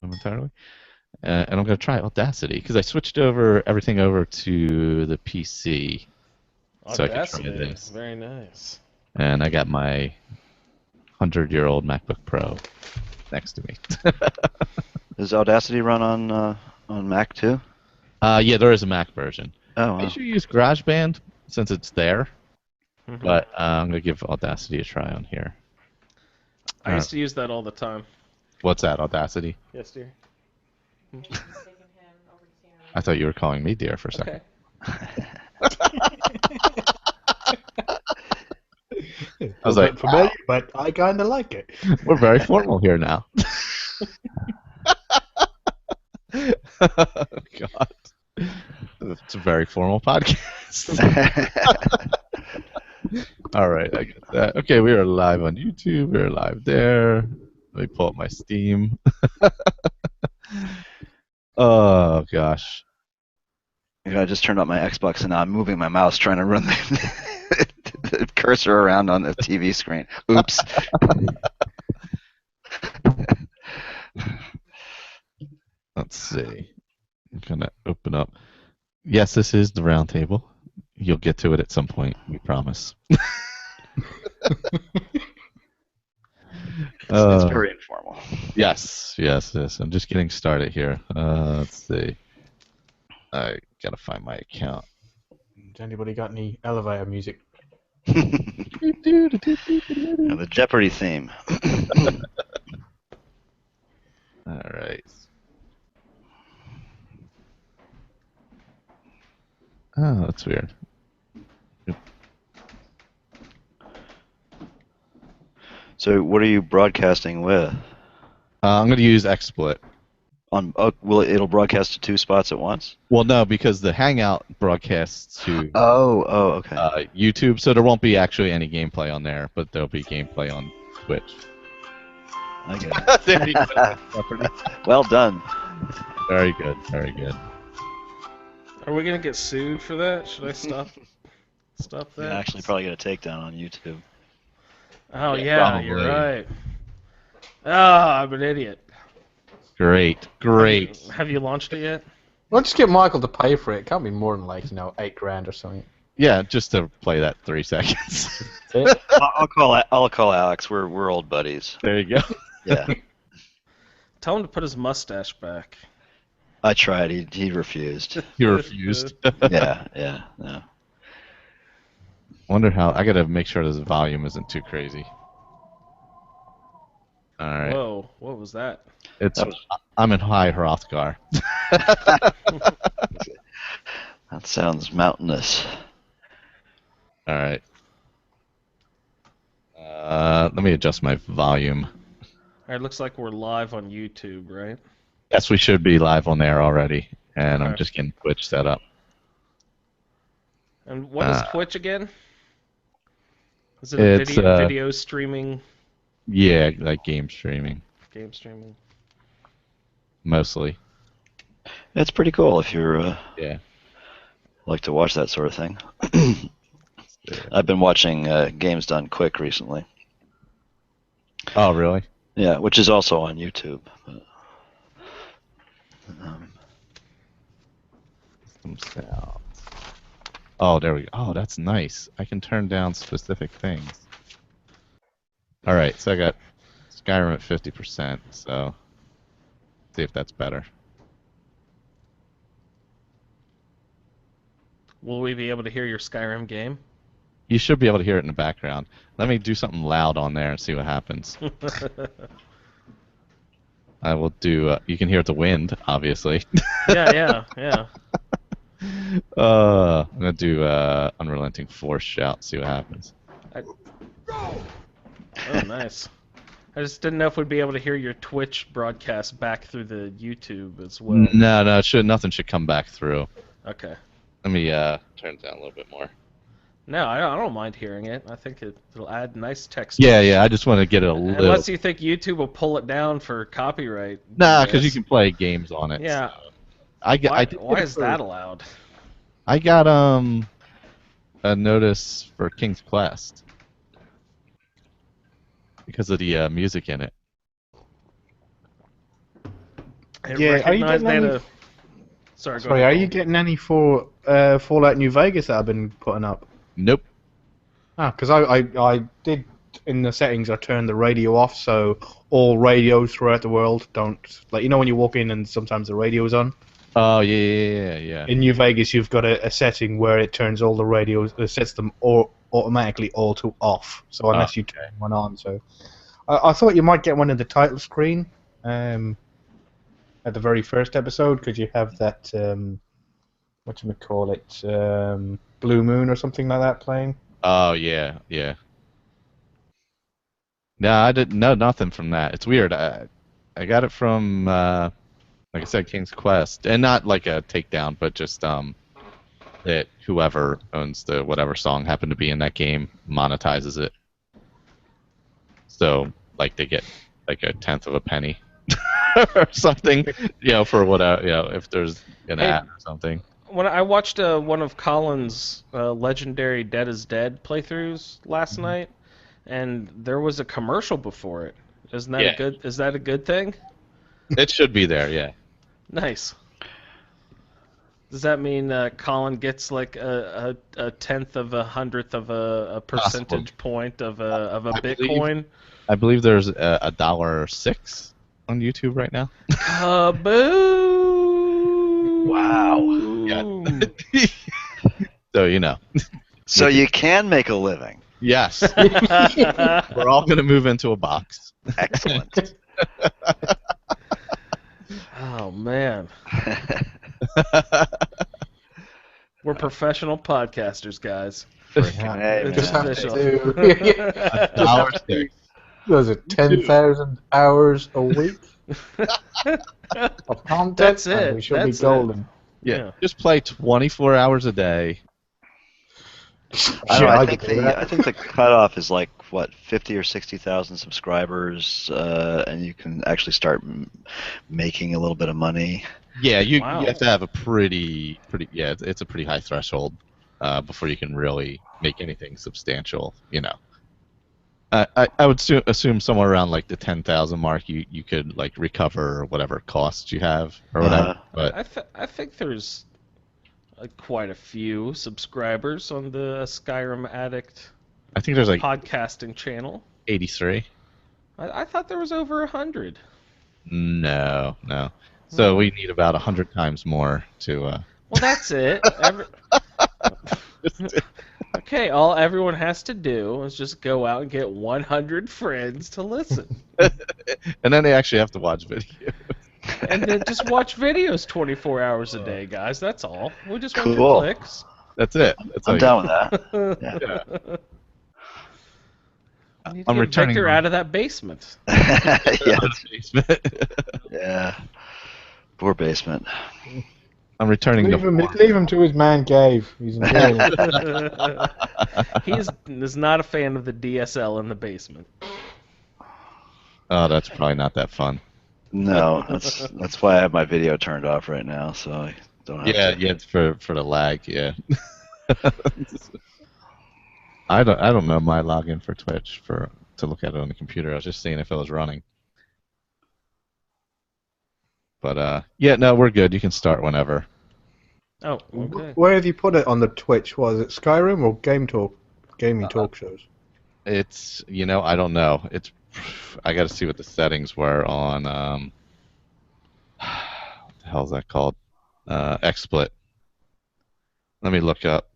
momentarily. And I'm going to try Audacity because I switched everything over to the PC so I can try Audacity, this. very nice. And I got my 100-year-old MacBook Pro next to me. Does Audacity run on Mac too? Yeah, there is a Mac version. Oh, I wow. usually use GarageBand since it's there, Mm-hmm. but I'm going to give Audacity a try on here. I used to use that all the time. What's that, Audacity? Yes, dear. I thought you were calling me dear for a second. Okay. I was like, familiar, but I kind of like it. We're very formal here now. God. It's a very formal podcast. All right, I get that. Okay, we are live on YouTube. We are live there. Let me pull up my Steam. Oh, gosh. I just turned up my Xbox and now I'm moving my mouse trying to run the cursor around on the TV screen. Oops. Let's see. I'm going to open up. Yes, this is the Roundtable. You'll get to it at some point, we promise. It's very informal. Yes. I'm just getting started here. Let's see. I gotta find my account. Has anybody got any elevator music? Now the Jeopardy theme. All right. Oh, that's weird. So what are you broadcasting with? I'm going to use XSplit. It'll broadcast to two spots at once? Well, no, because the Hangout broadcasts to okay. YouTube, so there won't be actually any gameplay on there, but there'll be gameplay on Twitch. I get it. There you go. Well done. Very good, very good. Are we gonna get sued for that? Should I stop that? You actually probably get a takedown on YouTube. Oh Yeah, yeah, probably. you're right. Ah, I'm an idiot. Great. Have you launched it yet? Well, just get Michael to pay for it. It can't be more than like, $8,000 or something. Yeah, just to play that 3 seconds. That's it. I'll call Alex. We're old buddies. There you go. Yeah. Tell him to put his mustache back. I tried. He refused. He refused. Yeah. No. Wonder how. I gotta make sure this volume isn't too crazy. All right. Whoa, what was that? I'm in high Hrothgar. That sounds mountainous. All right. Let me adjust my volume. Alright, looks like we're live on YouTube, right? Yes, we should be live on there already, and I'm Okay. just getting Twitch set up. And what is Twitch again? Is it It's, video streaming, Yeah, like game streaming, game streaming? mostly. It's pretty cool if you're Yeah. like to watch that sort of thing. I've been watching Games Done Quick recently. Oh, really? Yeah, which is also on YouTube. Some sounds. Oh, there we go. Oh, that's nice. I can turn down specific things. All right, so I got Skyrim at 50%, so see if that's better. Will we be able to hear your Skyrim game? You should be able to hear it in the background. Let me do something loud on there and see what happens. I will do. You can hear the wind, obviously. yeah. I'm gonna do unrelenting force shout. See what happens. Oh, nice. I just didn't know if we'd be able to hear your Twitch broadcast back through the YouTube as well. No, nothing should come back through. Okay. Let me turn it down a little bit more. No, I don't mind hearing it. I think it'll add nice text. Yeah. I just want to get it a little. Unless you think YouTube will pull it down for copyright. Nah, because you can play games on it. Yeah. So. Why is that allowed? I got a notice for King's Quest because of the music in it. It Yeah, are you recognized getting they had any? a. Sorry, go Sorry, ahead. are you getting any for Fallout New Vegas that I've been putting up? Nope. Ah, because I did in the settings. I turned the radio off, so all radios throughout the world don't when you walk in and sometimes the radio's on. Oh yeah. In New Vegas, you've got a setting where it turns all the radios, sets them all automatically all to off. So unless you turn one on, so I thought you might get one in the title screen at the very first episode because you have that whatchamacallit, Blue Moon or something like that playing. Oh yeah. No, I didn't know nothing from that. It's weird. I got it from like I said, King's Quest, and not like a takedown, but just that whoever owns the whatever song happened to be in that game monetizes it. So like they get like a tenth of a penny or something, for whatever, if there's an ad or something. When I watched one of Colin's legendary Dead is Dead playthroughs last night, and there was a commercial before it. Isn't that a good? Is that a good thing? It should be there, yeah. Nice. Does that mean Colin gets like a tenth of a hundredth of a percentage point of a Bitcoin? I believe there's $1.06 on YouTube right now. Kaboom! Wow. Yeah. So So you can make a living. Yes. We're all gonna move into a box. Excellent. Oh man. We're professional podcasters, guys. Hey, It's man. official. $1.06. Was it 10,000 hours a week of content? That's and it. We should That's be golden. Yeah. Just play 24 hours a day. I don't know, I could think do that. I think the cutoff is like what 50 or 60,000 subscribers, and you can actually start making a little bit of money. Yeah, you Wow. have to have a pretty it's a pretty high threshold before you can really make anything substantial. I would assume somewhere around like the 10,000 mark, you could like recover whatever costs you have or whatever. But I think there's quite a few subscribers on the Skyrim Addict I think there's like podcasting channel. 83. I thought there was over 100. No. So we need about 100 times more to. Well, that's it. Okay, all everyone has to do is just go out and get 100 friends to listen. And then they actually have to watch video. And then just watch videos 24 hours a day, guys. That's all. We just want Cool. your clicks. That's it. That's I'm all down with that. Yeah. We need to I'm get returning Victor my- out of that basement. Yeah, basement. yeah. Poor basement. I'm returning Leave him to his man cave. He's enjoying it. He is not a fan of the DSL in the basement. Oh, that's probably not that fun. No, that's why I have my video turned off right now, so I don't have to. Yeah, it's for the lag. Yeah. I don't know my login for Twitch to look at it on the computer. I was just seeing if it was running. But yeah, no, we're good. You can start whenever. Oh, okay. Where have you put it on the Twitch? Was it Skyrim or gaming talk shows? It's I don't know. I got to see what the settings were on what the hell is that called? XSplit. Let me look up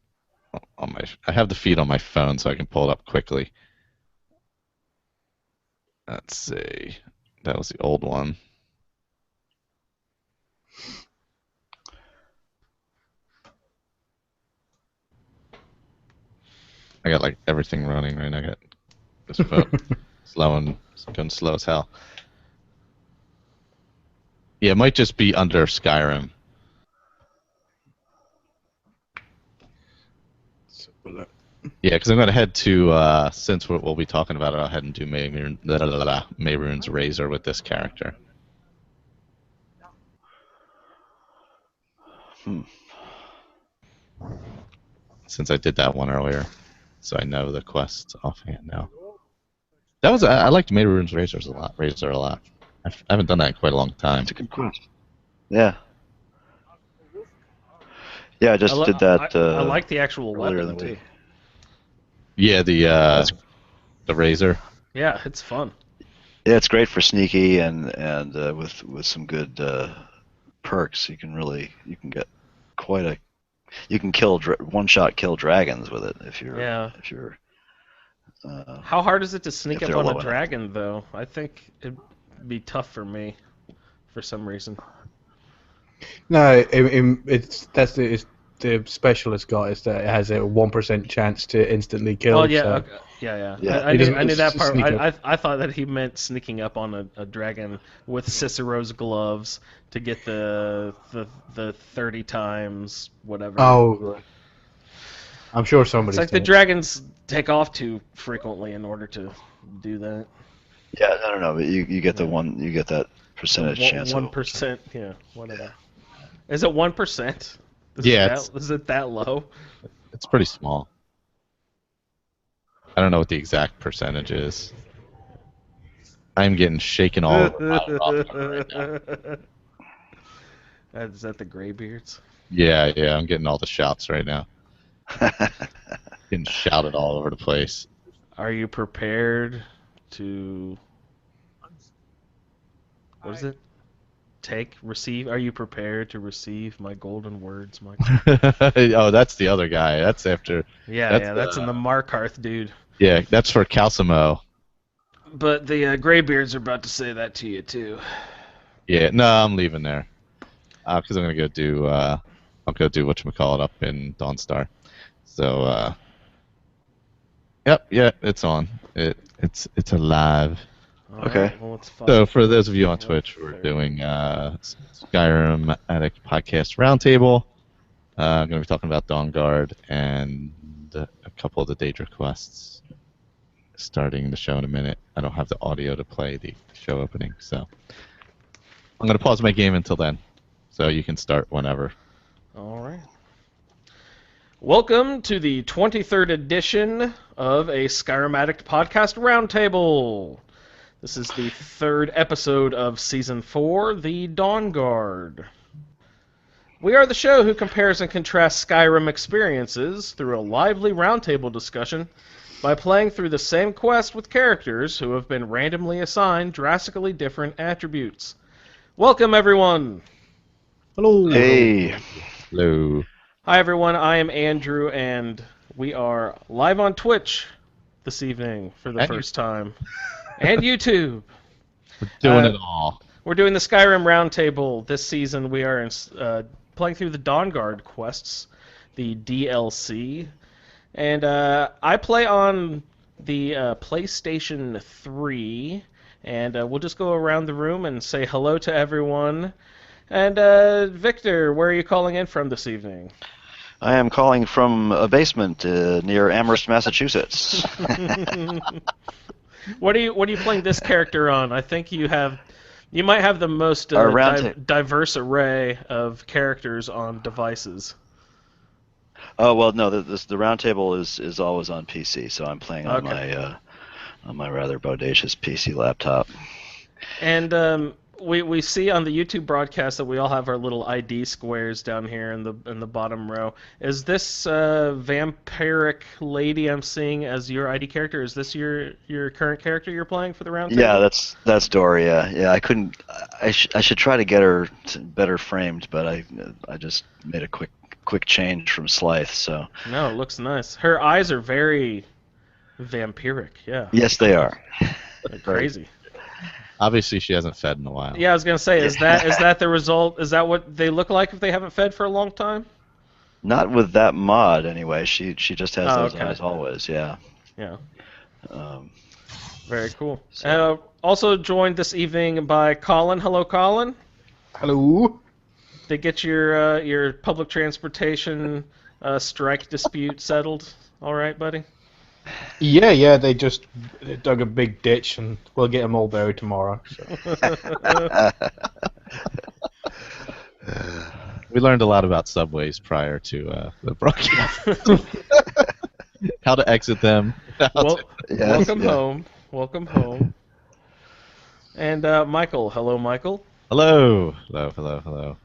on I have the feed on my phone so I can pull it up quickly. Let's see. That was the old one. I got like everything running right now. I got this phone going slow as hell. Yeah, it might just be under Skyrim. Yeah, because I'm going to head to, since we'll be talking about it, I'll head and do Mayrune's Razor with this character. Since I did that one earlier, so I know the quest offhand now. I liked Mayrune's Razor a lot. I haven't done that in quite a long time. It's a good question. Yeah. Yeah, I just did that. I like the actual earlier weapon than too. we. Yeah, the razor. Yeah, it's fun. Yeah, it's great for sneaky and with some good perks. You can get quite a. You can one-shot kill dragons with it if you're. Yeah. If you're. How hard is it to sneak if up they're on low a enough. dragon, though? I think it'd be tough for me, for some reason. No, the special it's got is that it has a 1% chance to instantly kill. Oh yeah, so. okay. Yeah. Yeah. I knew that it's part. sneak up. I thought that he meant sneaking up on a dragon with Cicero's gloves to get the 30 times whatever. Oh, I'm sure It's somebody's like the done it. dragons take off too frequently in order to do that. Yeah, no, but you get you get that percentage chance. 1%, yeah, whatever. Is it 1%? Yeah, Is it that low? It's pretty small. I don't know what the exact percentage is. I'm getting shaken all over my roster right now. Is that the Greybeards? Yeah, I'm getting all the shouts right now. Getting shouted all over the place. Are you prepared to... What is it? Receive? Are you prepared to receive my golden words, Michael? Oh, that's the other guy. That's after. That's in the Markarth, dude. Yeah, that's for Calcimo. But the Greybeards are about to say that to you, too. Yeah, no, I'm leaving there. Because I'm gonna go do. I'll go do whatchamacallit up in Dawnstar. So. Yep, yeah, it's on. It's alive. All Okay. right, well, it's fun. So for those of you on Twitch, we're doing Skyrim Addict Podcast Roundtable. I'm going to be talking about Dawnguard and a couple of the Daedra quests. Starting the show in a minute. I don't have the audio to play the show opening, so I'm going to pause my game until then, so you can start whenever. All right. Welcome to the 23rd edition of a Skyrim Addict Podcast Roundtable. This is the third episode of Season 4, the Dawnguard. We are the show who compares and contrasts Skyrim experiences through a lively roundtable discussion by playing through the same quest with characters who have been randomly assigned drastically different attributes. Welcome, everyone! Hello. Hey. Hello. Hi, everyone. I am Andrew, and we are live on Twitch this evening for the first time. And YouTube. We're doing it all. We're doing the Skyrim Roundtable this season. We are playing through the Dawnguard quests, the DLC. And I play on the PlayStation 3. And we'll just go around the room and say hello to everyone. And Victor, where are you calling in from this evening? I am calling from a basement near Amherst, Massachusetts. What are you playing this character on? I think you might have the most diverse array of characters on devices. Oh well, no. The roundtable is always on PC, so I'm playing on my rather bodacious PC laptop. And we see on the YouTube broadcast that we all have our little ID squares down here in the bottom row. Is this vampiric lady I'm seeing as your ID character? Is this your current character you're playing for the roundtable? Yeah, that's Doria. Yeah, I couldn't. I should try to get her better framed, but I just made a quick change from Slythe. So. No, it looks nice. Her eyes are very vampiric. Yeah. Yes, they are. They're crazy. Obviously, she hasn't fed in a while. Yeah, I was gonna say, is that the result? Is that what they look like if they haven't fed for a long time? Not with that mod, anyway. She just has those okay. eyes always. Yeah. Yeah. Very cool. Also joined this evening by Colin. Hello, Colin. Hello. They get your public transportation strike dispute settled. All right, buddy. Yeah, they just dug a big ditch, and we'll get them all buried tomorrow. So. We learned a lot about subways prior to the broadcast. How to exit them. Welcome home. Welcome home. And Michael. Hello, Michael. Hello. Hello, hello, hello.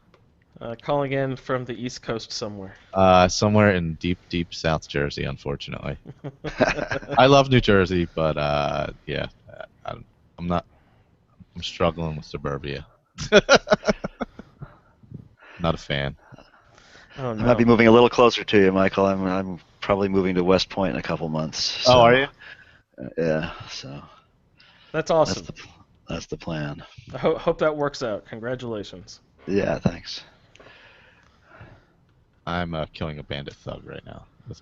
Calling in from the East Coast somewhere. Somewhere in deep, deep South Jersey, unfortunately. I love New Jersey, but yeah, I'm not. I'm struggling with suburbia. Not a fan. Oh I no. might be moving a little closer to you, Michael. I'm probably moving to West Point in a couple months. So, Oh, are you? Yeah. So That's awesome. that's the plan. I hope that works out. Congratulations. Yeah. Thanks. I'm killing a bandit thug right now with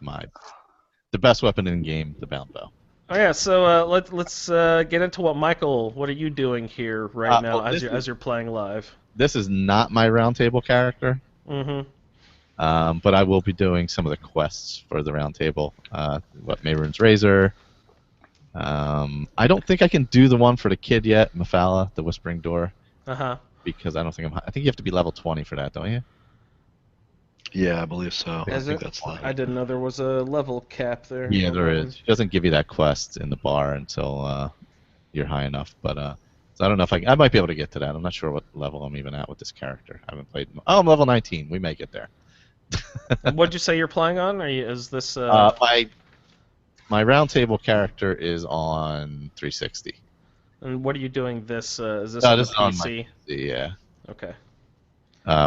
the best weapon in the game, the bound bow. Oh yeah, so let's get into what are you doing here right now well, as you're playing live? This is not my roundtable character. Mm-hmm. But I will be doing some of the quests for the roundtable. Mayron's Razor. I don't think I can do the one for the kid yet, Mephala, the Whispering Door. Uh-huh. Because I don't think I think you have to be level 20 for that, don't you? Yeah, I believe so. Is it? I didn't know there was a level cap there. Yeah, there is. It doesn't give you that quest in the bar until you're high enough. But so I don't know if I might be able to get to that. I'm not sure what level I'm even at with this character. I haven't played. Oh, I'm level 19. We may get there. What'd you say you're playing on? Is this? My roundtable character is on 360. And what are you doing? This is this No, on this the is on PC? my PC, yeah. Okay.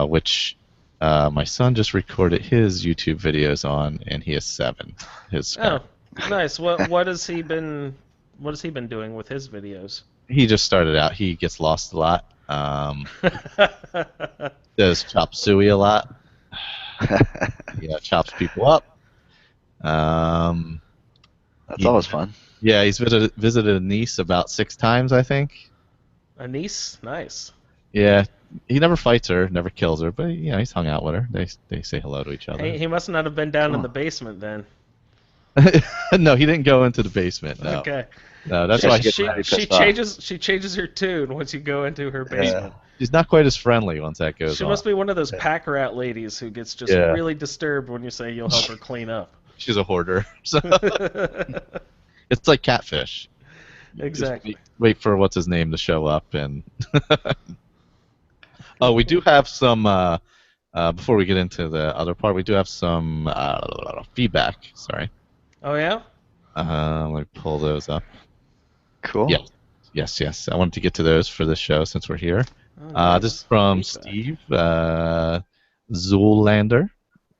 Which my son just recorded his YouTube videos on, and he is 7. His Oh, nice. What has he been doing with his videos? He just started out. He gets lost a lot. Does chop suey a lot. Yeah, chops people up. That's always fun. Yeah, he's visited a niece about 6 times, I think. A niece? Nice. Yeah, he never fights her, never kills her, but he's hung out with her. They say hello to each other. He must not have been down in the basement then. No, he didn't go into the basement. No. Okay. No, that's Yeah, why she changes her tune once you go into her basement. she's not quite as friendly once that goes on. She must be one of those pack rat ladies who gets just really disturbed when you say you'll help her clean up. She's a hoarder. So it's like catfish. Exactly. Just wait for what's his name to show up and. Oh, we do have some. Before we get into the other part, we do have some feedback. Sorry. Oh yeah. Let me pull those up. Cool. Yes. I wanted to get to those for this show since we're here. Oh, nice. This is from Feedback. Steve Zoolander.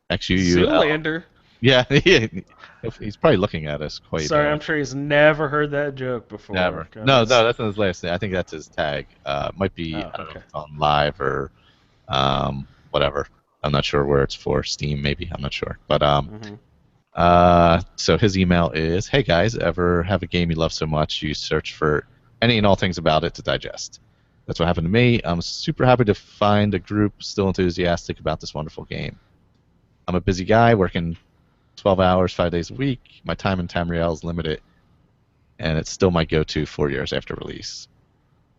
Actually, Zoolander. Yeah, he's probably looking at us quite. Sorry, I'm sure he's never heard that joke before. Never. God, No, that's not his last name. I think that's his tag. Might be I don't know if it's on live or whatever. I'm not sure where it's for. Steam maybe. I'm not sure. But so his email is, "Hey guys, ever have a game you love so much you search for any and all things about it to digest? That's what happened to me. I'm super happy to find a group still enthusiastic about this wonderful game. I'm a busy guy working 12 hours, 5 days a week. My time in Tamriel is limited, and it's still my go-to 4 years after release.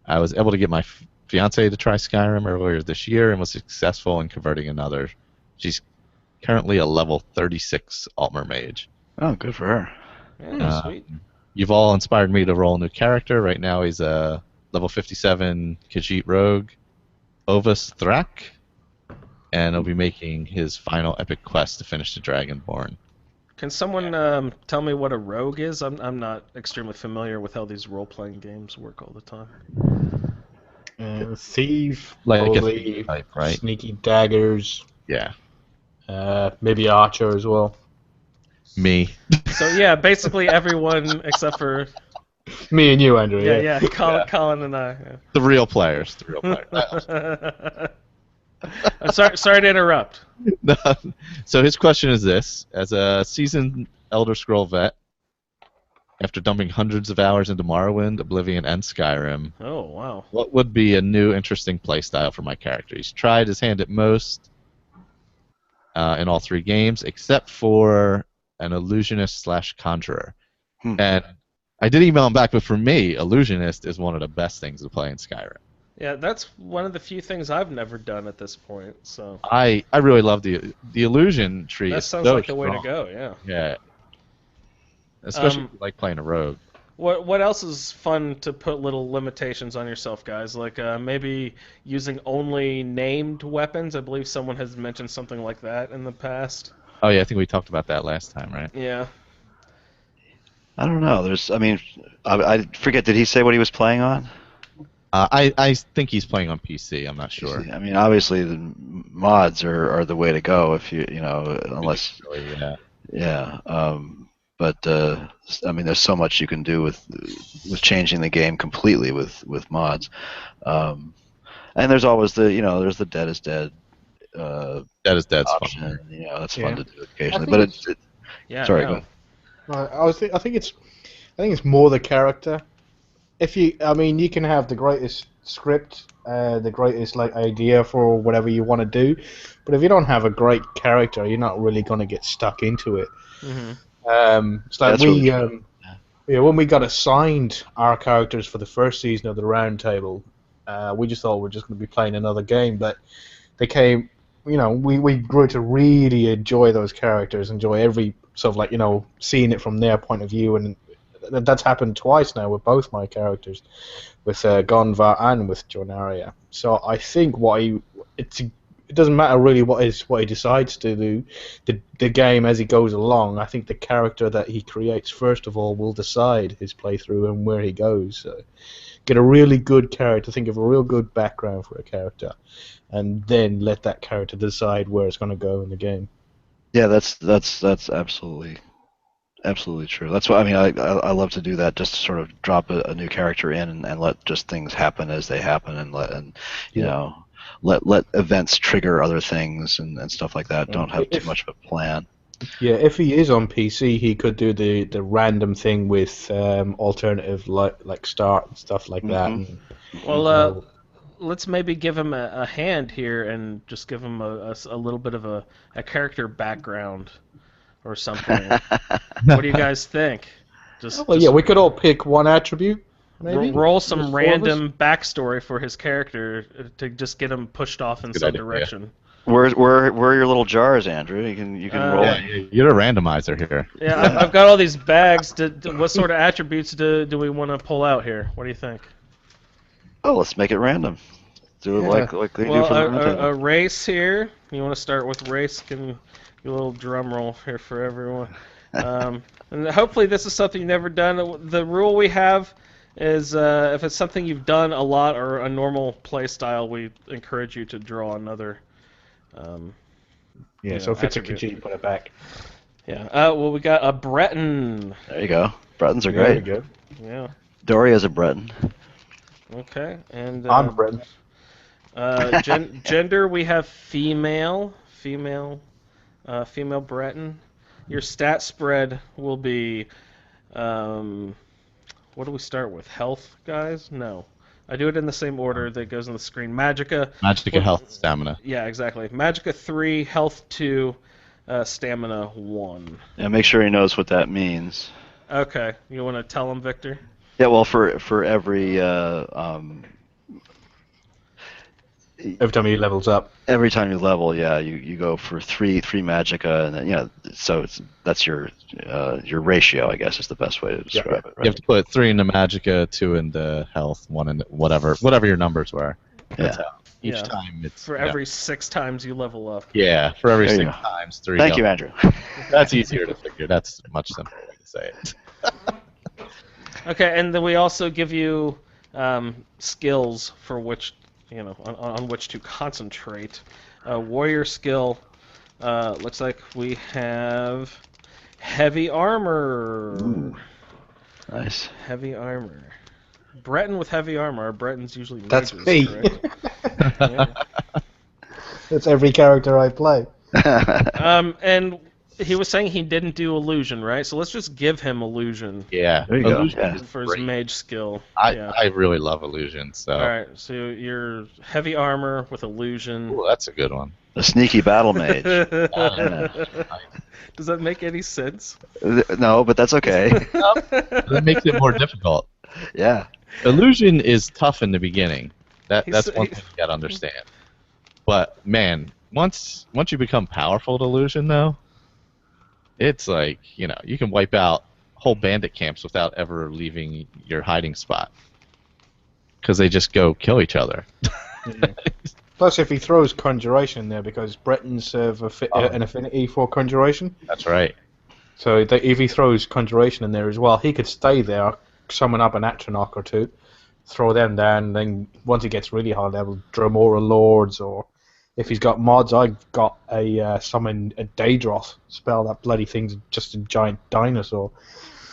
I was able to get my fiance to try Skyrim earlier this year and was successful in converting another. She's currently a level 36 Altmer mage. Oh, good for her. Yeah, sweet. You've all inspired me to roll a new character. Right now he's a level 57 Khajiit rogue, Ovis Thrak, and he'll be making his final epic quest to finish the Dragonborn. Can someone tell me what a rogue is? I'm not extremely familiar with how these role-playing games work all the time. Thief, Like a bully, thief type, right? sneaky daggers, Yeah. maybe archer as well. Me. So yeah, basically everyone except for Me and you, Andrew. yeah, Colin and I. The real players. Yeah. I'm sorry to interrupt. So his question is this: as a seasoned Elder Scroll vet, after dumping hundreds of hours into Morrowind, Oblivion, and Skyrim, Oh wow. what would be a new, interesting playstyle for my character? He's tried his hand at most in all 3 games, except for an illusionist/conjurer. And I did email him back, but for me, illusionist is one of the best things to play in Skyrim. Yeah, that's one of the few things I've never done at this point. So I really love the illusion tree. that is sounds so like the way to strong. go. Yeah. Yeah. Especially if you like playing a rogue. What else is fun to put little limitations on yourself, guys? Like maybe using only named weapons. I believe someone has mentioned something like that in the past. Oh yeah, I think we talked about that last time, right? Yeah. I don't know. I forget. Did he say what he was playing on? I think he's playing on PC. I'm not sure. I mean, obviously the mods are the way to go if unless Yeah. yeah. But I mean, there's so much you can do with changing the game completely with mods. And there's always there's the Dead is Dead. Dead is Dead's option. fun. That's fun to do occasionally. think But Yeah. sorry, no. go ahead. I think it's more the character. I mean, you can have the greatest script, the greatest idea for whatever you want to do, but if you don't have a great character, you're not really going to get stuck into it. Mm-hmm. It's like That's really true. when we got assigned our characters for the first season of the Roundtable, we just thought we're just going to be playing another game, but they came. We grew to really enjoy those characters, enjoy every sort of seeing it from their point of view, and that's happened twice now with both my characters, with Gonvar and with Jonaria. So I think it doesn't matter really what he decides to do. The game as he goes along, I think the character that he creates first of all will decide his playthrough and where he goes. So get a really good character, think of a real good background for a character, and then let that character decide where it's going to go in the game. Yeah, that's absolutely true. That's why I love to do that, just to sort of drop a new character in and let just things happen as they happen, and let events trigger other things and stuff like that. Don't have too much of a plan. Yeah, if he is on PC, he could do the random thing with alternative like start and stuff like that. And, Well, let's maybe give him a hand here and just give him a little bit of a character background or something. What do you guys think? we could all pick one attribute. Maybe roll some Just random backstory for his character to just get him pushed off in some idea, direction. Where are your little jars, Andrew? You can roll. Yeah, you're a randomizer here. Yeah, I've got all these bags. What sort of attributes do we want to pull out here? What do you think? Oh, let's make it random. Do it like they do for the Roundtable. A race here. You want to start with race? Can you a little drum roll here for everyone? And hopefully this is something you've never done. The rule we have is if it's something you've done a lot or a normal play style, we encourage you to draw another. so if it's a attribute. Khajiit, put it back. Yeah. Well, we got a Breton. There you go. Bretons are There we great. go. Yeah. Doria's a Breton. Okay. And I'm Breton. gender, we have female Breton. Your stat spread will be, what do we start with? Health, guys? No. I do it in the same order that goes on the screen. Magicka. Magicka, health, stamina. Yeah, exactly. Magicka 3, health 2, stamina 1. Yeah, make sure he knows what that means. Okay. You want to tell him, Victor? Yeah, well, for every Every time he levels up. every time you level, you go for three Magicka, and then so that's your ratio, I guess, is the best way to describe it. Right? You have to put 3 into Magicka, 2 into health, 1 into whatever your numbers were. That's how each time it's For every 6 times you level up. Yeah, for every There you 6 go. times 3. Thank you, Andrew. That's easier to figure. That's a much simpler way to say it. Okay, and then we also give you skills for which, on which to concentrate. Warrior skill, looks like we have heavy armor. Ooh. Nice. Heavy armor. Breton with heavy armor. Bretons usually That's mages, me. correct? Yeah. That's every character I play. And he was saying he didn't do illusion, right? So let's just give him illusion Yeah, There you go, illusion yeah. is for his great. mage skill. I really love illusion. So All right, so your heavy armor with illusion. Ooh, that's a good one. A sneaky battle mage. Does that make any sense? No, but that's okay. That makes it more difficult. Yeah. Illusion is tough in the beginning. That's one He- thing you gotta understand. But man, once you become powerful at illusion, though, it's like you can wipe out whole bandit camps without ever leaving your hiding spot. Because they just go kill each other. Yeah. Plus, if he throws Conjuration in there, because Bretons have an affinity for Conjuration. That's right. So if he throws Conjuration in there as well, he could stay there, summon up an Atronach or two, throw them down, then once he gets really high level, Dromora Lords, or if he's got mods, I've got a summon a Daedroth spell. That bloody thing's just a giant dinosaur.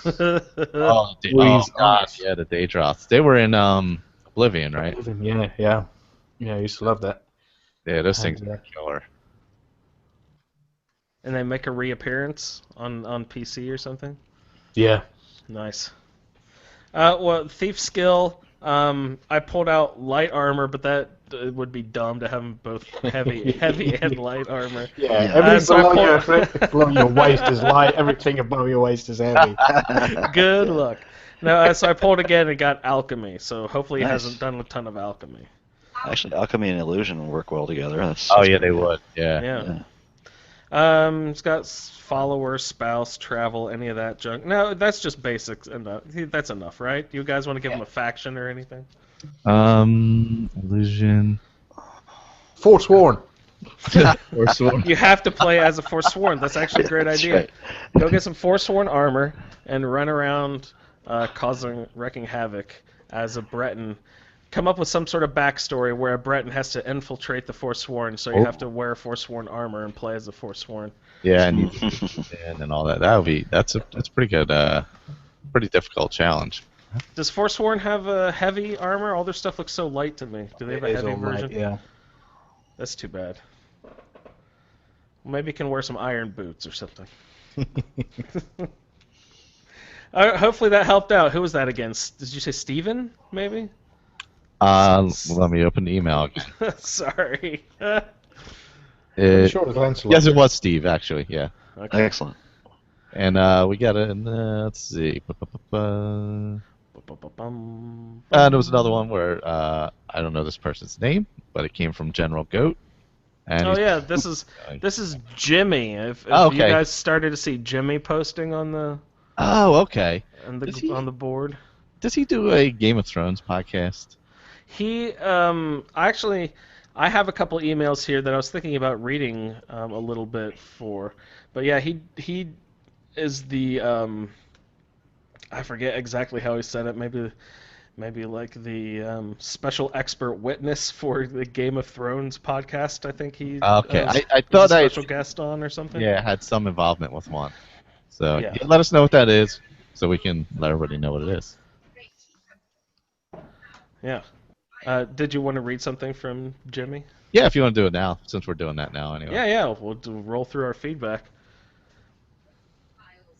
Oh, Please. God, yeah, the Daedroths. They were in Oblivion, right? Yeah, I used to love that. Yeah, those things are killer. And they make a reappearance on PC or something? Yeah. Nice. Well, Thief skill, I pulled out light armor, but that would be dumb to have them both heavy and light armor. Yeah, everything below your waist is light, everything above your waist is heavy. Good luck. No, so I pulled again and got alchemy, so hopefully it Nice. hasn't done a ton of alchemy. Actually, alchemy and illusion work well together. That's Yeah, they would. Yeah. Yeah. It's got follower, spouse, travel, any of that junk. No, that's just basics. That's enough, right? You guys want to give them a faction or anything? Illusion. Forsworn. You have to play as a Forsworn. That's actually a great That's idea. right. Go get some Forsworn armor and run around wrecking havoc as a Breton. Come up with some sort of backstory where a Breton has to infiltrate the Forsworn, so you have to wear Forsworn armor and play as a Forsworn. Yeah, and and all that. That's a pretty good, pretty difficult challenge. Does Forsworn have a heavy armor? All their stuff looks so light to me. Do they have a heavy version? Yeah. That's too bad. Maybe you can wear some iron boots or something. Hopefully that helped out. Who was that again? Did you say Steven, maybe? Let me open the email again. Sorry. I'm It, sure it was Lancelot. yes, it was Steve, actually, yeah. Okay. Excellent. And we got it, let's see. There was another one where I don't know this person's name, but it came from General Goat. And Oh he's- yeah, this is Jimmy. If Oh, you okay. guys started to see Jimmy posting on the Oh, okay. Is he- on the board. Does he do a Game of Thrones podcast? He actually, I have a couple emails here that I was thinking about reading a little bit for, but yeah, he is the I forget exactly how he said it. Maybe like the special expert witness for the Game of Thrones podcast. I think he Okay, was I a thought I special guest on or something. had some involvement with one. So Yeah. let us know what that is, so we can let everybody know what it is. Yeah. Did you want to read something from Jimmy? Yeah, if you want to do it now, since we're doing that now anyway. Yeah. We'll roll through our feedback.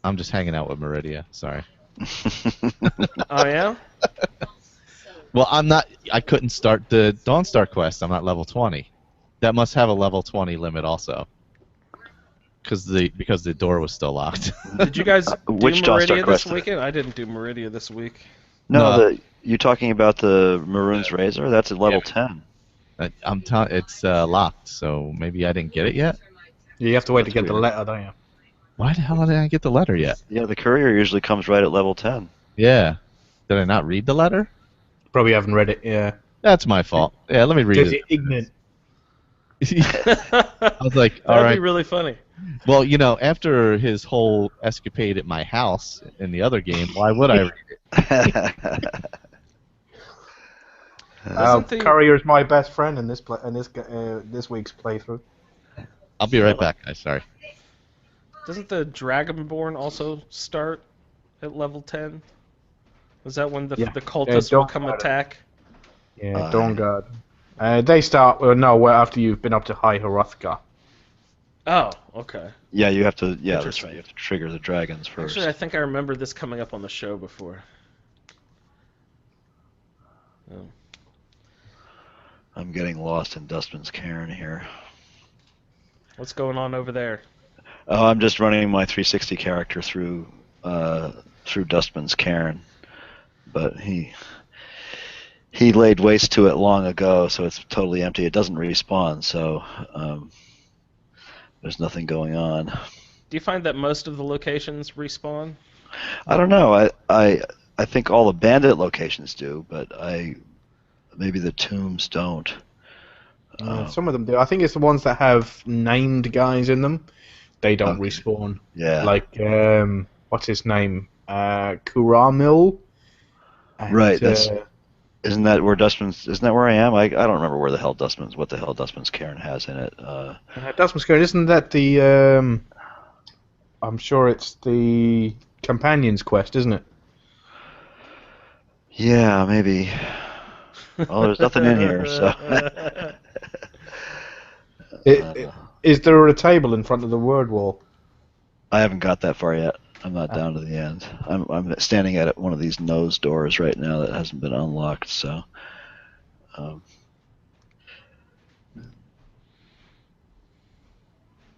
I'm just hanging out with Meridia. Sorry. Oh yeah. Well, I couldn't start the Dawnstar quest. I'm not level 20. That must have a level 20 limit also. Because the door was still locked. Did you guys do Which Dawnstar Meridia this quest? weekend? I didn't do Meridia this week. No, you talking about the Maroon's Razor? That's at level 10. I'm telling it's locked, so maybe I didn't get it yet. You have to wait to That's get the weird. letter, don't you? Why the hell didn't I get the letter yet? Yeah, the courier usually comes right at level 10. Yeah. Did I not read the letter? Probably haven't read it, yeah. That's my fault. Yeah, let me read Because it. you're ignorant. I was like, all That'd right. be really funny. Well, After his whole escapade at my house in the other game, why would I read it? Doesn't the- Courier's my best friend in this this week's playthrough. I'll be right back, guys. Sorry. Doesn't the Dragonborn also start at level 10? Was that when the cultists will come Dawnguard. attack? Yeah, Dawnguard. They start after you've been up to High Hrothgar. Oh, okay. Yeah, you have to. Yeah, that's Interesting. right. You have to trigger the dragons first. Actually, I think I remember this coming up on the show before. Oh. I'm getting lost in Dustman's Cairn here. What's going on over there? Oh, I'm just running my 360 character through Dustman's Cairn, but he laid waste to it long ago, so it's totally empty. It doesn't respawn, so there's nothing going on. Do you find that most of the locations respawn? I don't know. I think all the bandit locations do, but maybe the tombs don't. Some of them do. I think it's the ones that have named guys in them. They don't Okay. respawn. Yeah. Like, what's his name? Kuramil. And, Right. Isn't that where Dustman's? Isn't that where I am? I don't remember what the hell Dustman's Cairn has in it. Dustman's Cairn, isn't that the? I'm sure it's the Companion's Quest, isn't it? Yeah, maybe. Well, there's nothing in here, so. Is there a table in front of the word wall? I haven't got that far yet. I'm not down to the end. I'm standing at one of these nose doors right now that hasn't been unlocked. So,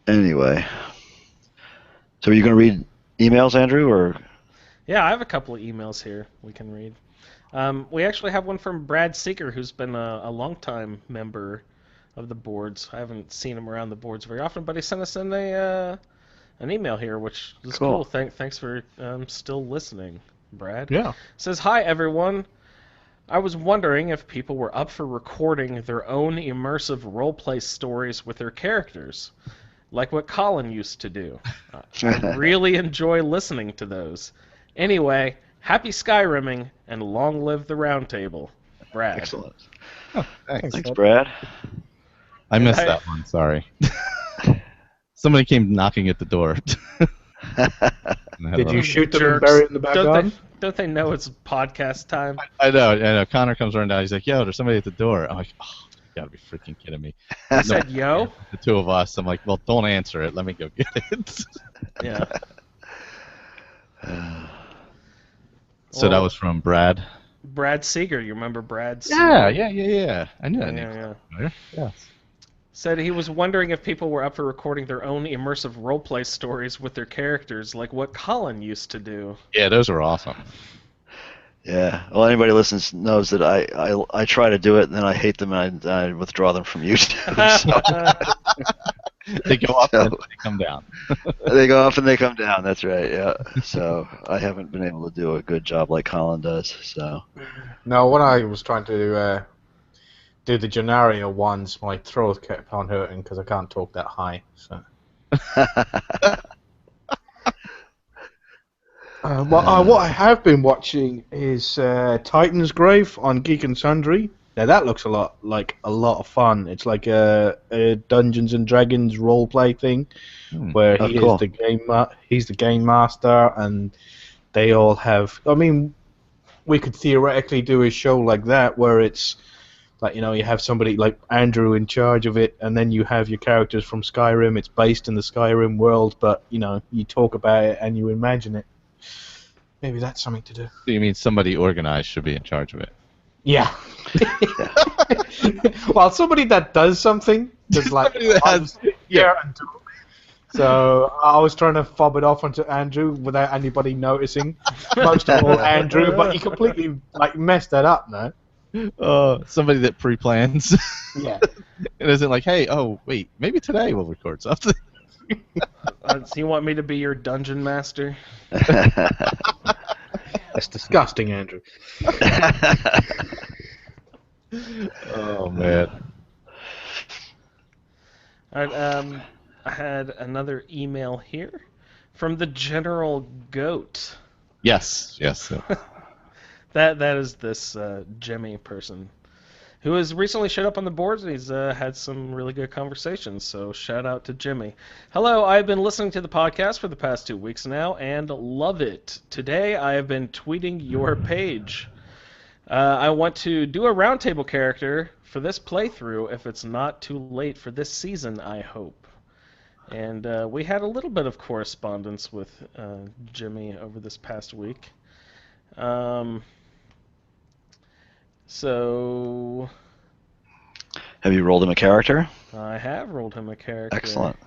anyway, so are you going to read emails, Andrew, or? Yeah, I have a couple of emails here we can read. We actually have one from Brad Seeker, who's been a longtime member of the boards. I haven't seen him around the boards very often, but he sent us in an email here, which is cool. Thanks for still listening, Brad. Yeah. Says, "Hi, everyone. I was wondering if people were up for recording their own immersive roleplay stories with their characters, like what Colin used to do. I really enjoy listening to those. Anyway, happy Skyrimming, and long live the Roundtable. Brad." Excellent. Oh, thanks Brad. I missed that one. Sorry. Somebody came knocking at the door. Did you shoot them and Jerks. bury it in the back garden? Don't they know it's podcast time? I know. Connor comes running down. He's like, "Yo, there's somebody at the door." I'm like, "Oh, you gotta be freaking kidding me." He said, "Yo." The two of us. I'm like, "Well, don't answer it. Let me go get it." Yeah. So that was from Brad. Brad Seeger. You remember Brad Seeger? Yeah. I knew that name. Yeah. Familiar. Yes. Said he was wondering if people were up for recording their own immersive roleplay stories with their characters, like what Colin used to do. Yeah, those are awesome. Yeah. Well, anybody who listens knows that I try to do it, and then I hate them, and I withdraw them from YouTube. So. They go up and they come down. They go up and they come down. That's right. Yeah. So I haven't been able to do a good job like Colin does. So. No, when I was trying to do the Genaria ones, my throat kept on hurting because I can't talk that high. So. What I have been watching is Titan's Grave on Geek and Sundry. Now that looks a lot of fun. It's like a Dungeons and Dragons roleplay thing, where he is the game master, and they all have. I mean, we could theoretically do a show like that where it's like, you have somebody like Andrew in charge of it, and then you have your characters from Skyrim. It's based in the Skyrim world, but you talk about it and you imagine it. Maybe that's something to do. So you mean somebody organized should be in charge of it? Yeah. Well, somebody that does something, just like Somebody that has, and do. So I was trying to fob it off onto Andrew without anybody noticing. Most of all, Andrew, but he completely messed that up, no? Somebody that pre-plans. Yeah. It isn't like, hey, oh wait, maybe today we'll record something. So you want me to be your dungeon master? That's disgusting, Andrew. Oh man. All right, I had another email here from the General Goat. Yes. That is this Jimmy person who has recently showed up on the boards, and he's had some really good conversations, so shout out to Jimmy. Hello, I've been listening to the podcast for the past 2 weeks now, and love it. Today I have been tweeting your page. I want to do a Roundtable character for this playthrough if it's not too late for this season, I hope. And we had a little bit of correspondence with Jimmy over this past week. So... Have you rolled him a character? I have rolled him a character. Excellent.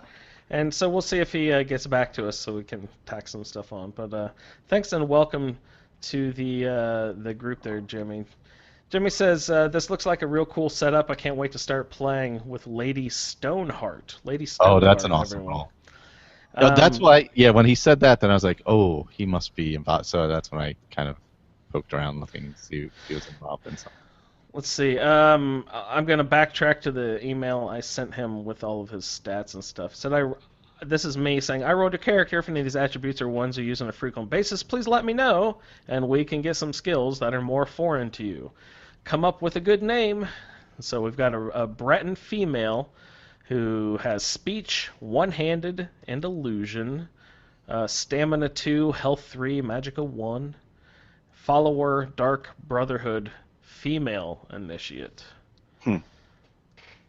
And so we'll see if he gets back to us so we can tack some stuff on. But thanks and welcome to the group there, Jimmy. Jimmy says, this looks like a real cool setup. I can't wait to start playing with Lady Stoneheart. Lady Stoneheart, Oh, that's an awesome everyone. role. No, that's why. Yeah, when he said that, then I was like, oh, he must be involved. So that's when I kind of poked around looking to see if he was involved in something. Let's see. I'm gonna backtrack to the email I sent him with all of his stats and stuff. This is me saying, I wrote a character. If any of these attributes are ones you use on a frequent basis, please let me know, and we can get some skills that are more foreign to you. Come up with a good name. So we've got a Breton female who has speech, one-handed, and illusion. Stamina 2, health 3, magicka 1. Follower, Dark Brotherhood, female initiate.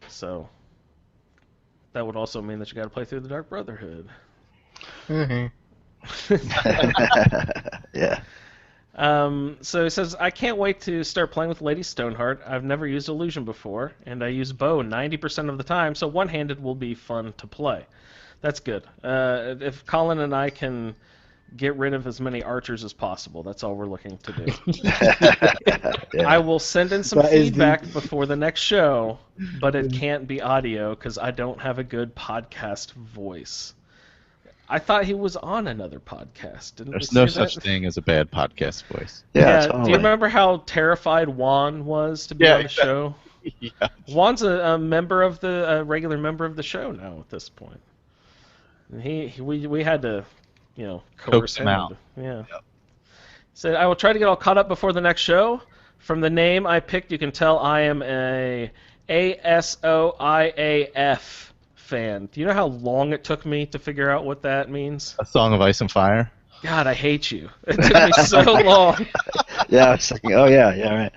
So that would also mean that you got to play through the Dark Brotherhood. Yeah. So he says, I can't wait to start playing with Lady Stoneheart. I've never used illusion before, and I use bow 90% of the time, so one-handed will be fun to play. That's good. If Colin and I can get rid of as many archers as possible, that's all we're looking to do. Yeah. I will send in some That is feedback before the next show, but it can't be audio because I don't have a good podcast voice. I thought he was on another podcast. Didn't There's we no say that? such thing as a bad podcast voice. Yeah, Do totally. you remember how terrified Juan was to be on the exactly. show? Yeah. Juan's a member of a regular member of the show now at this point. And we had to, coerce him out. Yeah. Said, I will try to get all caught up before the next show. From the name I picked, you can tell I am a ASOIAF fan. Do you know how long it took me to figure out what that means? A Song of Ice and Fire. God, I hate you. It took me so long. Yeah, I was thinking, oh yeah,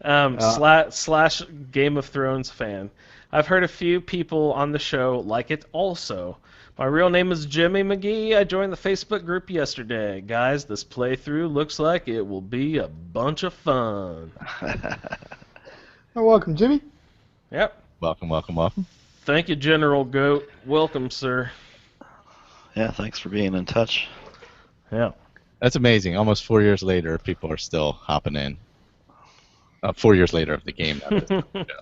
right. Slash Game of Thrones fan. I've heard a few people on the show like it also. My real name is Jimmy McGee. I joined the Facebook group yesterday. Guys, this playthrough looks like it will be a bunch of fun. Oh, welcome, Jimmy. Yep. Welcome. Thank you, General Goat. Welcome, sir. Yeah, thanks for being in touch. Yeah. That's amazing. Almost 4 years later, people are still hopping in. 4 years later of the game.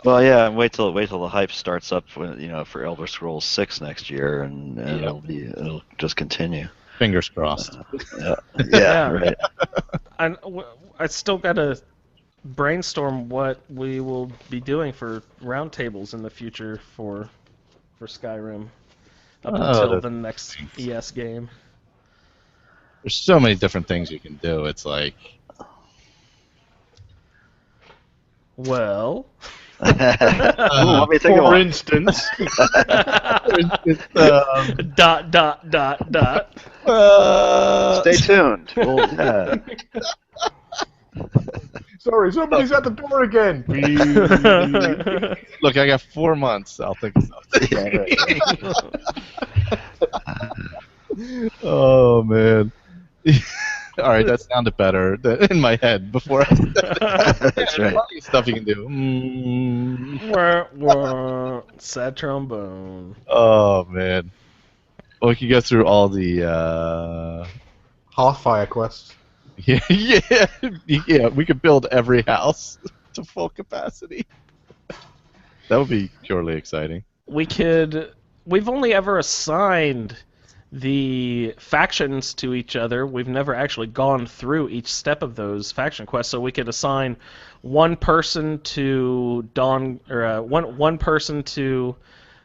Well, yeah, and wait till the hype starts up when, for Elder Scrolls 6 next year, and it'll just continue. Fingers crossed. Yeah, right. I still got to brainstorm what we will be doing for roundtables in the future for Skyrim up until the next ES game. There's so many different things you can do. It's like... Well... Let me think For about it. instance, dot. Stay tuned. Well, yeah. sorry, somebody's at the door again. Look, I got 4 months. I'll think of something. Yeah, right. Oh, man. All right, that sounded better in my head before I said that. That's right. Plenty of stuff you can do. Sad trombone. Oh, man. Well, we could go through all the... Hearthfire quests. Yeah, we could build every house to full capacity. That would be purely exciting. We've only ever assigned the factions to each other. We've never actually gone through each step of those faction quests, so we could assign one person to one person to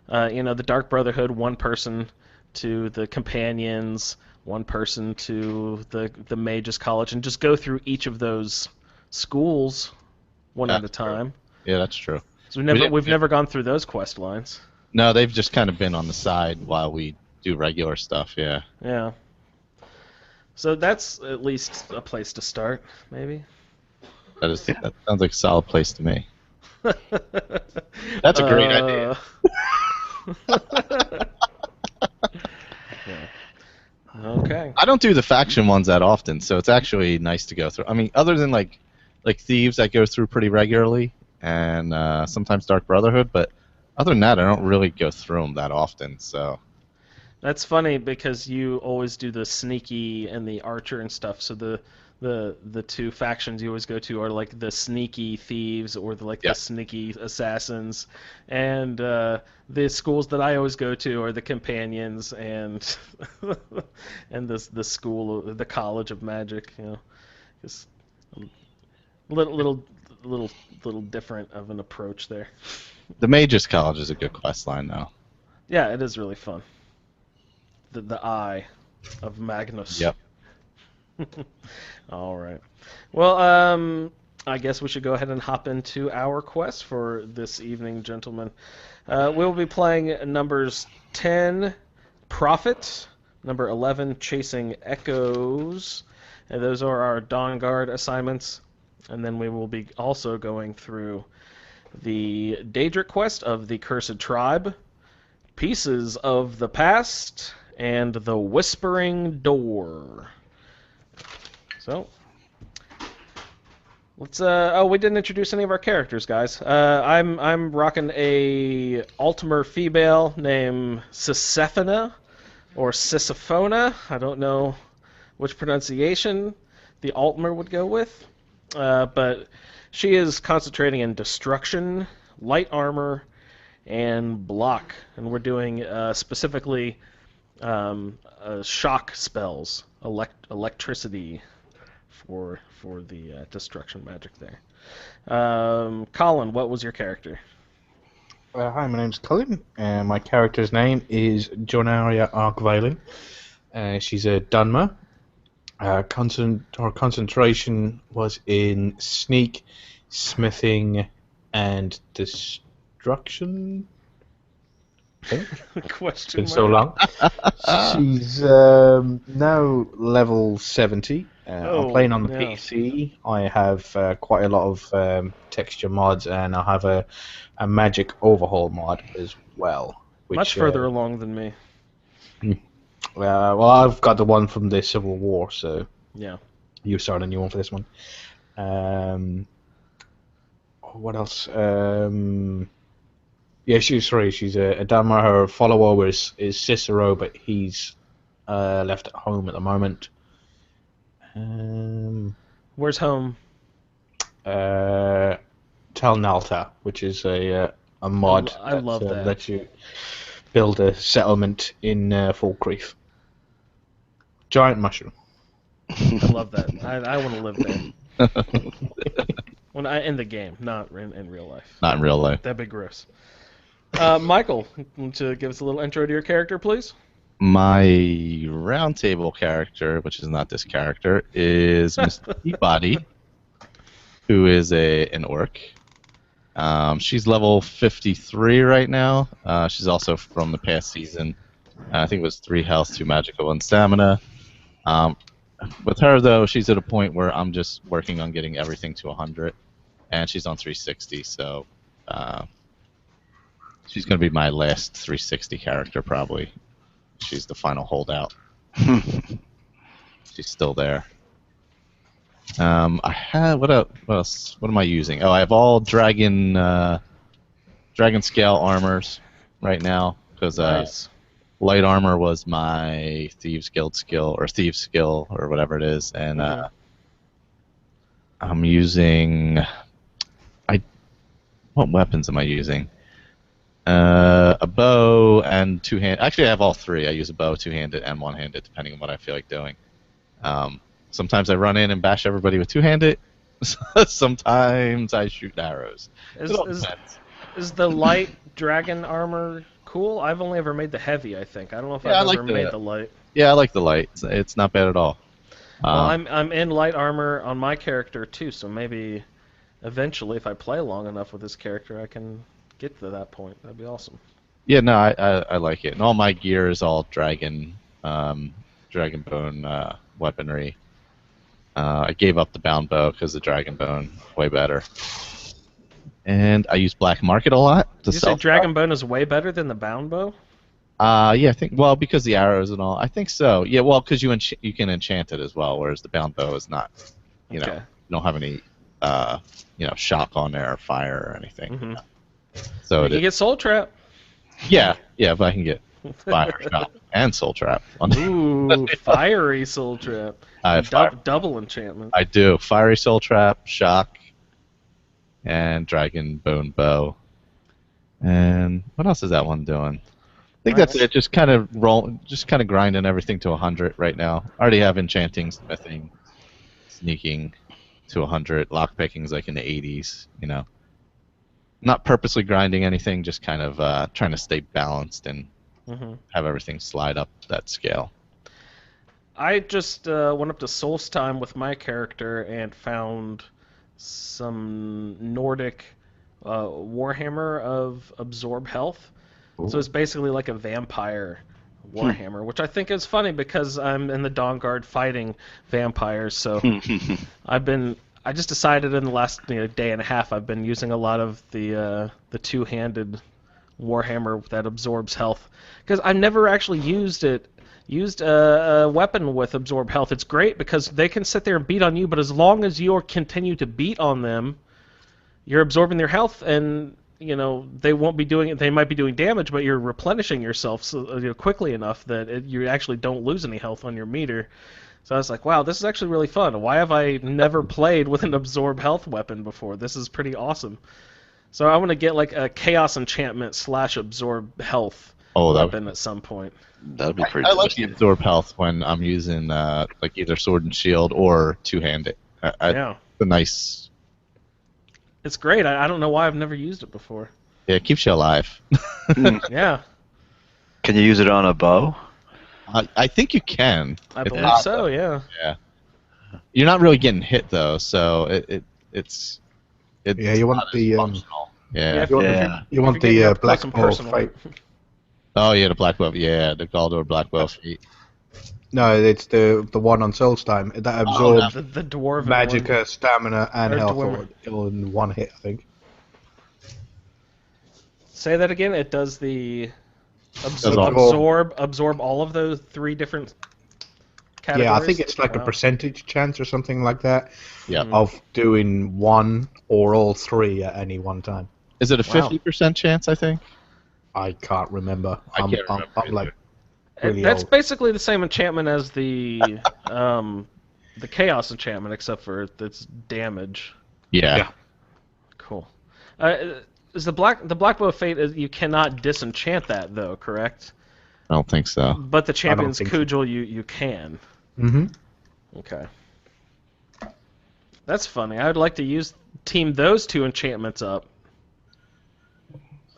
the Dark Brotherhood, one person to the Companions, one person to the Mages College, and just go through each of those schools one at a time. Yeah, that's true. So we've never gone through those quest lines. No, they've just kind of been on the side while we do regular stuff, yeah. Yeah. So that's at least a place to start, maybe. That sounds like a solid place to me. That's a great idea. Yeah. Okay. I don't do the faction ones that often, so it's actually nice to go through. I mean, other than like Thieves, I go through pretty regularly, and sometimes Dark Brotherhood, but other than that, I don't really go through them that often, so... That's funny because you always do the sneaky and the archer and stuff, so the the two factions you always go to are like the sneaky thieves or the Yeah. sneaky assassins, and the schools that I always go to are the companions and and the college of magic. You know, just little different of an approach there. The Mages College is a good quest line, though. Yeah, it is really fun. The Eye of Magnus. Yep. All right. Well, I guess we should go ahead and hop into our quest for this evening, gentlemen. We'll be playing numbers 10, Prophet, number 11, Chasing Echoes. And those are our Dawnguard assignments. And then we will be also going through the Daedric quest of the Cursed Tribe, Pieces of the Past, and the Whispering Door. So, let's. We didn't introduce any of our characters, guys. I'm rocking a Altimer female named Sisephona or Sisophona. I don't know which pronunciation the Altimer would go with, but she is concentrating in destruction, light armor, and block, and we're doing specifically shock spells, electricity. For the destruction magic there. Colin, what was your character? Hi, my name's Colin, and my character's name is Jonaria Arkvalen. She's a Dunmer. Her concentration was in sneak, smithing, and destruction. Question Been so mark. long. She's now level 70. I'm playing on the yeah. PC. I have quite a lot of texture mods, and I have a magic overhaul mod as well. Which, Much further along than me. well, I've got the one from the Civil War, so Yeah. you started a new one for this one. What else? Yeah, she's a Dunmer. Her follower is Cicero, but he's left at home at the moment. Where's home? Talnalta, which is a mod I love that. lets you build a settlement in Falkreath. Giant mushroom. I love that. I want to live there. In the game, not in real life. Not in real life. That'd be gross. Michael, want to give us a little intro to your character, please? My Roundtable character, which is not this character, is Mr. Peabody, who is an orc. She's level 53 right now. She's also from the past season. I think it was 3 health, 2 magical, 1 stamina. With her, though, she's at a point where I'm just working on getting everything to 100, and she's on 360, so she's going to be my last 360 character, probably. She's the final holdout. She's still there. I have what else? What am I using? Oh, I have all dragon scale armors right now because Nice. light armor was my thieves guild skill or thieves skill or whatever it is, and I'm using. What weapons am I using? A bow and 2-handed. Actually, I have all 3. I use a bow, 2-handed, and 1-handed, depending on what I feel like doing. Sometimes I run in and bash everybody with 2-handed. Sometimes I shoot arrows. It all depends. Is the light dragon armor cool? I've only ever made the heavy, I think. I don't know if Yeah, I I've like ever the- made the light. Yeah, I like the light. It's not bad at all. Well, I'm in light armor on my character too, so maybe eventually, if I play long enough with this character, I can get to that point. That'd be awesome. Yeah, no, I like it. And all my gear is all dragon bone weaponry. I gave up the bound bow because the dragon bone way better. And I use black market a lot to Did you say sell. dragon bone is way better than the bound bow? Yeah, I think because the arrows and all. I think so. Yeah, well, because you can enchant it as well, whereas the bound bow is not. You Okay. don't have any shock on there or fire or anything. Mhm. So You can get soul trap. yeah, if I can get Fire Shock, and Soul Trap. Ooh, fiery Soul Trap. I have Double enchantment. I do. Fiery Soul Trap, Shock, and Dragon Bone Bow. And what else is that one doing? I think that's it. Just kind of grinding everything to 100 right now. I already have enchanting, smithing, sneaking to 100. Lockpicking's like in the 80s. You know, not purposely grinding anything. Just kind of trying to stay balanced and have everything slide up that scale. I just went up to Solstheim with my character and found some Nordic Warhammer of Absorb Health. Ooh. So it's basically like a vampire Warhammer, which I think is funny because I'm in the Dawnguard fighting vampires. So I just decided in the last day and a half I've been using a lot of the two-handed Warhammer that absorbs health because I've never actually used a weapon with absorb health. It's great because they can sit there and beat on you, but as long as you continue to beat on them, you're absorbing their health, and they won't be doing it. They might be doing damage, but you're replenishing yourself quickly enough that you actually don't lose any health on your meter. So I was like, wow, this is actually really fun. Why have I never played with an absorb health weapon before? This is pretty awesome. So I want to get like a chaos enchantment / absorb health weapon at some point. That'd be pretty. I like the absorb health when I'm using like either sword and shield or two-handed. Yeah. The nice. It's great. I don't know why I've never used it before. Yeah, it keeps you alive. Yeah. Can you use it on a bow? I think you can. I believe so. Yeah. Yeah. You're not really getting hit though, so it's. Yeah, you want the functional. Yeah. You want the black bow fight. Oh yeah, the black bow. Yeah, the Galdor black bow feat. No, it's the one on Solstheim that absorbs the dwarven magicka, one. stamina, and Or health all in one hit, I think. Say that again. It does the absorb all of those 3 different categories. Yeah, I think it's like a percentage chance or something like that. Yeah. Of doing one or all 3 at any one time. Is it a 50% chance? I think. I can't remember. I can't remember. I'm like. Really That's old. basically the same enchantment as the chaos enchantment, except for its damage. Yeah. Cool. Is the black bow of fate? You cannot disenchant that though, correct? I don't think so. But the champion's cudgel, you can. Mm-hmm. Okay. That's funny. I would like to team those 2 enchantments up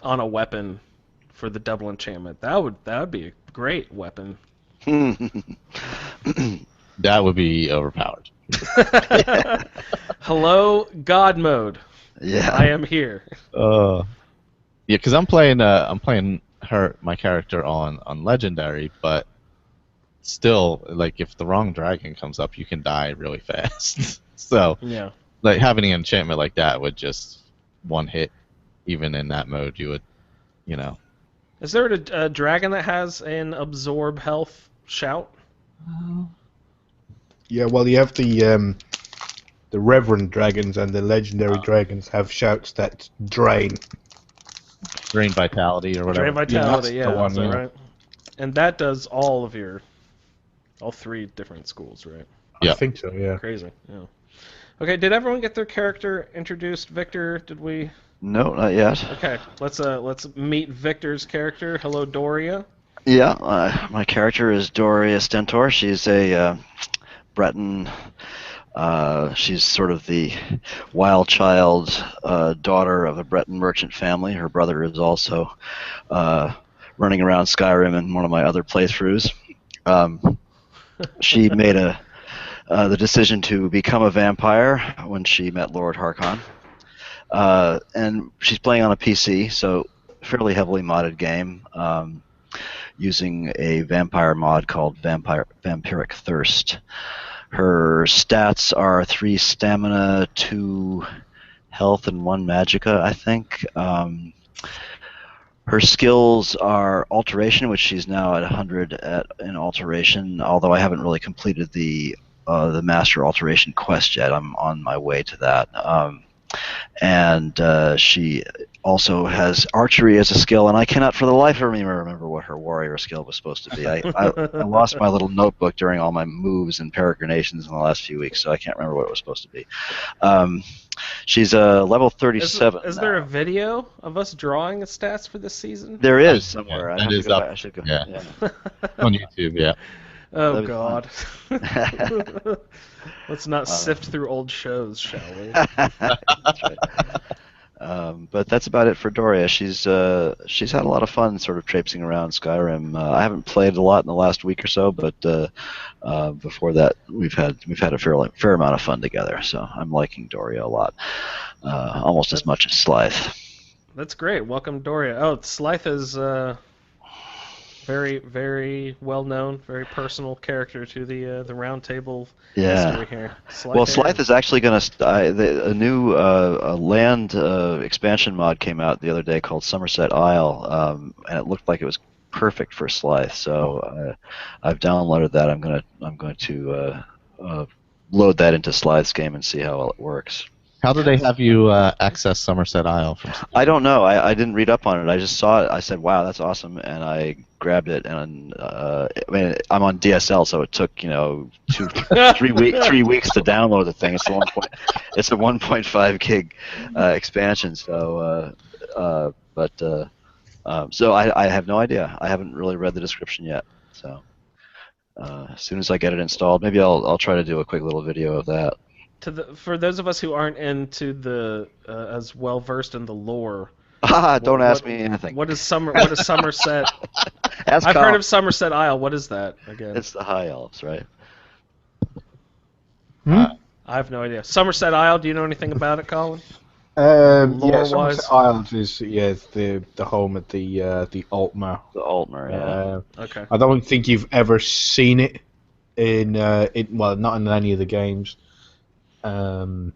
on a weapon for the double enchantment. That would be a great weapon. That would be overpowered. Hello, God mode. Yeah. I am here. Yeah, because I'm playing my character on legendary, but still, like if the wrong dragon comes up, you can die really fast. So yeah, like having an enchantment like that would just one hit, even in that mode, you would, Is there a dragon that has an absorb health shout? Yeah, well, you have the reverend dragons and the legendary dragons have shouts that drain vitality or whatever. Drain vitality, Yeah, that's the one, right. And that does all 3 different schools, right? Yeah. I think so. Yeah. Crazy. Yeah. Okay, did everyone get their character introduced? Victor, did we? No, not yet. Okay, let's meet Victor's character. Hello, Doria. Yeah, my character is Doria Stentor. She's a Breton. She's sort of the wild child daughter of a Breton merchant family. Her brother is also running around Skyrim in one of my other playthroughs. She made the decision to become a vampire when she met Lord Harkon. And she's playing on a PC, so fairly heavily modded game, using a vampire mod called Vampiric Thirst. Her stats are 3 stamina, 2 health, and 1 magicka, I think. Her skills are alteration, which she's now at 100 in alteration, although I haven't really completed the master alteration quest yet. I'm on my way to that. And she also has archery as a skill, and I cannot for the life of me remember what her warrior skill was supposed to be. I lost my little notebook during all my moves and peregrinations in the last few weeks, so I can't remember what it was supposed to be. She's level 37. Is there a video of us drawing the stats for this season? There is somewhere. Yeah, that is up. I should go. Yeah. On YouTube, yeah. Oh That'd be God. Let's not sift through old shows, shall we? That's right. But that's about it for Doria. She's had a lot of fun sort of traipsing around Skyrim. I haven't played a lot in the last week or so, but before that we've had a fair amount of fun together. So I'm liking Doria a lot, almost as much as Slythe. That's great. Welcome, Doria. Oh, Slythe is very, very well known, very personal character to the Roundtable history here. Slythe is actually going to. A new land expansion mod came out the other day called Somerset Isle, and it looked like it was perfect for Slythe. So I've downloaded that. I'm going to load that into Slythe's game and see how well it works. How do they have you access Somerset Isle from? I don't know. I didn't read up on it. I just saw it. I said, "Wow, that's awesome," and I grabbed it. And I mean, I'm on DSL, so it took 3 weeks to download the thing. It's a 1.5 gig expansion. So, so I have no idea. I haven't really read the description yet. So, as soon as I get it installed, maybe I'll try to do a quick little video of that. For those of us who aren't into the as well versed in the lore, don't ask me anything. What is Somerset? I've heard of Somerset Isle. What is that again? It's the High Elves, right? I have no idea. Somerset Isle. Do you know anything about it, Colin? Somerset Isles is the home at the Altmer. The Altmer, yeah. Okay. I don't think you've ever seen it not in any of the games. And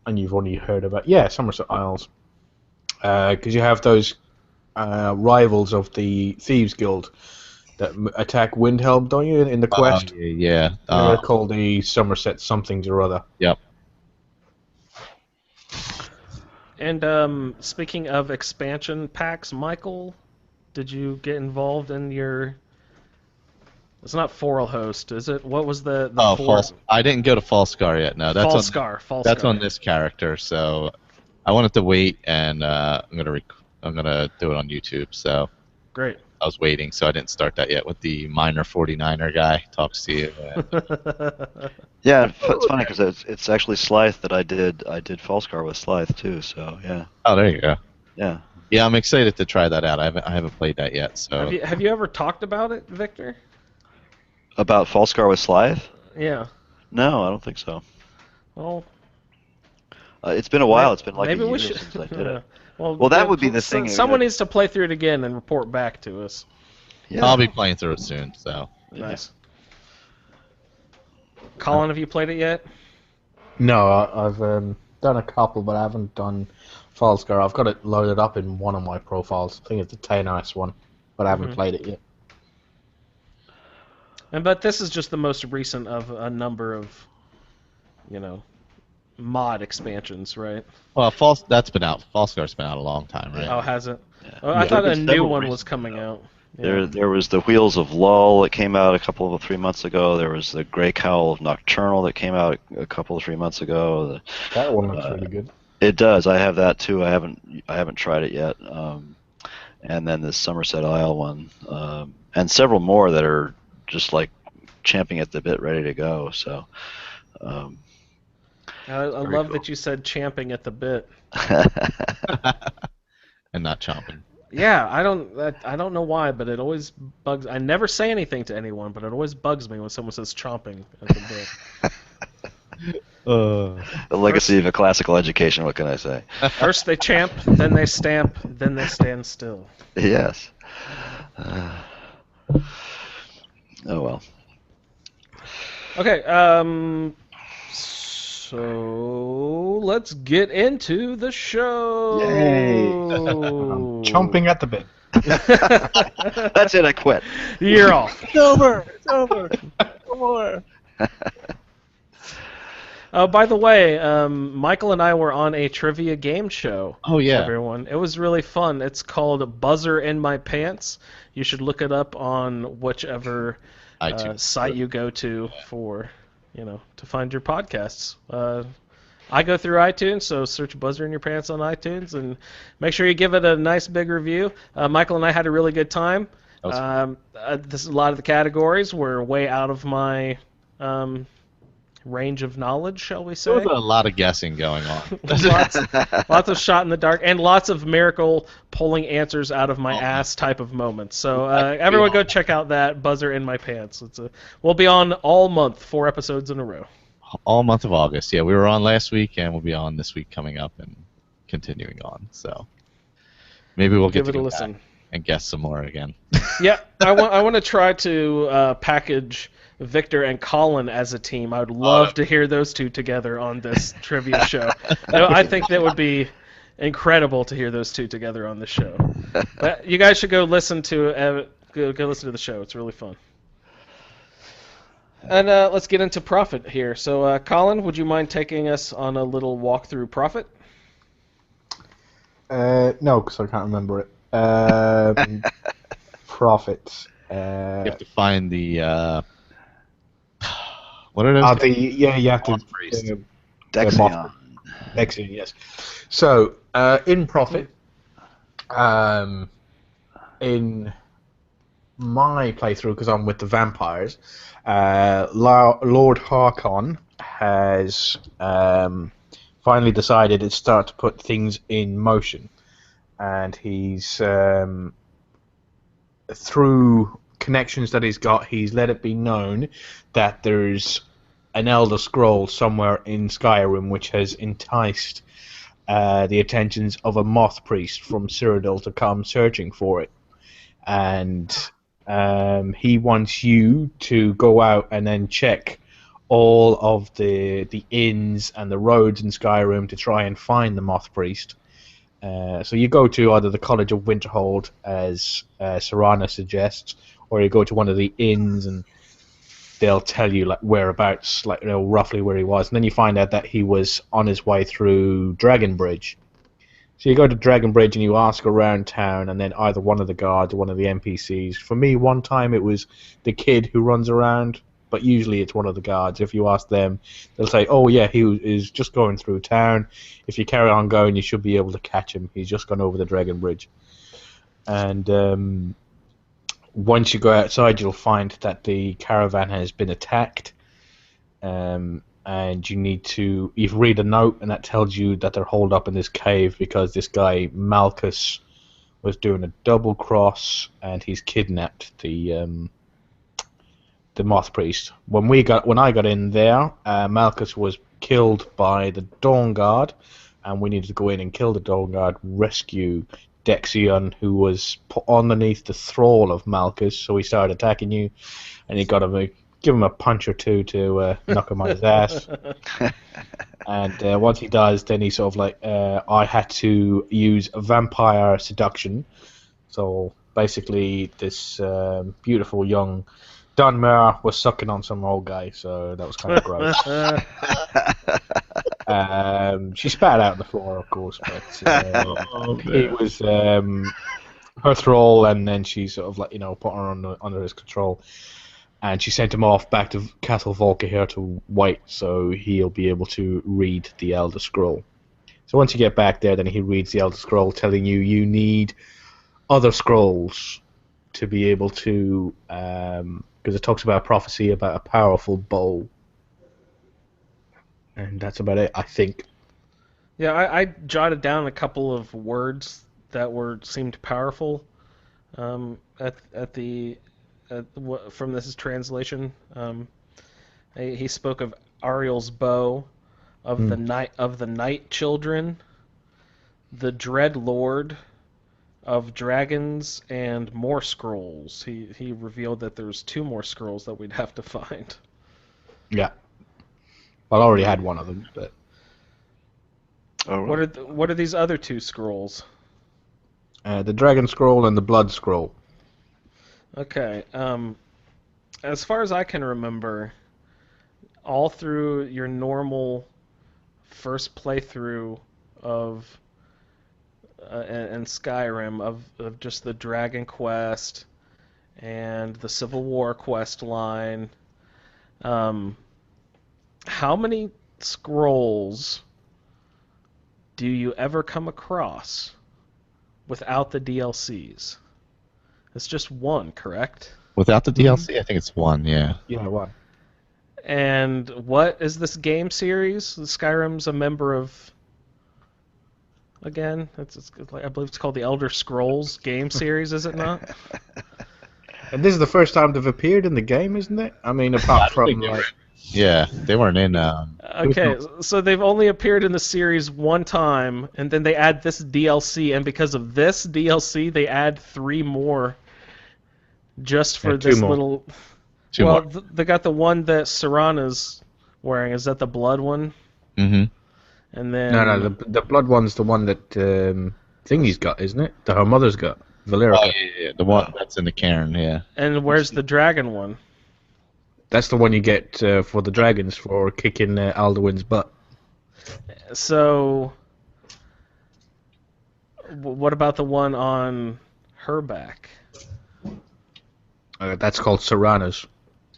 you've only heard about Somerset Isles, because you have those rivals of the Thieves Guild that attack Windhelm, don't you? In the quest, Yeah. they're called the Somerset somethings or other. Yep. And speaking of expansion packs, Michael, did you get involved in your? It's not Forelhost, is it? What was the I didn't go to Falscar yet. No, that's Falscar. on this character. So I wanted to wait, and I'm gonna do it on YouTube. So great. I was waiting, so I didn't start that yet. With the minor 49er guy talks to you. Yeah, it's funny because it's actually Slythe that I did Falscar with Slythe too. So yeah. Oh, there you go. Yeah. Yeah, I'm excited to try that out. I haven't played that yet. So have you ever talked about it, Victor? About Falscar with Slythe? Yeah. No, I don't think so. Well, it's been a while. It's been like maybe a year we should. since I did it. Well, that would be the thing. Someone needs to play through it again and report back to us. Yeah. I'll be playing through it soon. So nice. Colin, have you played it yet? No, I've done a couple, but I haven't done Falscar. I've got it loaded up in one of my profiles. I think it's the 10S one, but I haven't played it yet. But this is just the most recent of a number of, mod expansions, right? Well, that's been out. Falscar's been out a long time, right? Oh, has it? Yeah. Oh, I thought a There's new several one was reasons coming now. out. Yeah. There was the Wheels of Lull that came out a couple of 3 months ago. There was the Grey Cowl of Nocturnal that came out a couple of 3 months ago. That one looks really good. It does. I have that too. I haven't tried it yet. And then the Somerset Isle one, and several more that are just like champing at the bit, ready to go. So. I love that you said champing at the bit. And not chomping. Yeah, I don't know why, but it always bugs. I never say anything to anyone, but it always bugs me when someone says chomping at the bit. The legacy of a classical education. What can I say? First they champ, then they stamp, then they stand still. Yes. Oh well. Okay. So let's get into the show. Yay. I'm chomping at the bit. That's it. I quit. You're off. It's over. No more. Oh, by the way, Michael and I were on a trivia game show. Oh yeah. Everyone, it was really fun. It's called Buzzer in My Pants. You should look it up on whichever iTunes. site you go to for, to find your podcasts. I go through iTunes, so search Buzzer in Your Pants on iTunes and make sure you give it a nice big review. Michael and I had a really good time. A lot of the categories were way out of my range of knowledge, shall we say. There was a lot of guessing going on. lots of shot in the dark, and lots of miracle pulling answers out of my ass type of moments. So everyone go check out that Buzzer in My Pants. We'll be on all month, 4 episodes in a row. All month of August. Yeah, we were on last week, and we'll be on this week coming up and continuing on. So maybe we'll give it a listen and guess some more again. Yeah, I want to try to package Victor and Colin as a team. I would love to hear those two together on this trivia show. I think that would be incredible to hear those two together on the show. But you guys should go listen to go listen to the show. It's really fun. And let's get into Prophet here. So, Colin, would you mind taking us on a little walk through Prophet? No, because I can't remember it. Prophet. You have to find the. What are those? You have to. Dexion. Dexion, yes. So, in Prophet, in my playthrough, because I'm with the vampires, Lord Harkon has finally decided to start to put things in motion, and he's through connections that he's got, he's let it be known that there's an Elder Scroll somewhere in Skyrim which has enticed the attentions of a moth priest from Cyrodiil to come searching for it, and he wants you to go out and then check all of the inns and the roads in Skyrim to try and find the moth priest. So you go to either the College of Winterhold, as Serana suggests, or you go to one of the inns and they'll tell you like whereabouts, like roughly where he was, and then you find out that he was on his way through Dragonbridge. So you go to Dragonbridge and you ask around town, and then either one of the guards or one of the NPCs. For me, one time it was the kid who runs around, but usually it's one of the guards. If you ask them, they'll say, "Oh yeah, he is just going through town. If you carry on going, you should be able to catch him. He's just gone over the Dragonbridge." And once you go outside, you'll find that the caravan has been attacked, and you read a note, and that tells you that they're holed up in this cave because this guy Malchus was doing a double cross, and he's kidnapped the moth priest. When I got in there, Malchus was killed by the Dawnguard, and we needed to go in and kill the Dawnguard, rescue Dexion, who was put underneath the thrall of Malchus, so he started attacking you, and you got to give him a punch or two to knock him on his ass. And once he does, then he sort of like, I had to use vampire seduction. So basically, this beautiful young Dunmer was sucking on some old guy, so that was kind of gross. She spat out on the floor, of course, but it was her thrall, and then she sort of like put her under his control, and she sent him off back to Castle Volkahir to wait, so he'll be able to read the Elder Scroll. So once you get back there, then he reads the Elder Scroll, telling you need other scrolls to be able to, because it talks about prophecy about a powerful bow. And that's about it, I think. Yeah, I jotted down a couple of words that seemed powerful from this translation. He spoke of Ariel's bow, of the night children, the dread lord, of dragons, and more scrolls. He revealed that there's 2 more scrolls that we'd have to find. Yeah. Well, I already had one of them, but what are these other 2 scrolls? The Dragon Scroll and the Blood Scroll. Okay. As far as I can remember, all through your normal first playthrough of and Skyrim of just the Dragon Quest and the Civil War quest line, how many scrolls do you ever come across without the DLCs? It's just one, correct? Without the DLC, I think it's one. Yeah. Yeah, what? And what is this game series? Skyrim's a member of. Again, I believe it's called the Elder Scrolls game series, is it not? And this is the first time they've appeared in the game, isn't it? I mean, apart from like. Yeah, they weren't in. Okay, so they've only appeared in the series one time, and then they add this DLC, and because of this DLC, they add 3 more just for Yeah, 2 this more. little. Two well, more. they got the one that Serana's wearing. Is that the blood one? Mm-hmm. And then No, the blood one's the one that Thingy's got, isn't it? That her mother's got. Valerica. Oh, yeah, the one that's in the cairn. Yeah. And where's the dragon one? That's the one you get for the dragons for kicking Alduin's butt. So, what about the one on her back? That's called Serana's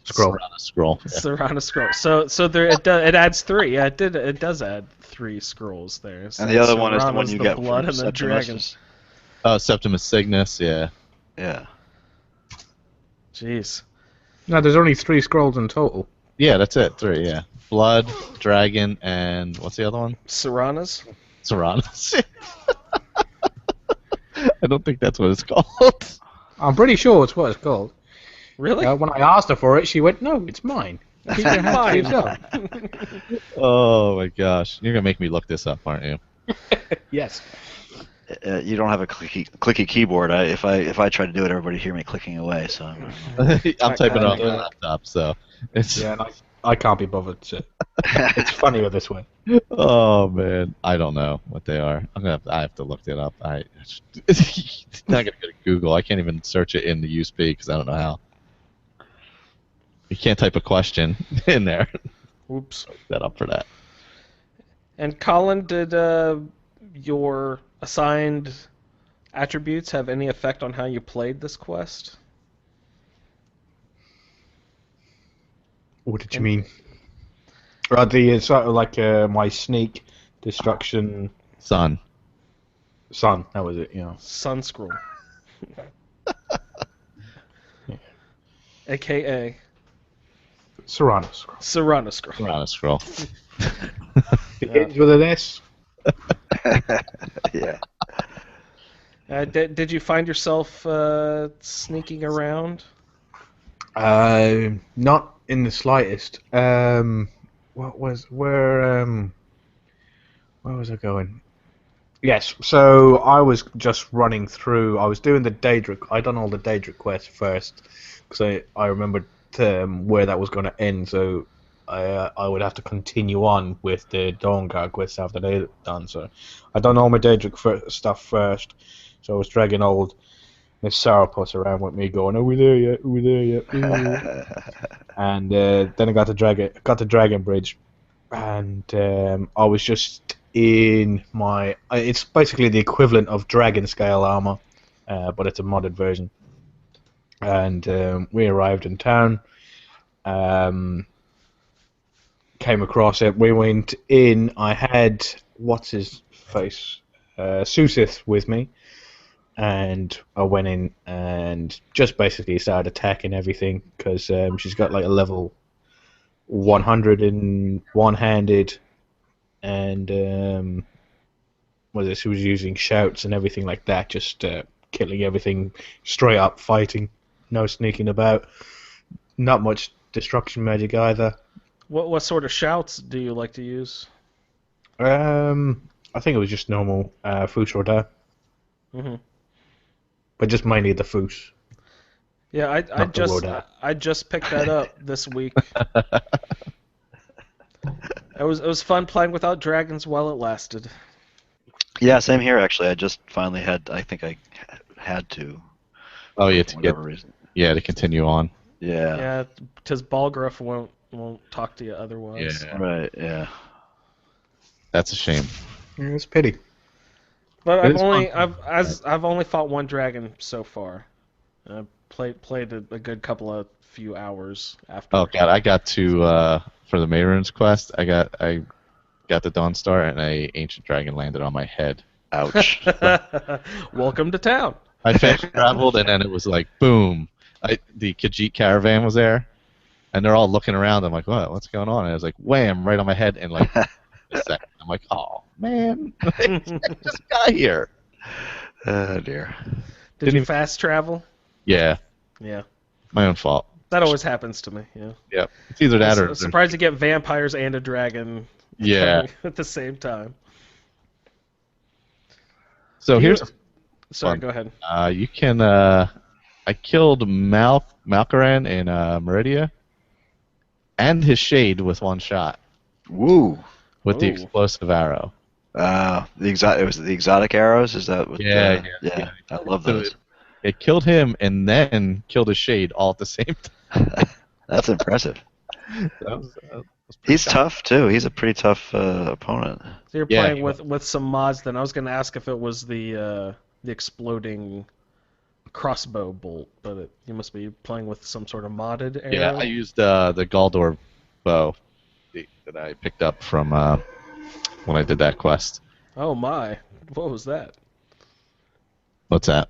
scroll. Scroll. Yeah. Serana scroll. So there it adds 3. Yeah, it does add 3 scrolls there. So And the other one is the one Serana's you the get blood from and the Septimus. dragon. Septimus Cygnus. Yeah. Yeah. Jeez. No, there's only 3 scrolls in total. Yeah, that's it. 3. Yeah. Blood, dragon, and what's the other one? Serana's? Serranus. I don't think that's what it's called. I'm pretty sure it's what it's called. Really? When I asked her for it, she went, "No, it's mine. Keep your hands to Mine. yourself." Oh my gosh, you're gonna make me look this up, aren't you? Yes. You don't have a clicky keyboard. If I try to do it, everybody hear me clicking away. So I'm typing it on the laptop, so it's. Yeah, and I can't be bothered. It's funnier this way. Oh man, I don't know what they are. I have to look it up. It's not gonna go to Google. I can't even search it in the USP because I don't know how. You can't type a question in there. Oops. Set up for that. And Colin, did your assigned attributes have any effect on how you played this quest? What did you mean? Right, the sort of like my sneak, destruction, Sun. sun. That was it. Yeah. Sun Scroll. AKA Serrano scroll. Serana Scroll. Serrano scroll. Begins with an S. yeah. Did you find yourself sneaking around? Not in the slightest. Where was I going? Yes, so I was just running through. I was doing the Daedric. I done all the Daedric quests first because I remembered where that was going to end. So I would have to continue on with the Dawnguard quests after they done. So I done all my Daedric stuff first. So I was dragging old Miss Sourpuss around with me, going, "Are we there yet? Are we there yet?" And then I got the Dragon Bridge, and I was just in my. It's basically the equivalent of dragon scale armor, but it's a modded version. And we arrived in town. Came across it. We went in. I had what's his face, Susith with me. And I went in and just basically started attacking everything because she's got like a level 100 in one-handed, and she was using shouts and everything like that, just killing everything straight up, fighting, no sneaking about, not much destruction magic either. What sort of shouts do you like to use? I think it was just normal Foos Roda. Mm-hmm. But just mainly the Foos. Yeah, I just picked that up this week. It was fun playing without dragons while it lasted. Yeah, same here actually. I just finally had. I think I had to. Oh yeah, for whatever reason. to continue on. Yeah. Yeah, because Balgruff won't won't talk to you otherwise. Yeah. Right. Yeah. That's a shame. Yeah, it's a pity. But But it's fun. I've only fought one dragon so far. I played a good few hours after. Oh god, I got to for the Mayrunes quest. I got the Dawn Star and a ancient dragon landed on my head. Ouch. Welcome to town. I fast traveled and then it was like boom. The Khajiit caravan was there, and they're all looking around. I'm like, what's going on? And it was like wham, right on my head in like a second. I'm like, oh man, this guy here. Oh dear. Did you fast travel? Yeah, Yeah. my own fault. That always happens to me. Yeah. Yep, it's either that or I'm surprised you get vampires and a dragon. Yeah. At the same time. So Do you- here's Sorry, fun. go ahead. you can I killed Malkaran in Meridia and his shade with one shot Woo. with the Ooh. explosive arrow. It was the exotic arrows. Is that what? Yeah. I love So those. it killed him and then killed his shade all at the same time. That's impressive. That was He's tough too. He's a pretty tough opponent. So you're Yeah, playing he with some mods. Then I was going to ask if it was the exploding crossbow bolt, but you must be playing with some sort of modded arrow. Yeah, I used the Galdor bow that I picked up from when I did that quest. Oh my! What was that? What's that?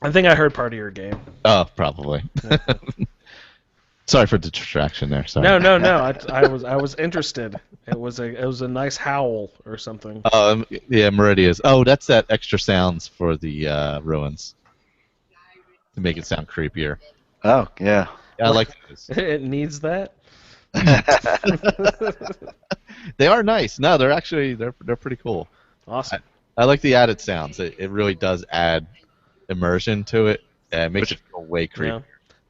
I think I heard part of your game. Oh, probably. Sorry for the distraction there. Sorry. No. I was interested. It was a nice howl or something. Yeah, Meridia's. Oh, that's that extra sounds for the ruins to make it sound creepier. Oh yeah. Yeah, I like those. It needs that. They are nice. No, they're pretty cool. Awesome. I like the added sounds. It really does add immersion to it. It makes it feel way creepier. Yeah.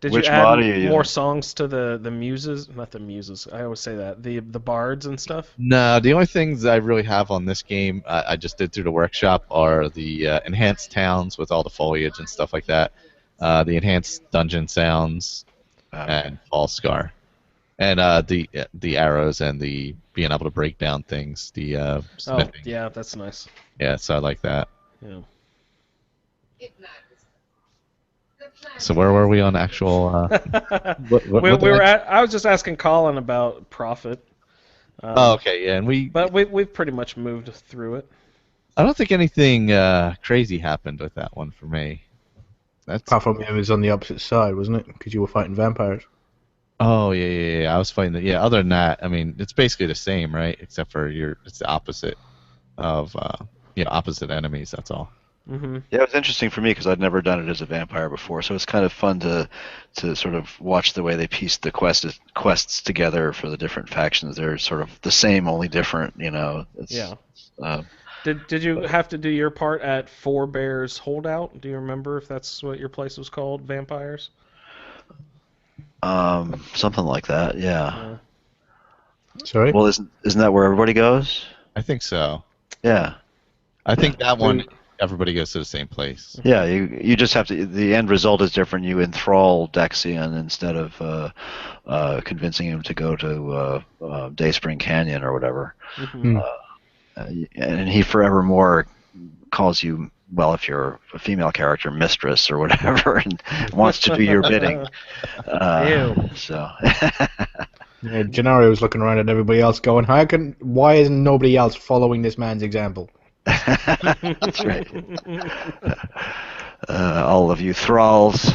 Did Which you mod add are you more using? songs to the muses? Not the muses. I always say that. The bards and stuff. No, the only things I really have on this game, I just did through the workshop, are the enhanced towns with all the foliage and stuff like that, the enhanced dungeon sounds, and Fall Scar, and the arrows and the being able to break down things, the Oh, smithing. yeah, that's nice. Yeah, so I like that. Yeah. So where were we on actual? I was just asking Colin about Prophet. Oh, okay, yeah, and But we've pretty much moved through it. I don't think anything crazy happened with that one for me. That's. Apart from it was on the opposite side, wasn't it? Because you were fighting vampires. Oh yeah. I was fighting the. Yeah, other than that, I mean, it's basically the same, right? Except for it's the opposite of opposite enemies. That's all. Mm-hmm. Yeah, it was interesting for me because I'd never done it as a vampire before, so it's kind of fun to sort of watch the way they pieced the quests together for the different factions. They're sort of the same, only different, Yeah. Did you have to do your part at Four Bears Holdout? Do you remember if that's what your place was called? Vampires? Something like that. Yeah. Sorry? Well, isn't that where everybody goes? I think so. Yeah. I think that one everybody goes to the same place. Yeah, you just have to. The end result is different. You enthrall Dexion instead of convincing him to go to Dayspring Canyon or whatever. Mm-hmm. And he forevermore calls you, well, if you're a female character, mistress or whatever, and wants to do your bidding. Ew. So. Yeah, Gennaro was looking around at everybody else going, why isn't nobody else following this man's example? That's right. All of you thralls.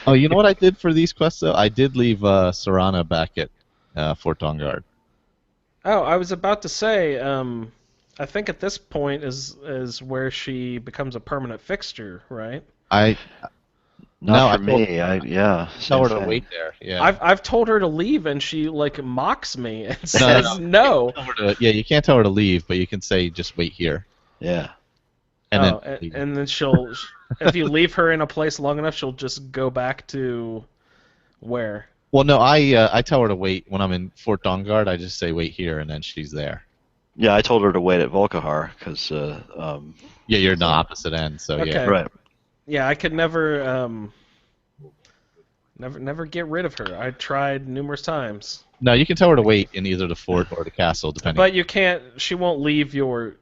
Oh, you know what I did for these quests though? I did leave Serana back at Fort Dawnguard. Oh, I was about to say, I think at this point is where she becomes a permanent fixture, right? Not for me. Yeah. Tell her same to thing. wait there. Yeah. I've told her to leave, and she mocks me and says no. You can't tell her to leave, but you can say just wait here. Yeah. And then she'll, if you leave her in a place long enough, she'll just go back to where? Well, no, I tell her to wait when I'm in Fort Dawnguard. I just say wait here, and then she's there. Yeah, I told her to wait at Volkahar because. Yeah, you're in the opposite end, so Okay. yeah. Right. Yeah, I could never. Never get rid of her. I tried numerous times. No, you can tell her to wait in either the fort or the castle, depending. But you can't. She won't leave your.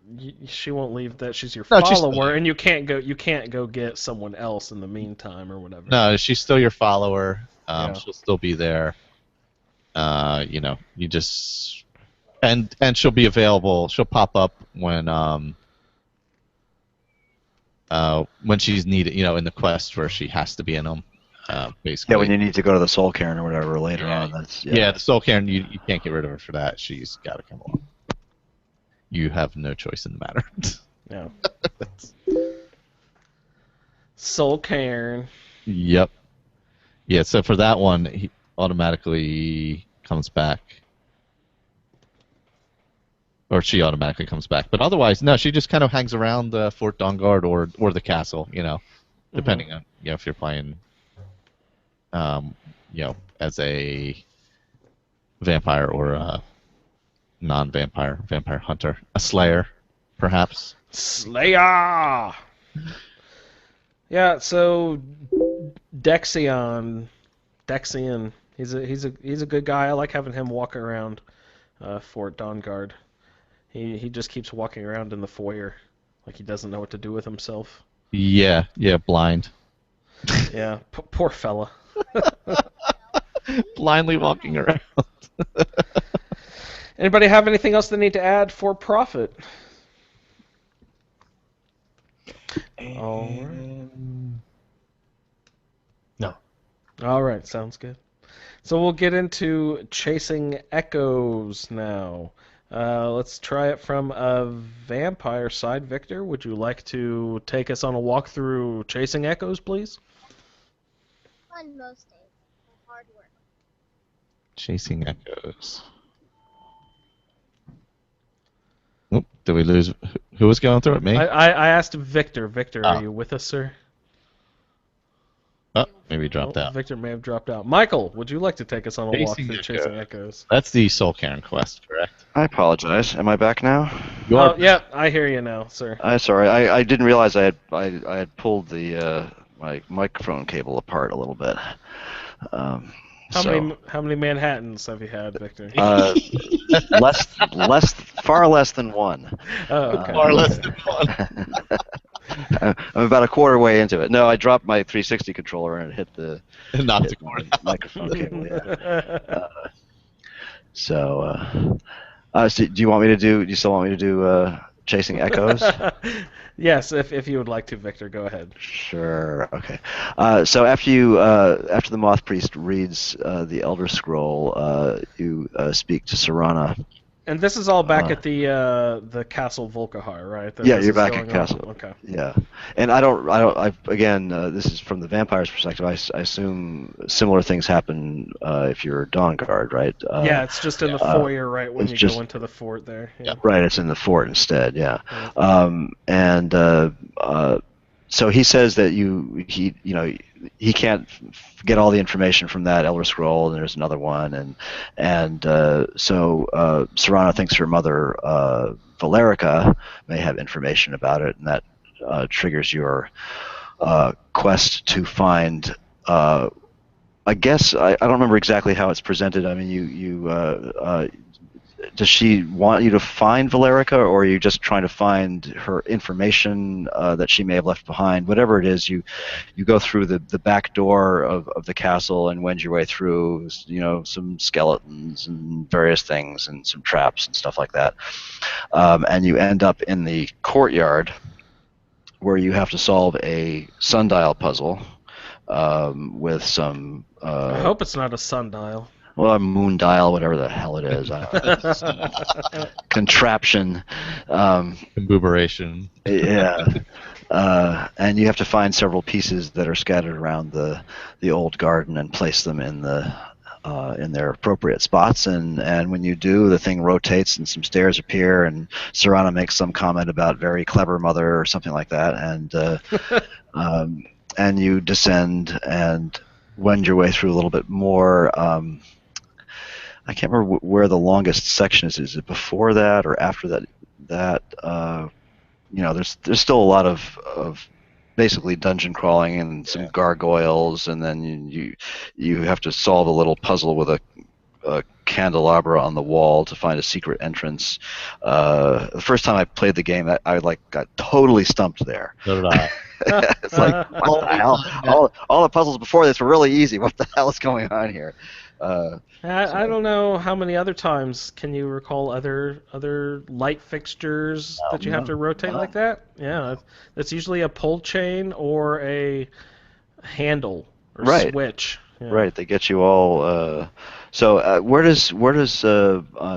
She won't leave that she's your No, she's follower, still- and you can't go. You can't go get someone else in the meantime or whatever. No, she's still your follower. Yeah. She'll still be there. You just and she'll be available. She'll pop up when she's needed. In the quest where she has to be in them. Basically. Yeah, when you need to go to the Soul Cairn or whatever later on. That's Yeah, the Soul Cairn, you can't get rid of her for that. She's got to come along. You have no choice in the matter. Yeah. Soul Cairn. Yep. Yeah, so for that one, he automatically comes back. Or she automatically comes back. But otherwise, no, she just kind of hangs around Fort Dawnguard or the castle, depending on if you're playing as a vampire or a non-vampire, vampire hunter, a slayer, perhaps. Slayer. Yeah. So Dexion, he's a good guy. I like having him walk around Fort Dawnguard. He just keeps walking around in the foyer like he doesn't know what to do with himself. Yeah, blind. Yeah, poor fella. Blindly walking around. Anybody have anything else they need to add for profit? No. All right, sounds good. So we'll get into Chasing Echoes now. Let's try it from a vampire side. Victor, would you like to take us on a walk through Chasing Echoes, please? Fun most days. Hard work. Chasing Echoes. Oop, did we lose? Who was going through it? Me? I asked Victor. Victor, Oh. are you with us, sir? Oh, maybe he dropped Oh, out. Victor may have dropped out. Michael, would you like to take us on a walk Chasing through Echoes. Chasing Echoes? That's the Soul Cairn quest, correct? I apologize. Am I back now? You are. Oh, yeah, I hear you now, sir. Sorry, I didn't realize I had pulled the my microphone cable apart a little bit. How many Manhattans have you had, Victor? Far less than one. Oh, okay. Far less than one. I'm about a quarter way into it. No, I dropped my 360 controller and it hit the Knocked the corner. microphone cable. Yeah. So do you want me to do? Do you still want me to do Chasing Echoes? Yes, if you would like to, Victor, go ahead. Sure. Okay. So after the Moth Priest reads the Elder Scroll, you speak to Serana. And this is all back at the Castle Volkihar, right? Yeah, This you're is back going at on? Castle. Okay. Yeah, and again, this is from the vampire's perspective. I assume similar things happen if you're Dawnguard, right? Yeah, it's just in the foyer, right, when you go into the fort there. Yeah. Right, it's in the fort instead. Yeah, Yeah. so he says that he can't get all the information from that Elder Scroll, and there's another one, and so Serana thinks her mother Valerica may have information about it, and that triggers your quest to find. I guess I don't remember exactly how it's presented. I mean, does she want you to find Valerica, or are you just trying to find her information that she may have left behind? Whatever it is, you go through the back door of the castle and wend your way through, some skeletons and various things and some traps and stuff like that. And you end up in the courtyard where you have to solve a sundial puzzle with some... I hope it's not a sundial. Well, a moon dial, whatever the hell it is. Contraption. Imbuberation. Yeah. And you have to find several pieces that are scattered around the old garden and place them in their appropriate spots. And when you do, the thing rotates and some stairs appear, and Serana makes some comment about very clever mother or something like that. And you descend and wend your way through a little bit more. I can't remember where the longest section is. Is it before that or after that? There's still a lot of basically dungeon crawling and some gargoyles, and then you have to solve a little puzzle with a candelabra on the wall to find a secret entrance. The first time I played the game, I like got totally stumped there. So did I. It's like, what the hell? All the puzzles before this were really easy. What the hell is going on here? I don't know how many other times can you recall other light fixtures that you have to rotate like that? Yeah, that's usually a pull chain or a handle or switch. Yeah. Right, they get you all. So where does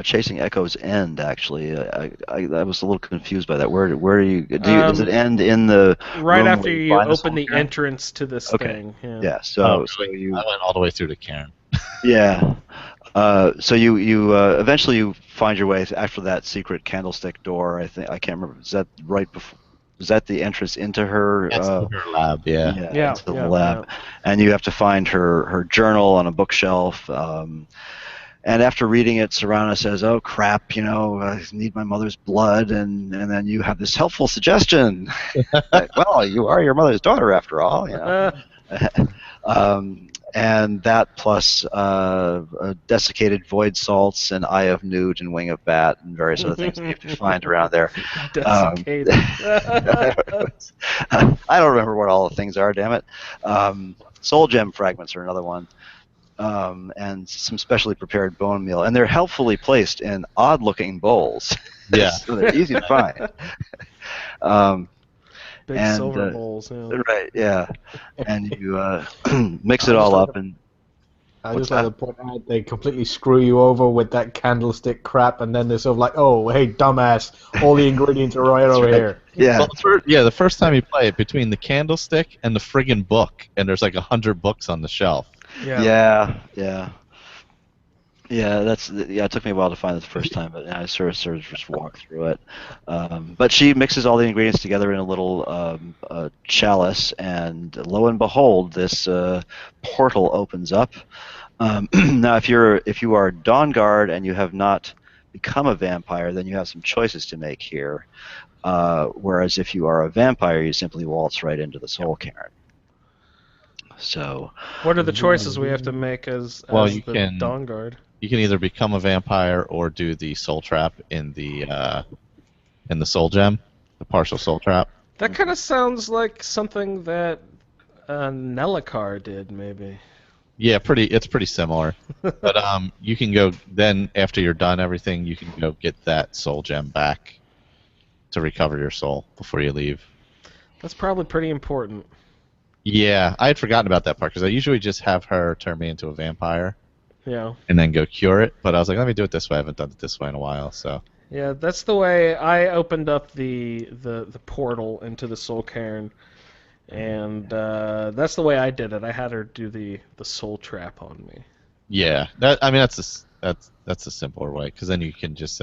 Chasing Echoes end? Actually, I was a little confused by that. Where do you does it end in the right room after where you find open the Cairn? entrance to this thing? Yeah. So I went all the way through to Cairn. Yeah. So you eventually you find your way after that secret candlestick door. I can't remember. Is that right before? Is that the entrance into her? That's her lab. Yeah. Into the lab, and you have to find her journal on a bookshelf. And after reading it, Serana says, "Oh crap, I need my mother's blood," and then you have this helpful suggestion. Well, you are your mother's daughter after all. And that plus desiccated void salts and Eye of Newt and Wing of Bat and various other things that you have to find around there. Desiccated. I don't remember what all the things are, damn it. Soul gem fragments are another one. And some specially prepared bone meal. And they're helpfully placed in odd-looking bowls. Yeah. So they're easy to find. Big silver bowls. Yeah. Right, yeah. And you mix it all up and... I just like to point out they completely screw you over with that candlestick crap, and then they're sort of like, oh, hey, dumbass, all the ingredients are right over here. Yeah. Well, the first time you play it, between the candlestick and the friggin' book, and there's like 100 books on the shelf. Yeah. Yeah, it took me a while to find it the first time, but I sort of just walked through it. But she mixes all the ingredients together in a little chalice, and lo and behold, this portal opens up. Now, if you are Dawnguard and you have not become a vampire, then you have some choices to make here. Whereas if you are a vampire, you simply waltz right into the Soul Cairn. So, what are the choices we have to make as the Dawnguard? You can either become a vampire or do the soul trap in the soul gem, the partial soul trap. That kind of sounds like something that Nellikar did, maybe. Yeah, it's pretty similar. But you can go then after you're done everything, you can go get that soul gem back to recover your soul before you leave. That's probably pretty important. Yeah, I had forgotten about that part because I usually just have her turn me into a vampire. Yeah. And then go cure it, but I was like, let me do it this way. I haven't done it this way in a while, so. Yeah, that's the way I opened up the portal into the Soul Cairn, and that's the way I did it. I had her do the soul trap on me. Yeah, that's a simpler way because then you can just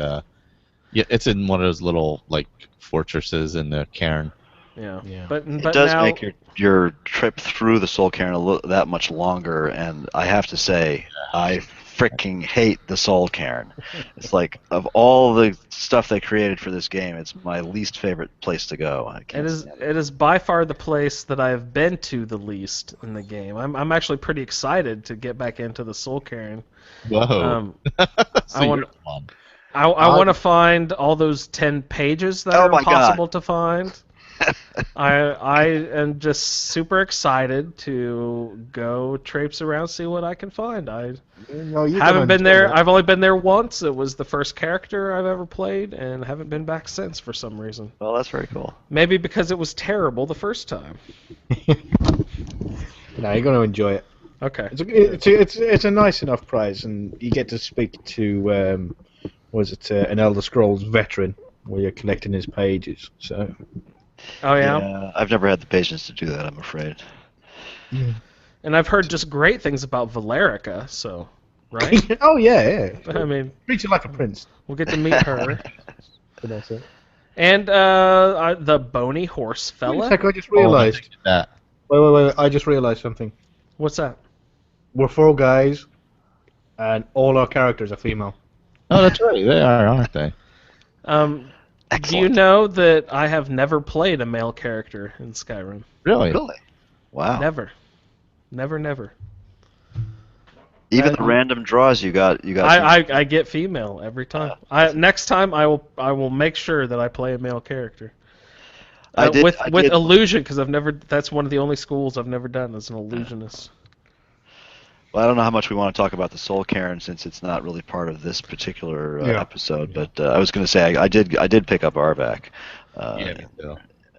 it's in one of those little like fortresses in the cairn. Yeah. But it does now, make your trip through the Soul Cairn that much longer, and I have to say, I freaking hate the Soul Cairn. It's like, of all the stuff they created for this game, it's my least favorite place to go. It is by far the place that I have been to the least in the game. I'm actually pretty excited to get back into the Soul Cairn. Whoa. I want to find all those 10 pages that are impossible to find. I am just super excited to go traipse around, see what I can find. Haven't been there. I've only been there once. It was the first character I've ever played, and haven't been back since for some reason. Well, that's very cool. Maybe because it was terrible the first time. No, you're going to enjoy it. Okay. It's a nice enough prize, and you get to speak to an Elder Scrolls veteran where you're collecting his pages. So. Oh yeah? I've never had the patience to do that, I'm afraid. And I've heard just great things about Valerica, so right? Oh yeah. I mean, treat you like a prince. We'll get to meet her. And the bony horse fella. Wait a sec, I just realized. Wait, I just realized something. What's that? We're 4 guys, and all our characters are female. Oh, that's right. They are, aren't they? Do you know that I have never played a male character in Skyrim? Really? Really? Wow. Never. Never. Even the random draws you got. I get female every time. Next time I will make sure that I play a male character. With illusion, because that's one of the only schools I've never done as an illusionist. Well, I don't know how much we want to talk about the Soul Cairn since it's not really part of this particular episode, but I was going to say I did pick up Arvac. Me too.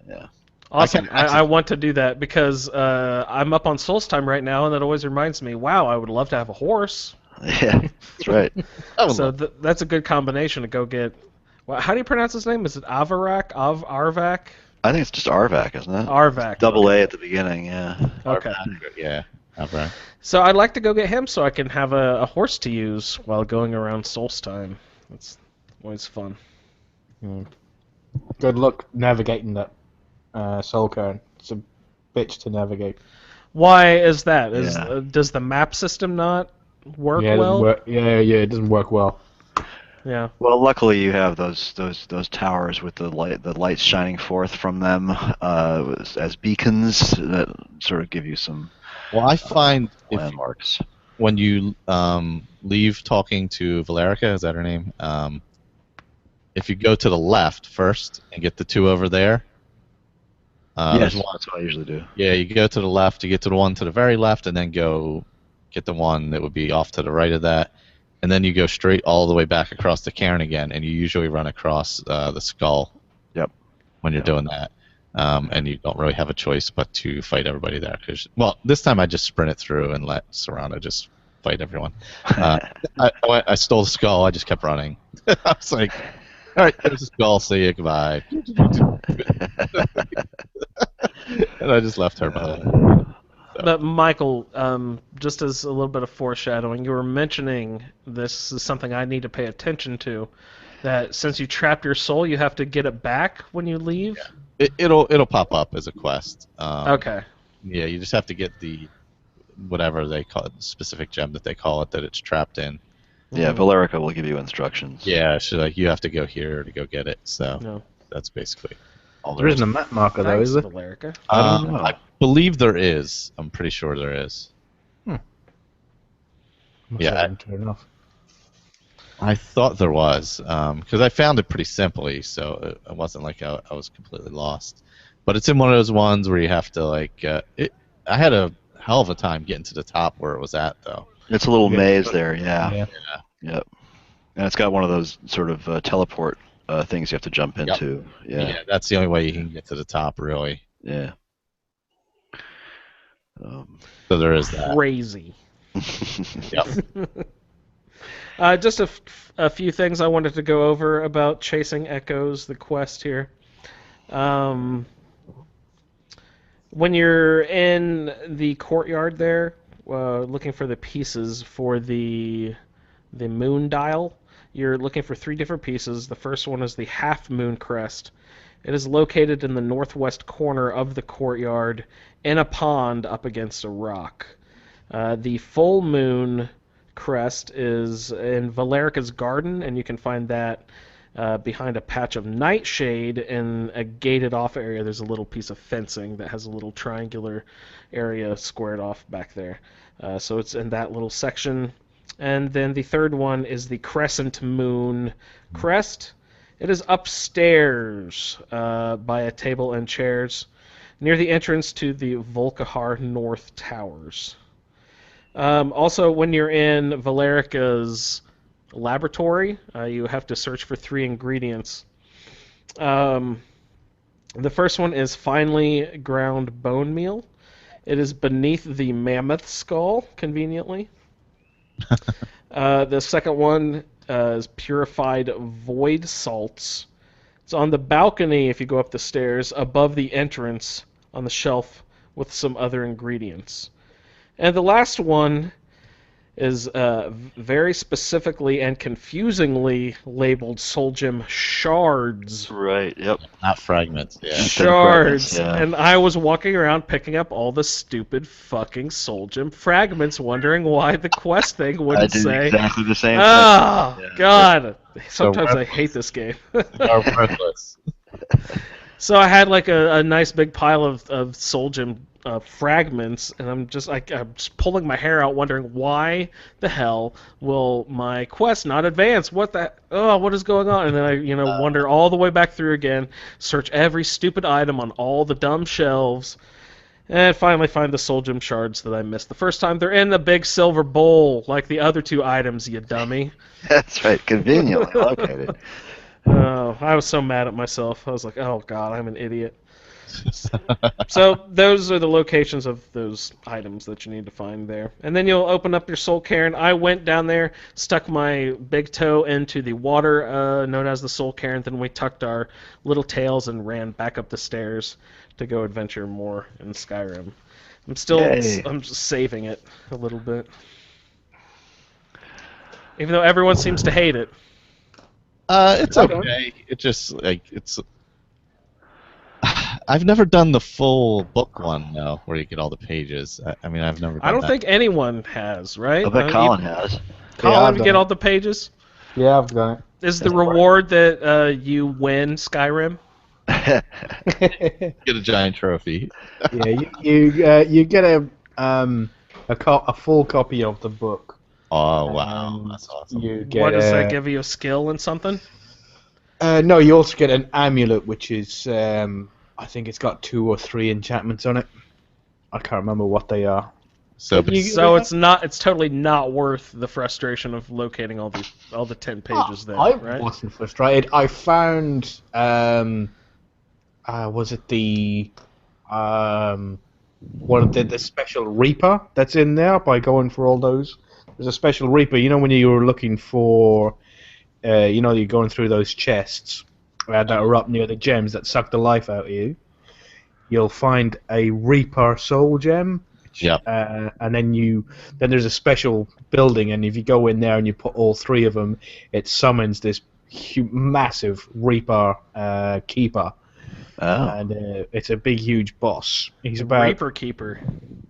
Yeah. Awesome. I want to do that because I'm up on Soul's Time right now, and that always reminds me, wow, I would love to have a horse. Yeah, that's right. So that's a good combination to go get. Well, how do you pronounce his name? Is it Avarak? Arvac? I think it's just Arvac, isn't it? Arvac. Double A at the beginning, yeah. Okay. Yeah, Arvac. So I'd like to go get him so I can have a horse to use while going around Soul's Time. That's always fun. Good luck navigating that Soul Cairn. It's a bitch to navigate. Why is that? Yeah. Does the map system not work It well? it doesn't work well. Yeah. Well, luckily you have those towers with the lights shining forth from them as beacons that sort of give you some Well, I find landmarks. when you leave talking to Valerica, is that her name? If you go to the left first and get the two over there. Yes, that's what I usually do. Yeah, you go to the left, you get to the one to the very left, and then go get the one that would be off to the right of that. And then you go straight all the way back across the cairn again, and you usually run across the skull. Yep. When you're doing that, and you don't really have a choice but to fight everybody there. Well, this time I just sprinted through and let Serana just fight everyone. I stole the skull. I just kept running. I was like, all right, there's the skull. See you. Goodbye. And I just left her behind. But Michael, just as a little bit of foreshadowing, you were mentioning this is something I need to pay attention to. That since you trapped your soul, you have to get it back when you leave. Yeah. It'll pop up as a quest. Okay. Yeah, you just have to get the whatever they call it, the specific gem that they call it that it's trapped in. Yeah, Valerica will give you instructions. Yeah, she's like, you have to go here to go get it. So No. that's basically all There isn't a map marker though, Thanks, is there? Valerica. I don't know. I believe there is. I'm pretty sure there is. Must Yeah, have been turned off. I thought there was, because I found it pretty simply, so it wasn't like I was completely lost. But it's in one of those ones where you have to, like, I had a hell of a time getting to the top where it was at, though. It's a little Yeah. maze there, yeah. Yeah. Yep. And it's got one of those sort of teleport things you have to jump into. Yeah, that's the only way you can get to the top, really. Yeah. So there is that. Crazy. Yep. Just a few things I wanted to go over about Chasing Echoes, the quest here. When you're in the courtyard there, looking for the pieces for the moon dial, you're looking for 3 different pieces. The first one is the half moon crest. It is located in the northwest corner of the courtyard in a pond up against a rock. The full moon crest is in Valerica's garden, and you can find that behind a patch of nightshade in a gated off area. There's a little piece of fencing that has a little triangular area squared off back there. So it's in that little section. And then the third one is the crescent moon crest. It is upstairs by a table and chairs near the entrance to the Volkahar North Towers. Also, when you're in Valerica's laboratory, you have to search for 3 ingredients. The first one is finely ground bone meal. It is beneath the mammoth skull, conveniently. The second one is purified void salts. It's on the balcony if you go up the stairs, above the entrance on the shelf with some other ingredients. And the last one is very specifically and confusingly labeled Soul Gem shards. Right, yep. Not fragments, yeah. Shards. Fragments, yeah. And I was walking around picking up all the stupid fucking Soul Gem fragments, wondering why the quest thing I wouldn't did say, exactly the same oh, thing. Yeah. God. Sometimes I worthless. hate this game. They are worthless. So I had like a nice big pile of soul gem fragments, and I'm just pulling my hair out, wondering why the hell will my quest not advance? What is going on? And then I wander all the way back through again, search every stupid item on all the dumb shelves, and finally find the soul gem shards that I missed the first time. They're in the big silver bowl, like the other 2 items, you dummy. That's right, conveniently located. Oh, I was so mad at myself. I was like, oh god, I'm an idiot. So those are the locations of those items that you need to find there. And then you'll open up your soul cairn. I went down there, stuck my big toe into the water known as the soul cairn, then we tucked our little tails and ran back up the stairs to go adventure more in Skyrim. I'm just saving it a little bit. Even though everyone seems to hate it. It's okay. It just I've never done the full book one though, where you get all the pages. I mean, I've never. I don't that. think anyone has, right? I bet Colin has. Colin, you get all the pages. Yeah, I've done Is the reward that you win Skyrim? it. Get a giant trophy. Yeah, you get a full copy of the book. Oh wow, that's awesome. You get What does that give you? A skill and something? No, you also get an amulet, which is I think it's got 2 or 3 enchantments on it. I can't remember what they are. So it's totally not worth the frustration of locating all the 10 pages there, I right? wasn't frustrated. I found was it the one of the special Reaper that's in there by going for all those. There's a special Reaper. You know when you were looking for, you're going through those chests that are up near the gems that suck the life out of you. You'll find a Reaper soul gem. Yep. And then there's a special building, and if you go in there and you put all 3 of them, it summons this massive Reaper keeper. Oh. And it's a big, huge boss. He's about Reaper Keeper.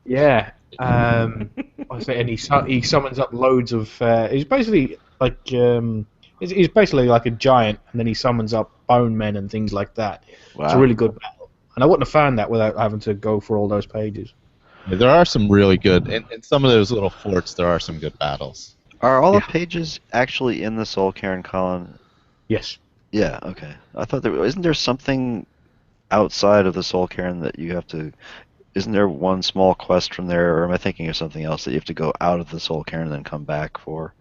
Yeah. And he summons up loads of. He's basically like he's basically like a giant, and then he summons up bone men and things like that. Wow. It's a really good battle, and I wouldn't have found that without having to go for all those pages. Yeah, there are some really good, in some of those little forts, there are some good battles. Are all the pages actually in the Soul Cairn, Colin? Yes. Yeah. Okay. I thought isn't there something outside of the Soul Cairn that you have to? Isn't there one small quest from there, or am I thinking of something else that you have to go out of the Soul Cairn and then come back for?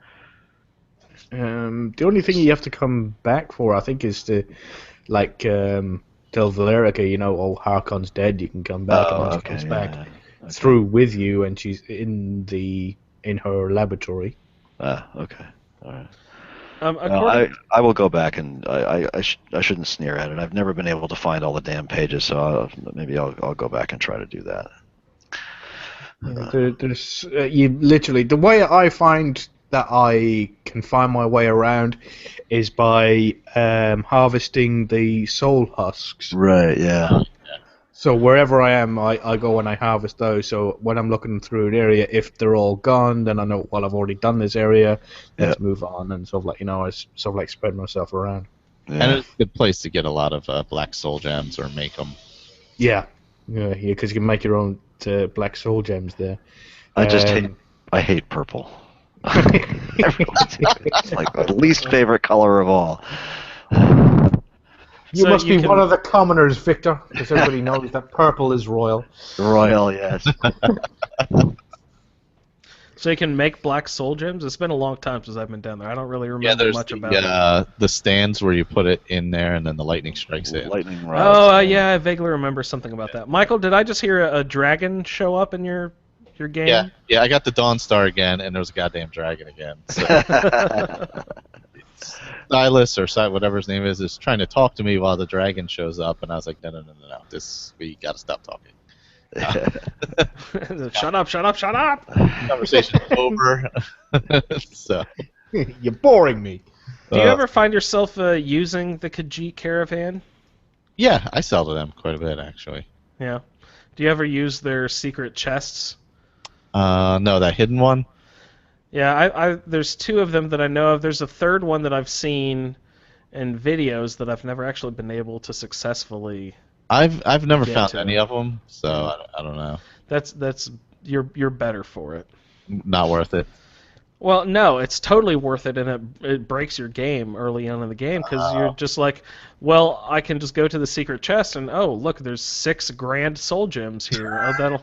The only thing you have to come back for, I think, is to, like, tell Valerica, Harkon's dead. You can come back, and when she comes back through with you, and she's in her laboratory. Okay. All right. I will go back, and I shouldn't sneer at it. I've never been able to find all the damn pages, so maybe I'll go back and try to do that. There's you literally, the way I find that I can find my way around is by harvesting the soul husks. Right. Yeah. So wherever I am, I go and I harvest those. So when I'm looking through an area, if they're all gone, then I know, well, I've already done this area. Let's move on, and sort of like, I sort of like spread myself around. Yeah. And it's a good place to get a lot of black soul gems or make them. Yeah, because you can make your own black soul gems there. I hate purple. It's like the least favorite color of all. You must be one of the commoners, Victor, because everybody knows that purple is royal. Royal, yes. So you can make black soul gems? It's been a long time since I've been down there. I don't really remember much about it. The stands where you put it in there and then the lightning strikes it. Lightning rods. Oh, yeah, I vaguely remember something about that. Michael, did I just hear a dragon show up in your game? Yeah, I got the Dawn Star again, and there was a goddamn dragon again. So. Silas or whatever his name is trying to talk to me while the dragon shows up, and I was like, no, we gotta stop talking. Shut up! Conversation's over. So you're boring me. Do you ever find yourself using the Khajiit caravan? Yeah, I sell to them quite a bit, actually. Yeah. Do you ever use their secret chests? No, that hidden one. Yeah, there's 2 of them that I know of. There's a third one that I've seen in videos that I've never actually been able to successfully. I've never Get found to any it. of them, so I don't know. That's you're better for it. Not worth it. Well, no, it's totally worth it, and it breaks your game early on in the game because you're just like, well, I can just go to the secret chest and oh, look, there's 6 grand soul gems here. Oh,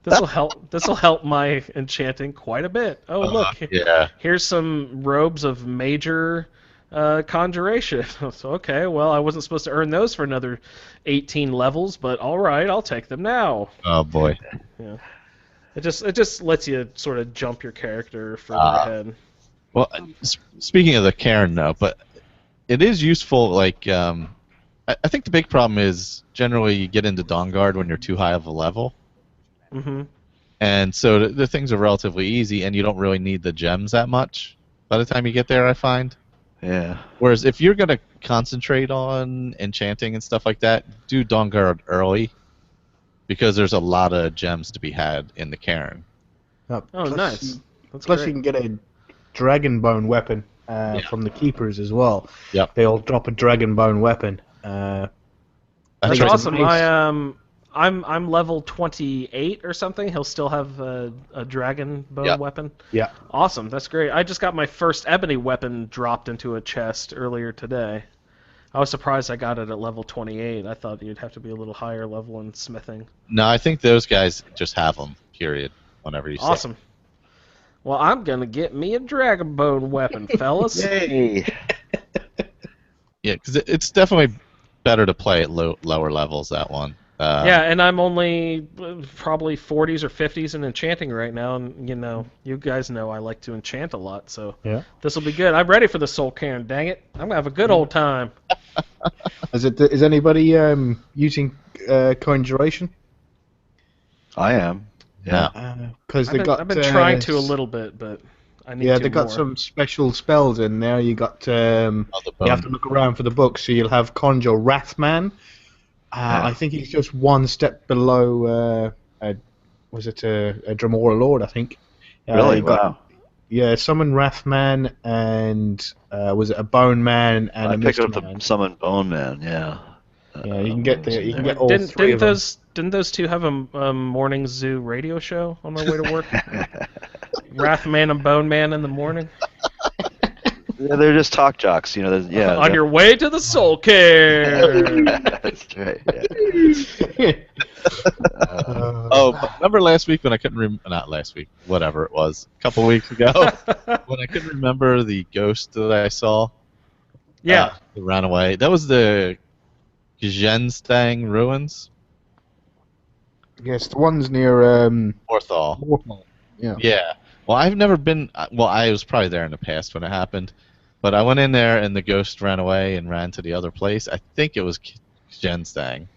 this'll help my enchanting quite a bit. Oh, look, Yeah. here's some robes of major conjuration. So okay, well, I wasn't supposed to earn those for another 18 levels, but all right, I'll take them now. Oh boy. Yeah. It just lets you sort of jump your character further ahead. Well, speaking of the cairn, though, but it is useful. Like, I think the big problem is generally you get into Dawnguard when you're too high of a level, Mm-hmm. and so the things are relatively easy, and you don't really need the gems that much by the time you get there. I find. Yeah. Whereas if you're gonna concentrate on enchanting and stuff like that, do Dawnguard early, because there's a lot of gems to be had in the cairn. Oh, nice. That's Plus, great. you can get a dragon bone weapon from the keepers as well. Yep. They all drop a dragon bone weapon. That's think it's awesome. nice. I'm level 28 or something. He'll still have a dragon bone Yep. weapon. Yeah. Awesome. That's great. I just got my first ebony weapon dropped into a chest earlier today. I was surprised I got it at level 28. I thought you'd have to be a little higher level in smithing. No, I think those guys just have them. Period. Whenever you say. Awesome. Well, I'm gonna get me a dragon bone weapon, fellas. Yay! Yeah, because it's definitely better to play at lower levels. That one. Yeah, and I'm only probably 40s or 50s in enchanting right now, and you guys know I like to enchant a lot, so Yeah. this will be good. I'm ready for the soul cairn. Dang it, I'm gonna have a good old time. Is anybody using conjuration? I am. Yeah. Because they got. I've been trying to a little bit, but I need to. Yeah, they got more. some special spells in there. You got. Oh, the You have bone. to look around for the book, so you'll have Conjure Wrathman. I think he's just one step below. Was it a Dremora Lord? I think. Really? you got- Wow. Yeah, Summon Wrathman and was it a Bone Man and I a picked Mist up the Man? Summon Bone Man. Yeah. Yeah, you can get what was in you can there? get all Didn't 3 of them. didn't those two have a morning zoo radio show on my way to work? Wrathman and Bone Man in the morning. Yeah, they're just talk jocks, Yeah. On your way to the soul cairn. That's right. Yeah. Oh, but remember last week when I couldn't not last week, whatever it was, a couple weeks ago, when I couldn't remember the ghost that I saw? Yeah. That ran away. That was the Gjenstang ruins? Yes, the ones near Orthal. Warthol. Yeah. Yeah. Well, I've never been. Well, I was probably there in the past when it happened, but I went in there and the ghost ran away and ran to the other place. I think it was Gjenstang.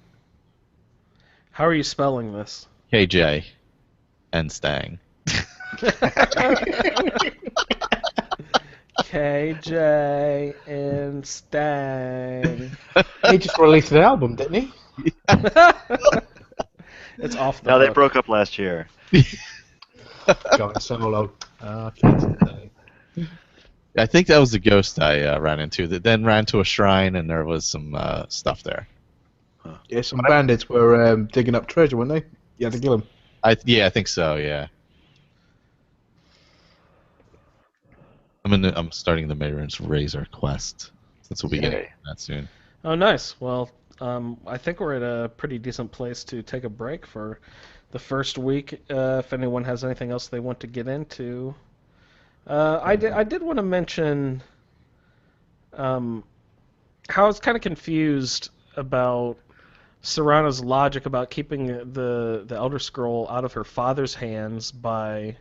How are you spelling this? KJ and Stang. KJ and Stang. He just released an album, didn't he? It's off the No, they hook. broke up last year. Going solo. Okay. I think that was the ghost I ran into. That then ran to a shrine and there was some stuff there. Yeah, some bandits were digging up treasure, weren't they? You had to kill them. I think so. Yeah. I'm starting the Mayron's Razor quest since we'll be getting Yay. that soon. Oh, nice. Well, I think we're at a pretty decent place to take a break for the first week. If anyone has anything else they want to get into, I did want to mention how I was kind of confused about Serana's logic about keeping the Elder Scroll out of her father's hands by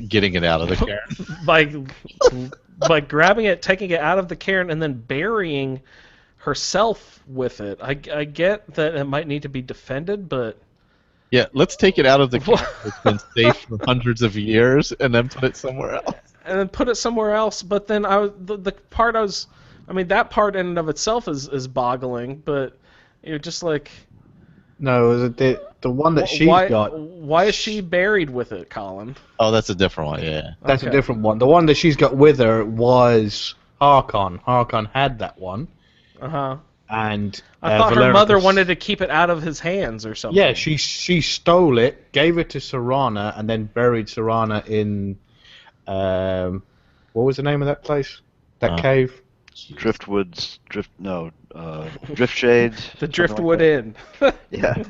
Getting it out of the cairn. by grabbing it, taking it out of the cairn, and then burying herself with it. I get that it might need to be defended, but Yeah, let's take it out of the cairn. It's been safe for hundreds of years, and then put it somewhere else. and then put it somewhere else. But then the part that part in and of itself is boggling. But just like No, it was the one that she's why, got. Why is she buried with it, Colin? Oh, that's a different one. Yeah. That's Okay. a different one. The one that she's got with her was Harkon. Harkon had that one, Uh-huh. and I thought her Valericus- mother wanted to keep it out of his hands or something. Yeah, she stole it, gave it to Serana, and then buried Serana in what was the name of that place? That cave? Driftwoods, Driftshade. The Driftwood Inn. Yeah.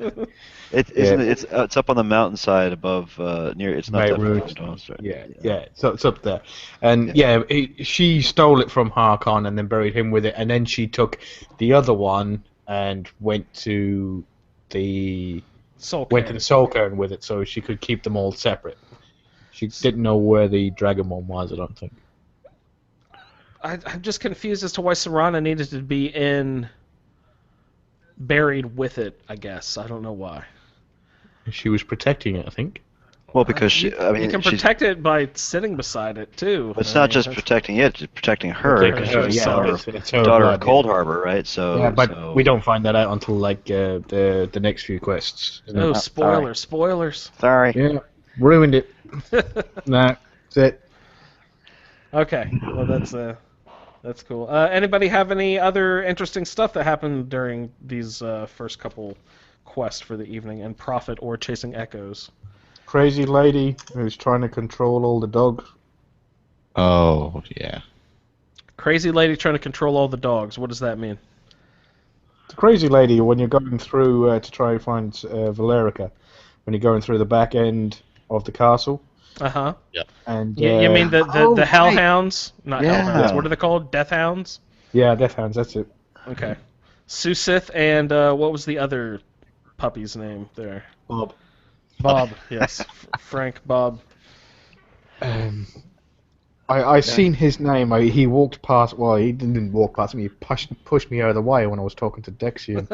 It's up on the mountainside above near. It's not that far Beirut. from Dawnguard. Yeah. So it's up there, and she stole it from Harkon and then buried him with it, and then she took the other one and went to the Soul Cairn with it, so she could keep them all separate. She didn't know where the dragon one was, I don't think. I'm just confused as to why Serana needed to be buried with it, I guess. I don't know why. She was protecting it, I think. Well, because you can protect it by sitting beside it, too. It's not just protecting it, it's protecting her. It's her daughter blood, of Cold Harbor, right? So, yeah, but we don't find that out until like the next few quests. Oh, spoilers. Sorry. Yeah, ruined it. Nah, that's it. Okay, well that's cool. Anybody have any other interesting stuff that happened during these first couple quests for the evening, and Prophet or Chasing Echoes? Crazy lady who's trying to control all the dogs. Oh, yeah. Crazy lady trying to control all the dogs. What does that mean? The crazy lady, when you're going through to try and find Valerica, when you're going through the back end of the castle. Uh-huh. Yep. And you mean the Hellhounds? Not Yeah. Hellhounds. What are they called? Deathhounds? Yeah, Deathhounds, that's it. Okay. Susith and what was the other puppy's name there? Bob, yes. Frank, Bob. I seen his name. He walked past. Well, he didn't walk past me. He pushed me out of the way when I was talking to Dexian.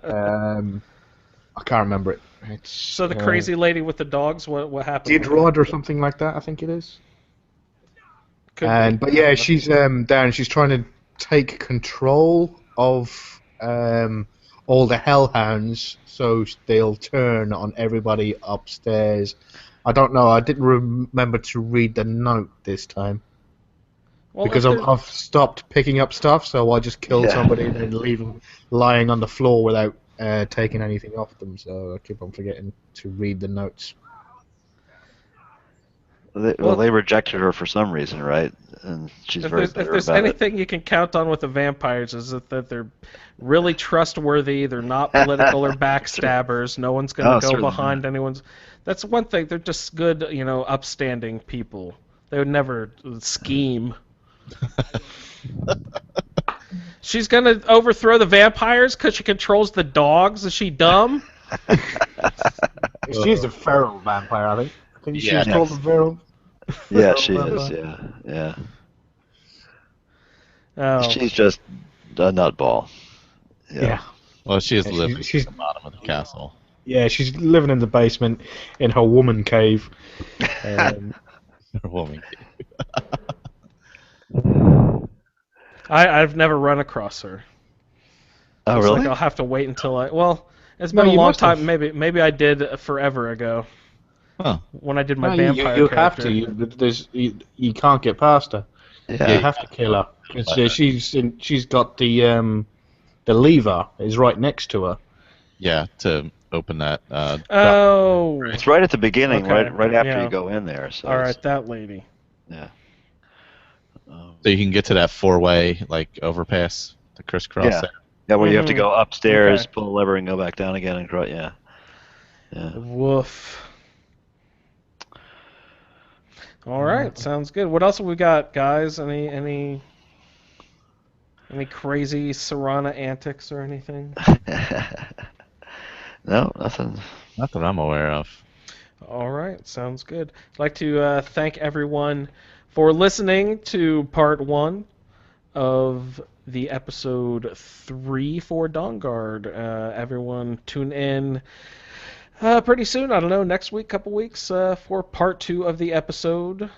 I can't remember it. It's, so the crazy lady with the dogs. What happened? Didrod or something like that. I think it is. But yeah, she's down. She's trying to take control of all the Hellhounds, so they'll turn on everybody upstairs. I don't know. I didn't remember to read the note this time. Well, because I've stopped picking up stuff, so I just killed somebody and then leave them lying on the floor without taking anything off them. So I keep on forgetting to read the notes. They rejected her for some reason, right? And she's very bitter if there's about anything you can count on with the vampires, is that they're really trustworthy. They're not political or backstabbers. No one's going to go behind anyone's. That's one thing. They're just good, upstanding people. They would never scheme. She's going to overthrow the vampires because she controls the dogs. Is she dumb? She's a feral vampire, I think. She's called a feral. Yeah, she is. Yeah. Oh. She's just a nutball. Yeah. Well, she is living at the bottom of the castle. Yeah, she's living in the basement in her woman cave. Her woman cave. I've never run across her. Oh, It's really? like I'll have to wait until it's been a long time. Maybe I did forever ago. Huh. When I did my No, vampire you character. have to. You can't get past her. Yeah. You have to kill her. 'Cause, she's got the lever is right next to her. Yeah, to open that. Oh. It's right at the beginning, Okay, right after yeah. you go in there. So All right, that lady. Yeah. So you can get to that four-way overpass, the crisscross. Yeah. There. Yeah, where you have to go upstairs, Okay. pull the lever, and go back down again, and yeah. Woof. All right, sounds good. What else have we got, guys? Any crazy Serana antics or anything? No, nothing. Not that I'm aware of. All right, sounds good. I'd like to thank everyone for listening to part 1 of the episode 3 for Dawnguard. Everyone tune in pretty soon. I don't know, next week, couple weeks, for part 2 of the episode.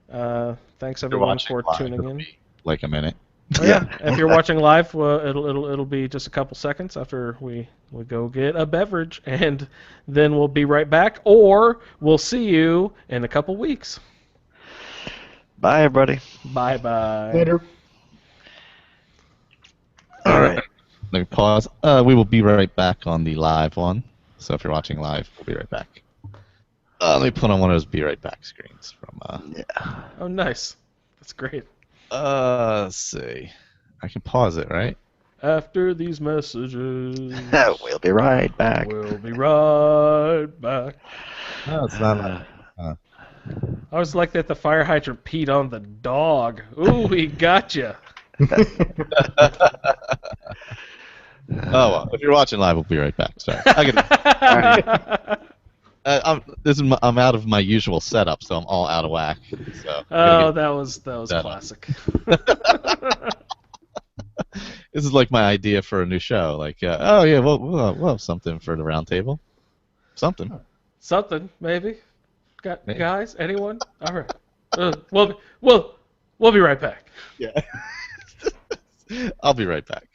Thanks everyone for tuning in. Like a minute. Oh, yeah, if you're watching live, it'll be just a couple seconds after we go get a beverage, and then we'll be right back, or we'll see you in a couple weeks. Bye, everybody. Bye-bye. Later. All right. Let me pause. We will be right back on the live one. So if you're watching live, we'll be right back. Let me put on one of those be right back screens from. Yeah. Oh, nice. That's great. Let's see. I can pause it, right? After these messages, We'll be right back. we'll be right back. No, it's not. I was like that the fire hydrant peed on the dog. Ooh, he gotcha. Oh well, if you're watching live, we'll be right back. Sorry, I'm out of my usual setup, so I'm all out of whack. So Oh, that was that classic. this is like my idea for a new show. Like, oh yeah, we'll have something for the round table. Something. Something, maybe. Got Maybe. guys? Anyone? All right. We'll be right back. Yeah. I'll be right back.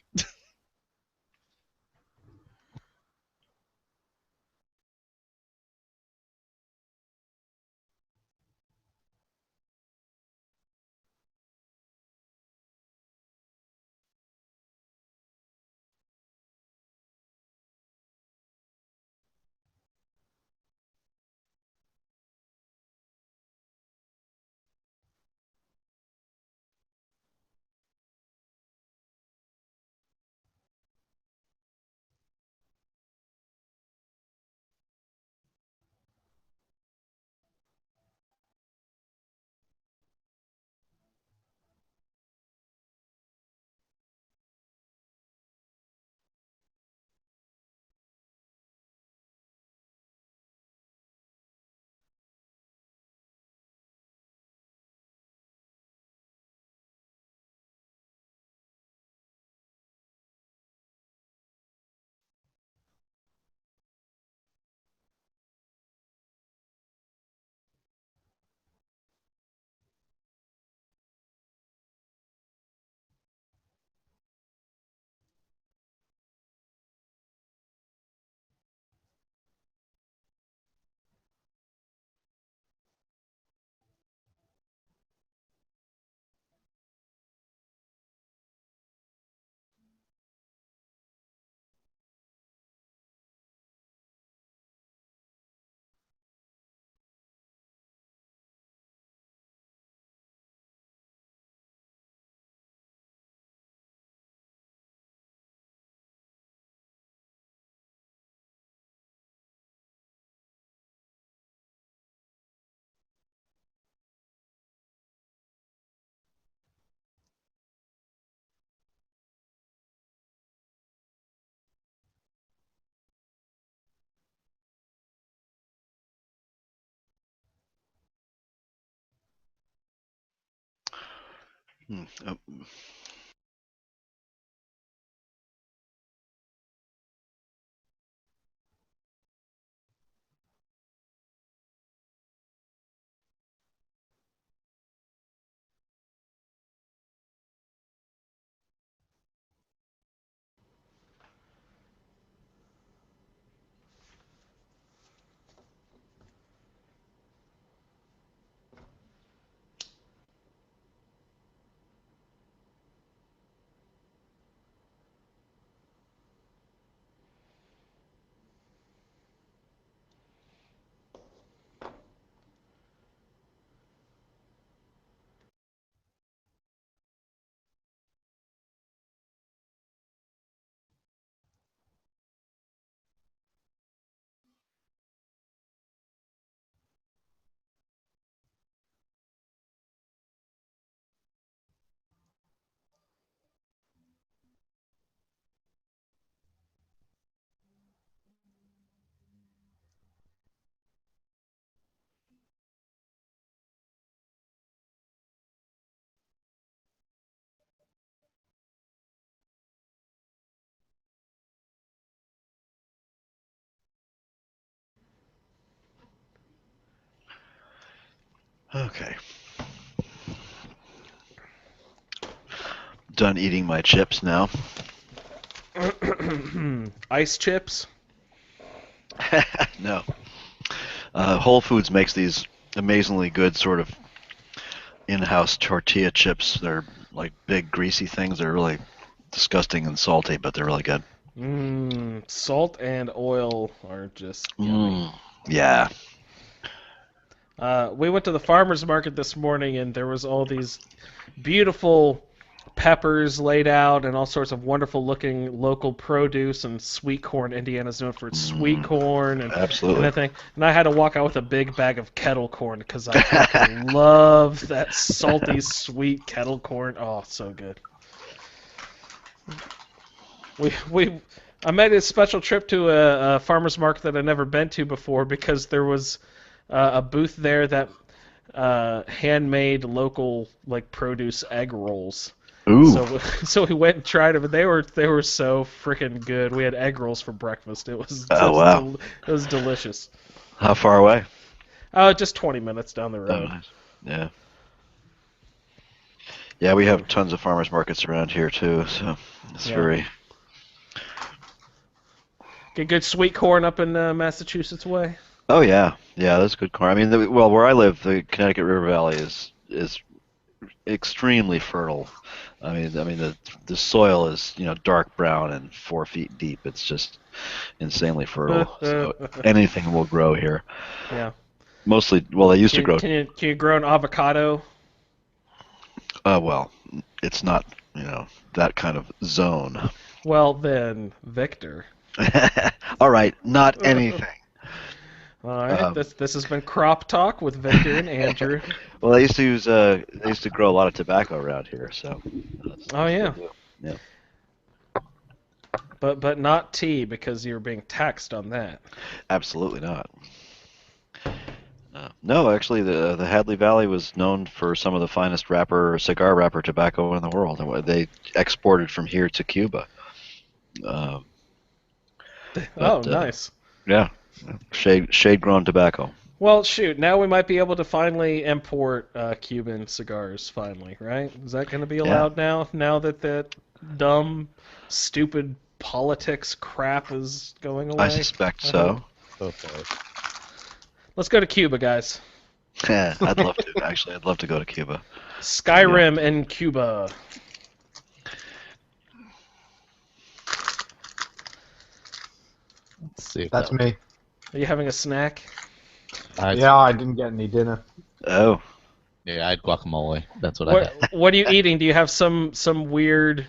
Oh. Okay. Done eating my chips now. Ice chips. No. Whole Foods makes these amazingly good sort of in-house tortilla chips. They're like big greasy things. They're really disgusting and salty, but they're really good. Salt and oil are just yummy. Yeah. We went to the farmer's market this morning, and there was all these beautiful peppers laid out and all sorts of wonderful-looking local produce and sweet corn. Indiana's known for its sweet corn and Absolutely. everything. And I had to walk out with a big bag of kettle corn because I fucking love that salty, sweet kettle corn. Oh, so good. I made a special trip to a farmer's market that I'd never been to before because there was a booth there that handmade local produce egg rolls. Ooh. So we went and tried them, and they were so freaking good. We had egg rolls for breakfast. It was wow. It was delicious. How far away? Just 20 minutes down the road. Oh, nice. Yeah. Yeah, we have tons of farmers markets around here too, so it's very. Get good sweet corn up in Massachusetts way. Oh yeah, that's good corn. I mean, where I live, the Connecticut River Valley is extremely fertile. I mean the soil is dark brown and 4 feet deep. It's just insanely fertile. So anything will grow here. Yeah. Mostly, well, they used to grow. Can you grow an avocado? Well, it's not that kind of zone. Well then, Victor. All right, not anything. All right, this has been Crop Talk with Victor and Andrew. Well, they used to grow a lot of tobacco around here, so. Oh yeah. Yeah. But not tea because you're being taxed on that. Absolutely not. No, actually, the Hadley Valley was known for some of the finest cigar wrapper tobacco in the world. They exported from here to Cuba. Nice. Yeah, shade-grown tobacco. Well, shoot, now we might be able to finally import Cuban cigars, finally, right? Is that going to be allowed now that that dumb, stupid politics crap is going away? I suspect so. Okay. Let's go to Cuba, guys. I'd love to, actually. I'd love to go to Cuba. Skyrim in Cuba. Let's see. If That's me. Are you having a snack? Yeah, I didn't get any dinner. Oh. Yeah, I had guacamole. That's what I had. What are you eating? Do you have some weird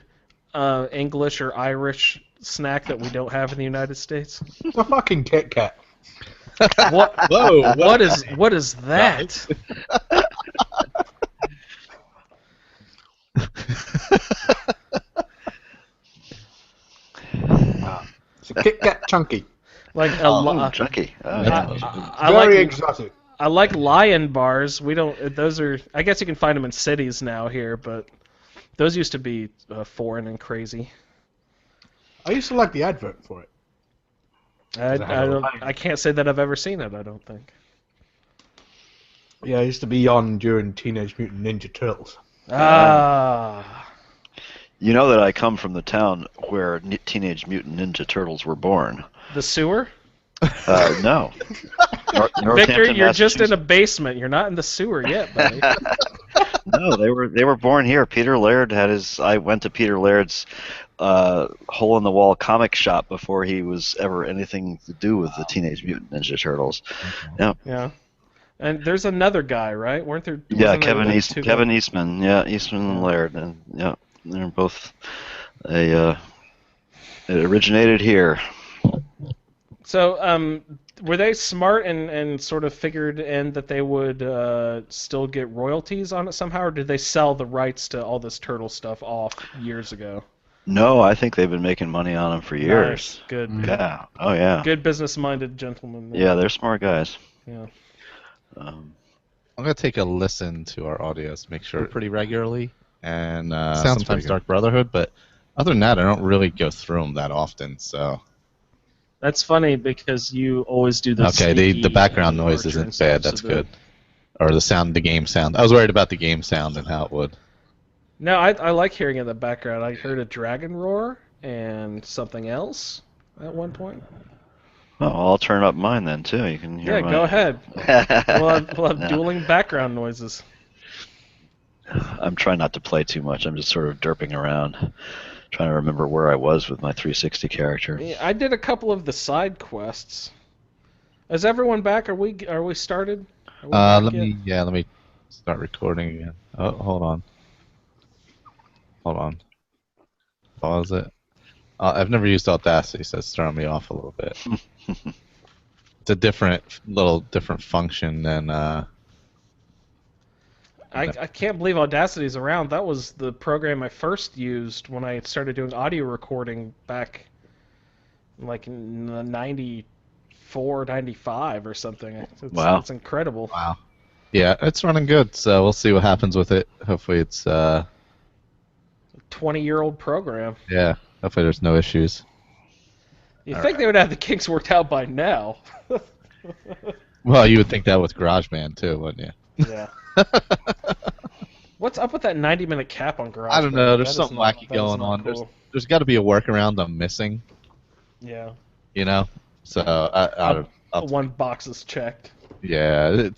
English or Irish snack that we don't have in the United States? It's a fucking Kit Kat. What? Whoa! What is that? It's a Kit Kat chunky. Like Chunky. Oh, Very exotic. I like Lion bars. We don't. Those are. I guess you can find them in cities now here, but those used to be foreign and crazy. I used to like the advert for it. I can't say that I've ever seen it. I don't think. Yeah, it used to be on during Teenage Mutant Ninja Turtles. Ah. You know that I come from the town where Teenage Mutant Ninja Turtles were born. The sewer? No. Victor, you're just in a basement. You're not in the sewer yet, buddy. No, they were born here. Peter Laird had his. I went to Peter Laird's hole in the wall comic shop before he was ever anything to do with the Teenage Mutant Ninja Turtles. Yeah. Yeah. And there's another guy, right? Weren't there? Yeah, Kevin Eastman. Yeah, Eastman and Laird, and yeah, they're both. It originated here. So, were they smart and sort of figured in that they would still get royalties on it somehow, or did they sell the rights to all this turtle stuff off years ago? No, I think they've been making money on them for years. Nice. Good. Yeah. Oh, yeah. Good business-minded gentlemen. Yeah, they're smart guys. Yeah. I'm gonna take a listen to our audios, make sure pretty regularly, and sometimes Dark Brotherhood. But other than that, I don't really go through them that often. So. That's funny because you always do this. Okay, the background noise isn't bad. That's good. Or the game sound. I was worried about the game sound and how it would. No, I like hearing in the background. I heard a dragon roar and something else at one point. Oh, I'll turn up mine then too. You can hear. Yeah, mine. go ahead. We'll have dueling background noises. I'm trying not to play too much. I'm just sort of derping around. trying to remember where I was with my 360 character. Yeah, I did a couple of the side quests. Is everyone back? Are we started? Are we back yet? let me start recording again. Oh, hold on. Pause it. I've never used Audacity, so it's throwing me off a little bit. It's a different function than. I can't believe Audacity's around. That was the program I first used when I started doing audio recording back like in 94, 95 or something. Wow. It's incredible. Wow. Yeah, it's running good, so we'll see what happens with it. Hopefully it's 20-year-old program. yeah, hopefully there's no issues. You'd think they would have the kinks worked out by now. Well, you would think that with GarageBand too, wouldn't you? Yeah. What's up with that 90-minute cap on GarageBand? I don't know, there's That is something not- wacky that is going not on. cool. There's got to be a workaround I'm missing, Yeah. you know? So One box is checked. yeah,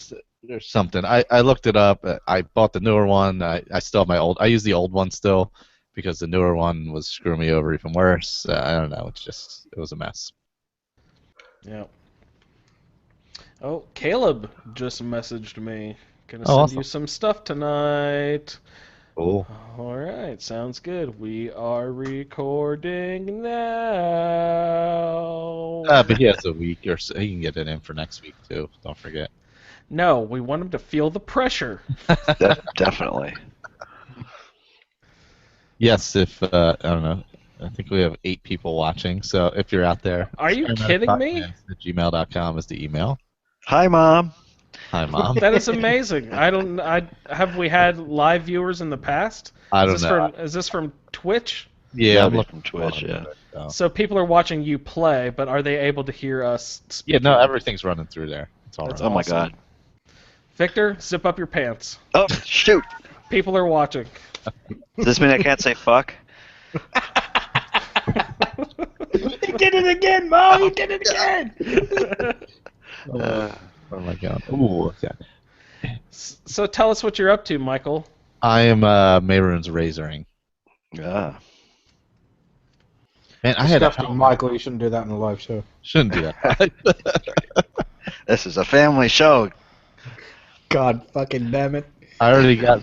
there's something. I looked it up. I bought the newer one. I still have my old. I use the old one still because the newer one was screwing me over even worse. I don't know. It was a mess. Yeah. Oh, Caleb just messaged me. Gonna Oh, send awesome. you some stuff tonight. Cool. All right, sounds good. We are recording now. But he has a week or so. He can get it in for next week too. Don't forget. No, we want him to feel the pressure. Definitely. Yes, if I don't know. I think we have 8 people watching. So if you're out there, Are you kidding me? gmail.com is the email. Hi, Mom. Hi, Mom. That is amazing. Have we had live viewers in the past? I don't know. Is this from Twitch? Yeah, I'm That'd be looking from Twitch, forward yeah. to it, so. So people are watching you play, but are they able to hear us speak? Yeah, no, everything's running through there. It's all That's right. Oh my awesome. God. Victor, zip up your pants. Oh shoot! People are watching. Does this mean I can't say fuck? You did it again, Mo! You did it again! Uh, Oh my God. Ooh, yeah. So tell us what you're up to, Michael. I am Mayrune's razoring. yeah. Man, I had Disgusting, Michael. You shouldn't do that in a live show. shouldn't do that. This is a family show. God fucking damn it! I already got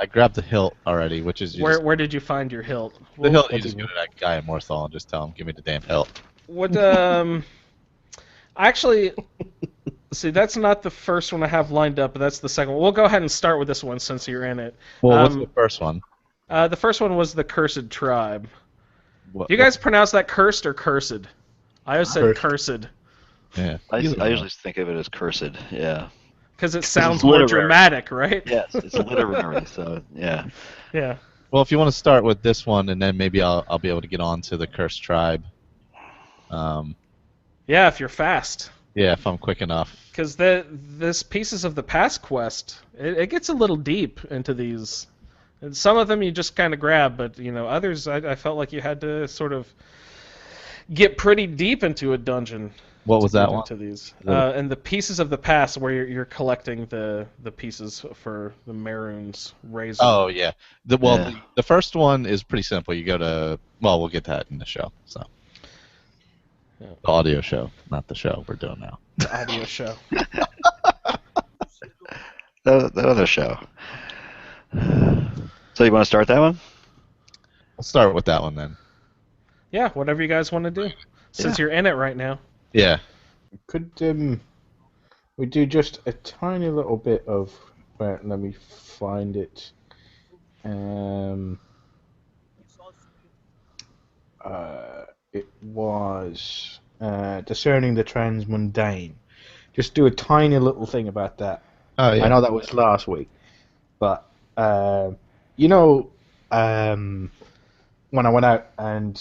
I grabbed the hilt already, which is Where did you find your hilt? the hilt. You just go to that guy in Morthal and just tell him, give me the damn hilt. What actually, see, that's not the first one I have lined up, but that's the second one. We'll go ahead and start with this one since you're in it. Well, what's the first one? The first one was the Cursed Tribe. What, Do you guys pronounce that cursed or cursed? I always said cursed Yeah. I usually think of it as cursed. Yeah. because it sounds it's more literary. dramatic, right? Yes, it's literary. So yeah. Yeah. Well, if you want to start with this one, and then maybe I'll be able to get on to the Cursed Tribe. Yeah, if you're fast. Yeah, if I'm quick enough. Because this Pieces of the Past quest, it gets a little deep into these. And some of them you just kind of grab, but others I felt like you had to sort of get pretty deep into a dungeon. What was to that get one? into these. The- And the Pieces of the Past, where you're collecting the pieces for the Maroon's razor. Oh yeah. Yeah. The first one is pretty simple. You go to we'll get to that in the show. So. Yeah. The audio show, not the show we're doing now. The audio show. The other show. So you want to start that one? We'll start with that one then. Yeah, whatever you guys want to do. Since you're in it right now. Yeah. Could we do just a tiny little bit of? Let me find it. It was discerning the transmundane. Just do a tiny little thing about that. Oh yeah. I know that was last week, but when I went out and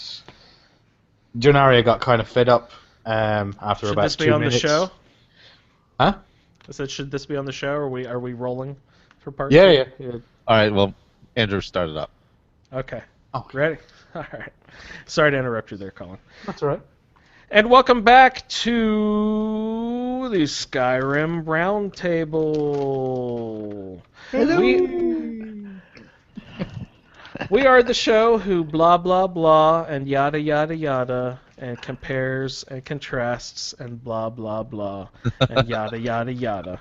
Jonaria got kind of fed up after Should about this be 2 on minutes. the show? Huh? I said, should this be on the show? Are we rolling for part Yeah, two? yeah. All right. Well, Andrew started up. Okay. Oh. Ready? All right. Sorry to interrupt you there, Colin. That's all right. And welcome back to the Skyrim Roundtable. Hello. We are the show who blah blah blah and yada yada yada and compares and contrasts and blah blah blah and yada yada yada.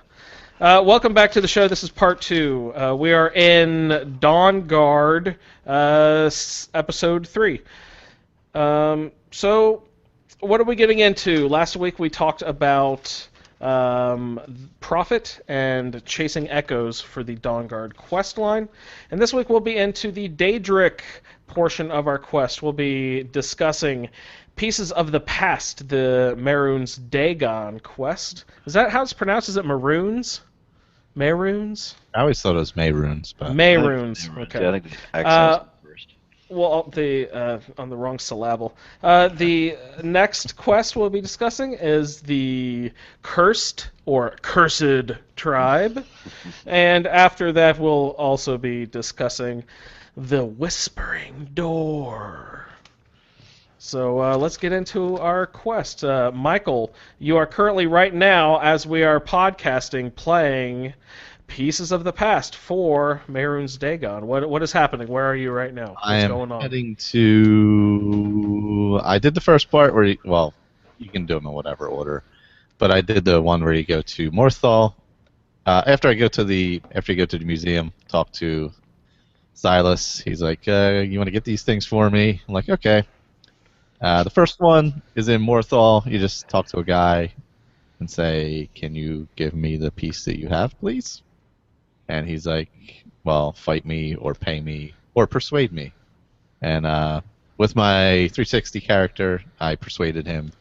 Welcome back to the show. This is part 2. We are in Dawnguard, episode 3. So, what are we getting into? Last week we talked about Prophet and chasing echoes for the Dawnguard quest line. And this week we'll be into the Daedric portion of our quest. We'll be discussing Pieces of the Past, the Mehrunes Dagon quest. Is that how it's pronounced? Is it Maroons? Mehrunes? I always thought it was Mehrunes, but Mehrunes. Okay. Yeah, I think the accent's first. Well, on the wrong syllable. The next quest we'll be discussing is the Cursed or Cursed Tribe, and after that we'll also be discussing the Whispering Door. So let's get into our quest. Michael, you are currently right now, as we are podcasting, playing Pieces of the Past for Mehrunes Dagon. What is happening? Where are you right now? What's going on? I am heading to... I did the first part where you can do them in whatever order, but I did the one where you go to Morthal. After you go to the museum, talk to Silas. He's like, you want to get these things for me? I'm like, okay. The first one is in Morthal. You just talk to a guy and say, can you give me the piece that you have, please? And he's like, well, fight me or pay me or persuade me. And with my 360 character, I persuaded him,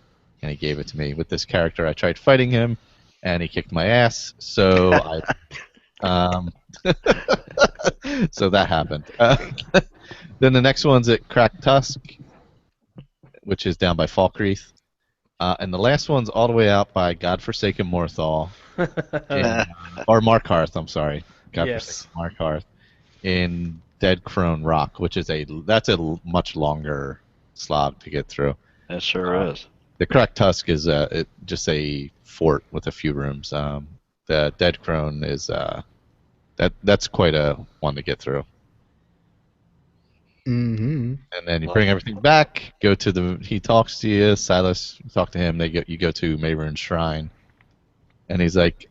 and he gave it to me. With this character, I tried fighting him, and he kicked my ass. So so that happened. Then the next one's at Cracked Tusk, which is down by Falkreath. And the last one's all the way out by Godforsaken Morthal. Or Markarth, I'm sorry. Godforsaken Markarth. In Dead Crone Rock, which is that's a much longer slog to get through. It sure is. The Cracked Tusk is just a fort with a few rooms. The Dead Crone is that's quite a one to get through. Mm-hmm. And then you bring everything back. He talks to you, Silas. You talk to him. You go to Mehrunes Shrine, and he's like,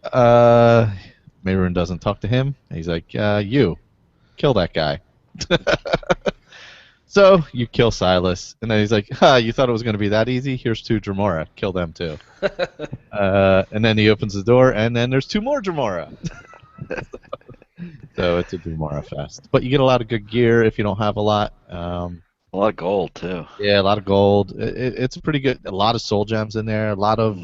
Mehrunes doesn't talk to him. And he's like, you kill that guy. So you kill Silas, and then he's like, you thought it was going to be that easy? Here's 2 Dremora. Kill them too. And then he opens the door, and then there's 2 more Dremora. So it's a Dremora fest. But you get a lot of good gear if you don't have a lot. A lot of gold, too. Yeah, a lot of gold. It's pretty good. A lot of soul gems in there. A lot of...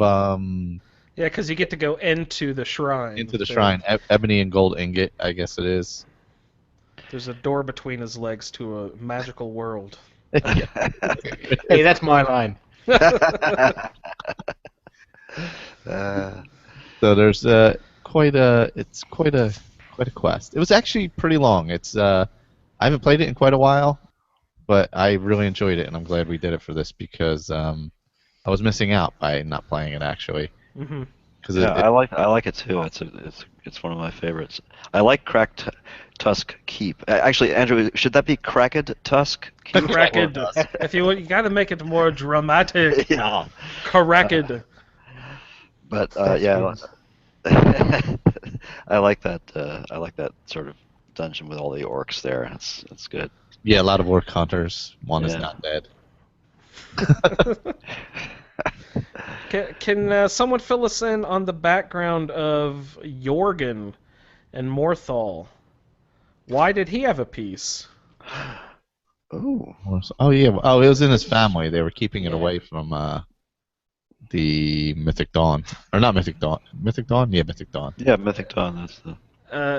yeah, because you get to go into the shrine. Into the shrine. Ebony and gold ingot, I guess it is. There's a door between his legs to a magical world. Hey, that's my line. So there's quite a quest. It was actually pretty long. I haven't played it in quite a while, but I really enjoyed it, and I'm glad we did it for this because I was missing out by not playing it actually. Mm-hmm. I like it too. It's one of my favorites. I like Cracked Tusk Keep. Actually, Andrew, should that be Cracked Tusk Keep? Cracked. If you got to make it more dramatic. Yeah. Cracked. But yeah, I like that. I like that sort of dungeon with all the orcs there. It's good. Yeah, a lot of orc hunters. One is not dead. Can someone fill us in on the background of Jorgen and Morthal? Why did he have a piece? Oh. Oh yeah. Oh, it was in his family. They were keeping it away from the Mythic Dawn, or not Mythic Dawn. Mythic Dawn? Yeah, Mythic Dawn. Yeah, Mythic Dawn. That's the.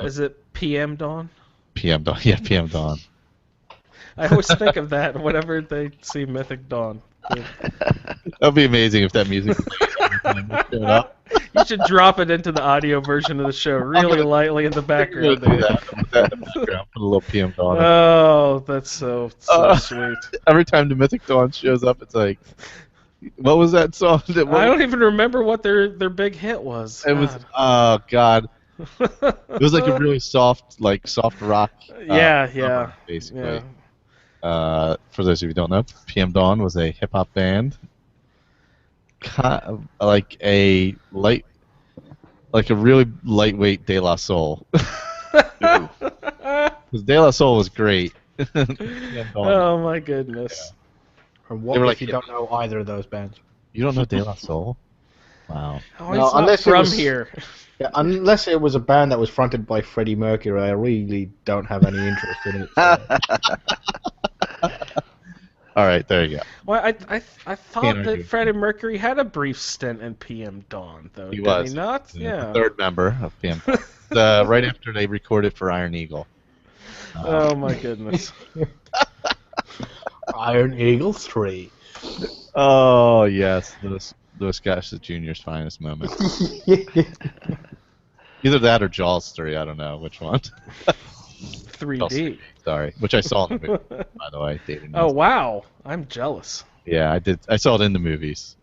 Is it PM Dawn? PM Dawn. Yeah, PM Dawn. I always think of that whenever they see Mythic Dawn. That'd be amazing if that music showed up. You should drop it into the audio version of the show really lightly in the background. Put that in the background. Put a little PM Dawn. Oh, that's so sweet. Every time the Mythic Dawn shows up, it's like, what was that song? I don't even remember what their big hit was. It was, oh god, it was like a really soft rock. Yeah. Basically. Yeah. For those of you who don't know, PM Dawn was a hip hop band, like a really lightweight De La Soul. Because De La Soul was great. PM Dawn. Oh my goodness. And They what were if like you don't know either of those bands? You don't know De La Soul? Wow. Oh, No, he's not unless it from was- here. Yeah, unless it was a band that was fronted by Freddie Mercury, I really don't have any interest in it. So. All right, there you go. Well, I thought Can't that argue. Freddie Mercury had a brief stint in PM Dawn, though. He did was. he not? The Yeah. third member of PM. Right after they recorded for Iron Eagle. Oh my goodness. Iron Eagle 3. Oh yes, Louis Gossett Jr.'s finest moment. Either that or Jaws 3. I don't know which one. 3D. Sorry, which I saw in the movie, by the way. David Oh knows. wow, I'm jealous. Yeah, I did. I saw it in the movies.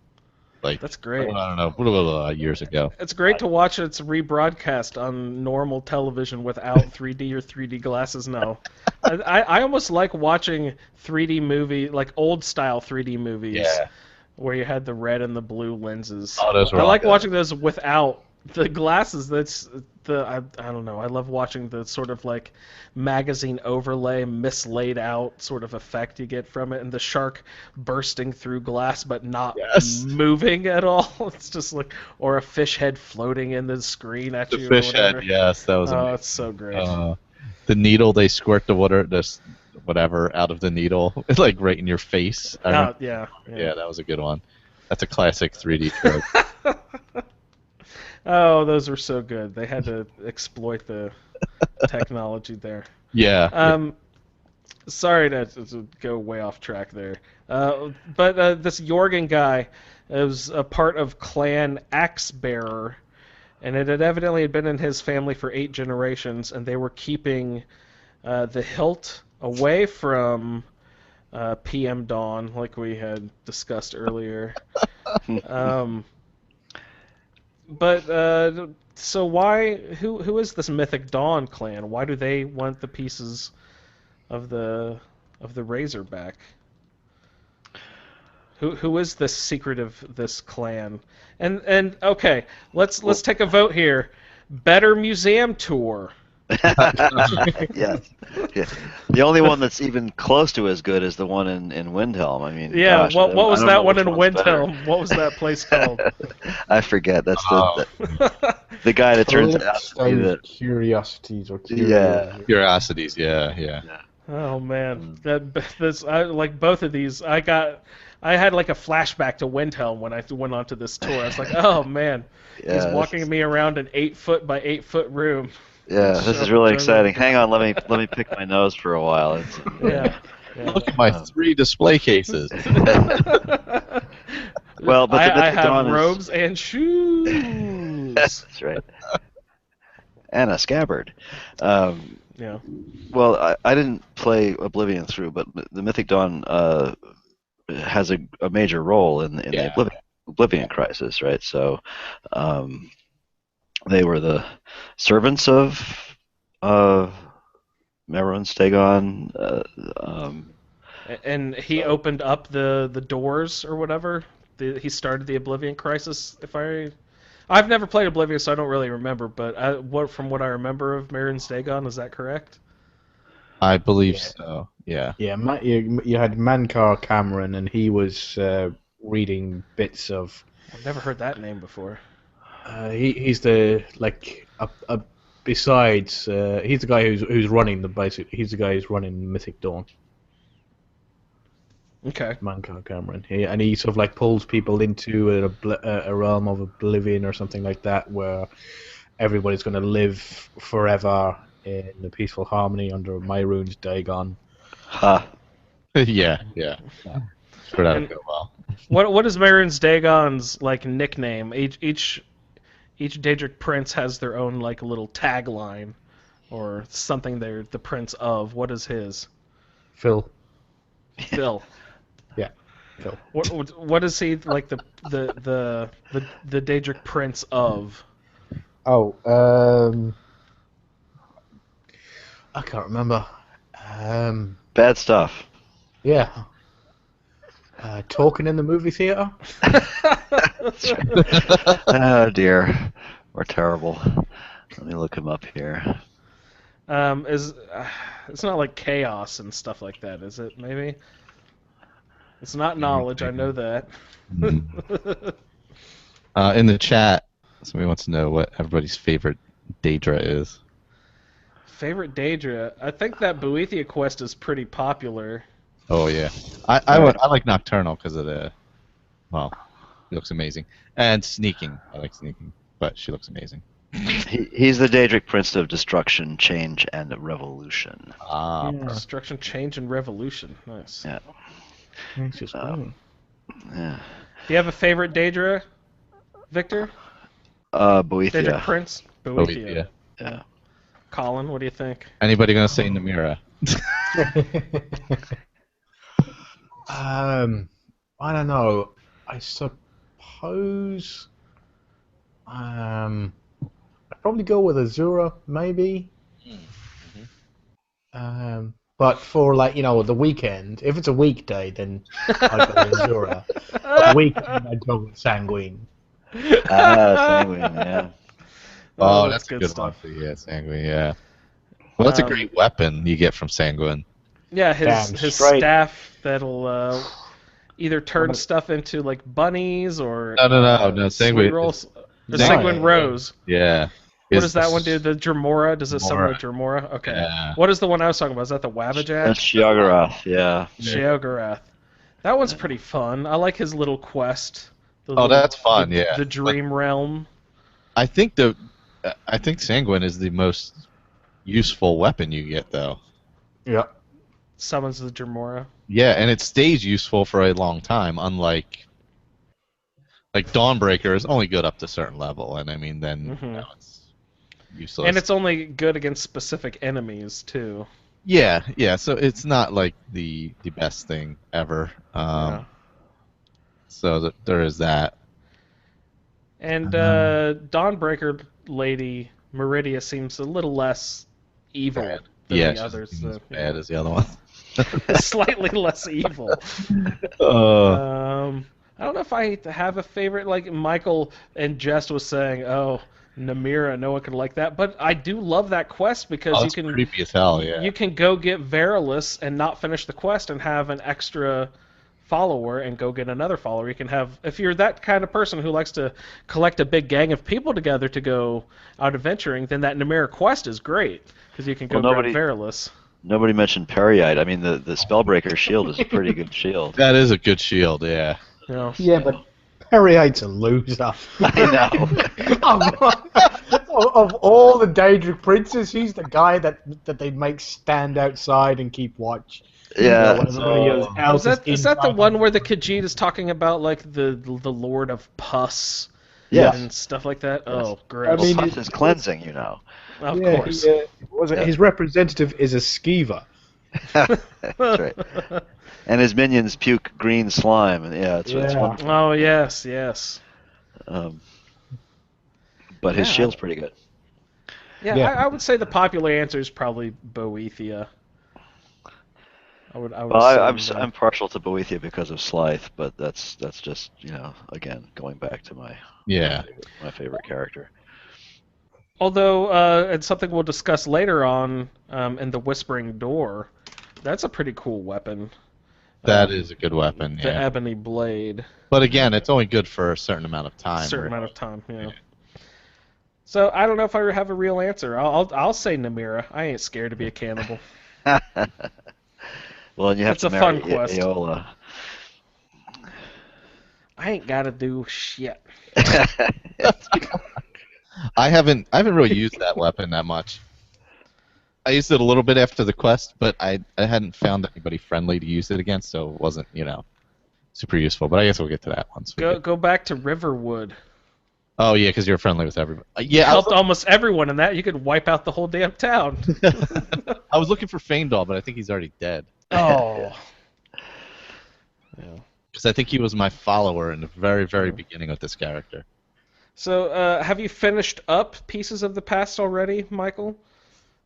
Like That's great. I don't know, years ago. It's great to watch its rebroadcast on normal television without 3D or 3D glasses now. I almost like watching 3D movie, like old style 3D movies, Yeah. where you had the red and the blue lenses. Oh, those were I all like good. watching those without the glasses. I don't know. I love watching the sort of like magazine overlay, mislaid out sort of effect you get from it, and the shark bursting through glass but not Yes. moving at all. It's just like, or a fish head floating in the screen at The you. fish or whatever. head, yes, that was Oh, amazing. it's so great. The needle, they squirt the water, whatever, out of the needle, like right in your face. I remember- Yeah. yeah, that was a good one. That's a classic 3D trope. Oh, those were so good. They had to exploit the technology there. Yeah. Sorry to go way off track there. But this Jorgen guy was a part of Clan Axebearer, and it had evidently been in his family for 8 generations, and they were keeping the hilt away from PM Dawn, like we had discussed earlier. But so why? Who is this Mythic Dawn clan? Why do they want the pieces of the razor back? Who is the secret of this clan? And okay, let's take a vote here. Better museum tour. Yes. Yeah. The only one that's even close to as good is the one in Windhelm. I mean, Yeah. gosh, what I was don't that know one which in one's better. Windhelm? What was that place called? I forget. That's Oh. the guy that turns out to be the. Curiosities or Yeah. Curiosities, yeah. Oh man, I like both of these. I had like a flashback to Windhelm when I went onto this tour. I was like, oh man, Yeah, he's walking me around an 8-foot by 8-foot room. Yeah, this is really exciting. Hang on, let me pick my nose for a while. It's, Yeah. Look at my 3 display cases. Well, but the I Mythic Dawn have is- robes and shoes. That's right. And a scabbard. Yeah. Well, I didn't play Oblivion through, but the Mythic Dawn has a major role in Yeah. the Oblivion crisis, right? So they were the servants of Merwin Stegon. And he opened up the doors or whatever. He started the Oblivion crisis. I've never played Oblivion, so I don't really remember. But from what I remember of Mehrunes Dagon, is that correct? I believe so. Yeah. Yeah, you had Mankar Cameron, and he was reading bits of. I've never heard that name before. He's the besides he's the guy who's running the basic. He's the guy who's running Mythic Dawn. Okay. Mankar Cameron. He sort of like pulls people into a realm of oblivion or something like that, where everybody's going to live forever in the peaceful harmony under Mehrunes Dagon. Ha. yeah. Sure, that'll go well. What is Mehrunes Dagon's like nickname? Each Daedric prince has their own like little tagline, or something they're the prince of. What is his? Phil. Phil. Yeah. Phil. What is he like the Daedric prince of? Oh, I can't remember. Bad stuff. Yeah. Talking in the movie theater. Oh dear, we're terrible. Let me look him up here. It's not like chaos and stuff like that, is it? Maybe. It's not knowledge. I know that. In the chat, somebody wants to know what everybody's favorite Daedra is. Favorite Daedra? I think that Boethia quest is pretty popular. Oh yeah, I like Nocturnal because of well, she looks amazing, and sneaking. I like sneaking, but she looks amazing. He's the Daedric Prince of Destruction, Change, and Revolution. Ah, Yeah. Destruction, change, and revolution. Nice. Yeah. It's just brilliant. Yeah. Do you have a favorite Daedra, Victor? Boethia. Daedric Prince? Boethia. Yeah. Colin, what do you think? Anybody gonna say Namira? I don't know. I suppose. I'd probably go with Azura, maybe. But for the weekend, if it's a weekday, then I'd go with Azura. The weekend, I'd go with Sanguine. Sanguine, yeah. Oh, that's a good good stuff. one. Yeah, Sanguine. Yeah. Well, that's a great weapon you get from Sanguine. Yeah, Damn his straight. staff that'll either turn stuff into like bunnies or No, sweet Sanguine. rolls. The Nice. Sanguine Rose. Yeah. What does that one do? The Dremora? Does it summon the Dremora? Okay. Yeah. What is the one I was talking about? Is that the That's Wabbajack? Sheogorath, yeah. Sheogorath. That one's pretty fun. I like his little quest. That's fun, yeah. The Dream Realm. I think Sanguine is the most useful weapon you get, though. Yeah. Summons the Dremora. Yeah, and it stays useful for a long time, unlike Dawnbreaker is only good up to a certain level, and I mean then it's useless. And it's only good against specific enemies too. Yeah, so it's not like the best thing ever. So there is that. And Dawnbreaker lady Meridia seems a little less evil than the others. She's as bad as the other one. Slightly less evil. I don't know if I have a favorite. Like Michael and Jess was saying, oh, Namira, no one can like that. But I do love that quest because you can creepy as hell. Yeah. you can go get Verilus and not finish the quest and have an extra follower and go get another follower. You can have, if you're that kind of person who likes to collect a big gang of people together to go out adventuring, then that Namira quest is great because you can go grab Verilus. Nobody mentioned Periite. I mean, the Spellbreaker shield is a pretty good shield. That is a good shield, yeah. Yeah, but Periite's a loser. I know. of all the Daedric princes, he's the guy that they make stand outside and keep watch. Yeah. Everybody else Is that the one where the Khajiit is talking about like the Lord of Pus and stuff like that? Oh, great. I mean, pus is cleansing, you know. Of course. His representative is a skeever. That's right. And his minions puke green slime. And it's wonderful. Oh, yes. But his shield's pretty good. Yeah, I would say the popular answer is probably Boethia. I'm partial to Boethia because of Slythe, but that's just again going back to my favorite character. Although it's something we'll discuss later on in the Whispering Door. That's a pretty cool weapon. That is a good weapon. The Ebony Blade. But again, it's only good for a certain amount of time. Yeah. So I don't know if I have a real answer. I'll say Namira. I ain't scared to be a cannibal. Well, and you have to marry Aola. I ain't gotta do shit. I haven't really used that weapon that much. I used it a little bit after the quest, but I hadn't found anybody friendly to use it against, so it wasn't super useful. But I guess we'll get to that once. Go back to Riverwood. Oh yeah, because you're friendly with everybody. Helped almost everyone in that. You could wipe out the whole damn town. I was looking for Feindal, but I think he's already dead. Oh. Yeah. Because I think he was my follower in the very, very beginning of this character. So, have you finished up Pieces of the Past already, Michael?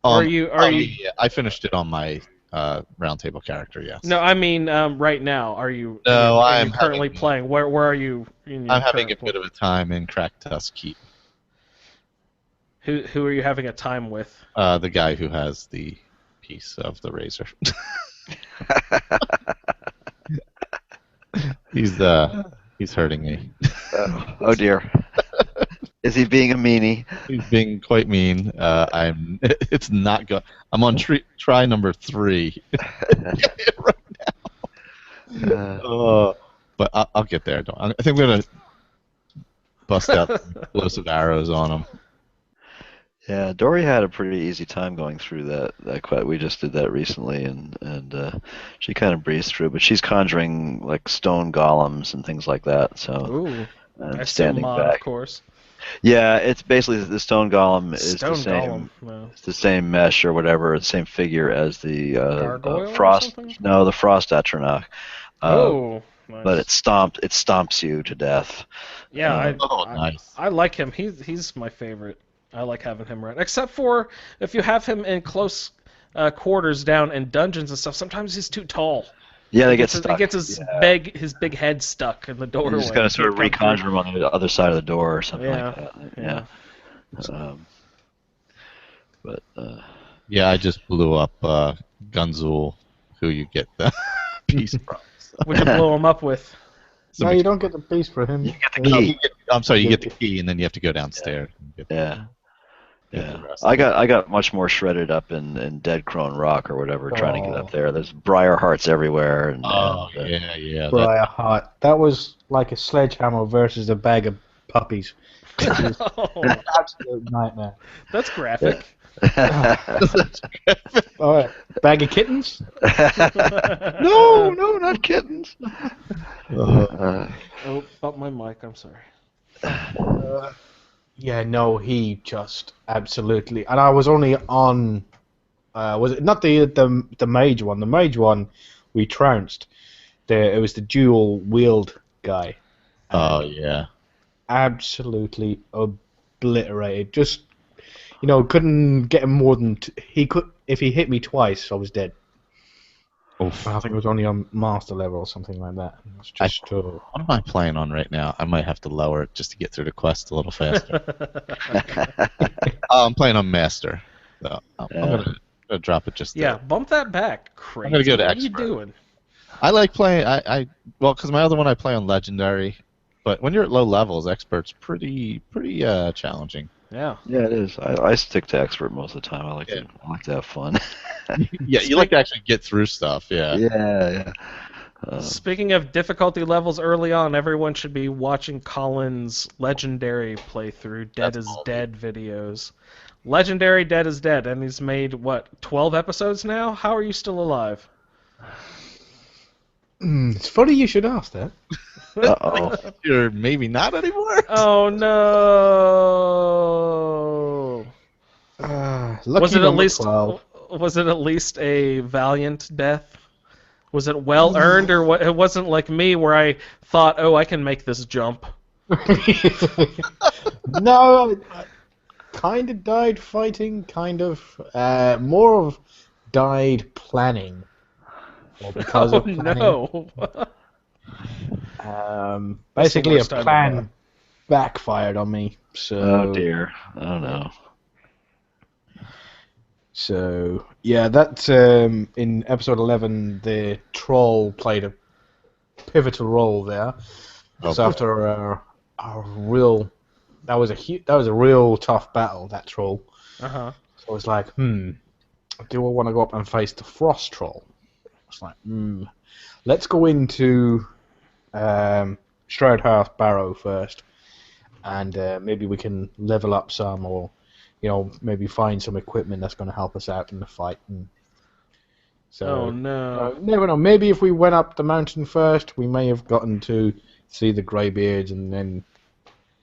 Yeah, I finished it on my roundtable character. Yes. No, I mean right now. Are you? No, are you I'm currently having- playing. Where are you? In your I'm having a current bit of a time in Cracktusk Keep. Who are you having a time with? The guy who has the piece of the razor. He's hurting me. Oh dear. Is he being a meanie? He's being quite mean. It's not good. I'm on try number 3. Right now. But I'll get there. I think we're gonna bust out explosive arrows on him. Yeah, Dory had a pretty easy time going through that quest. We just did that recently, and she kind of breezed through. But she's conjuring like stone golems and things like that. So Ooh, and I see standing mod, back. of course. Yeah, it's basically the stone golem is Stone the same. golem. No. It's the same mesh or whatever, the same figure as the Gargoyle or frost. something? No, the frost atronach. Oh, nice. But it stomps you to death. Yeah, Nice. I like him. He's my favorite. I like having him around. Except for if you have him in close quarters down in dungeons and stuff, sometimes he's too tall. Yeah, they He get gets, stuck. he gets his big head stuck in the You doorway. just gotta sort of Can't come reconjure him on the other side of the door or something Yeah, like that. yeah. But Yeah, I just blew up Gunzul, who you get the piece from. So. What'd you blow him up with? No, you don't get the piece for him. you get the No, key. I'm sorry, you get the key, and then you have to go downstairs. And get Yeah. get Yeah, the rest I of got much more shredded up in Dead Crone Rock or whatever, trying to get up there. There's briar hearts everywhere, and, Oh, and yeah. Briar Heart. That was like a sledgehammer versus a bag of puppies. It was Oh, an absolute nightmare. that's graphic. All right, bag of kittens. no, not kittens. Oh, bump my mic. I'm sorry. Yeah, no, he just absolutely. And I was only on. Was it not the mage one? The mage one, we trounced. It was the dual wield guy. Oh, yeah. Absolutely obliterated. Just couldn't get him more than he could. If he hit me twice, I was dead. Oof. I think it was only on master level or something like that. It was just. What am I playing on right now? I might have to lower it just to get through the quest a little faster. I'm playing on master. So I'm gonna drop it just Yeah, there. bump that back. Crazy. I'm gonna go to what are you expert. doing? I like playing. Well, because my other one I play on legendary, but when you're at low levels, expert's pretty challenging. Yeah. Yeah, it is. I stick to expert most of the time. I like to have fun. Yeah, you like to actually get through stuff. Yeah. Yeah. Speaking of difficulty levels early on, everyone should be watching Colin's legendary playthrough, Dead That's is all. Dead videos. Legendary Dead is Dead, and he's made, 12 episodes now? How are you still alive? It's funny you should ask that. Uh-oh. You're maybe not anymore. Oh no! Lucky Was it at number least 12. was it at least a valiant death? Was it well earned, or what? It wasn't like me where I thought, "Oh, I can make this jump." No, I kind of died fighting, kind of. More of died planning. Or because Oh of planning. no! Basically, a worst time to plan backfired on me. So, Oh dear. Oh no. So yeah, that in episode 11, the troll played a pivotal role there. Oh, So after a real, that was a real tough battle, that troll. Uh-huh. So I was like, do I want to go up and face the frost troll? I was like, let's go into Shroud Hearth Barrow first, and maybe we can level up some, or maybe find some equipment that's going to help us out in the fight. And so, Oh no! never know. Maybe if we went up the mountain first, we may have gotten to see the Greybeards, and then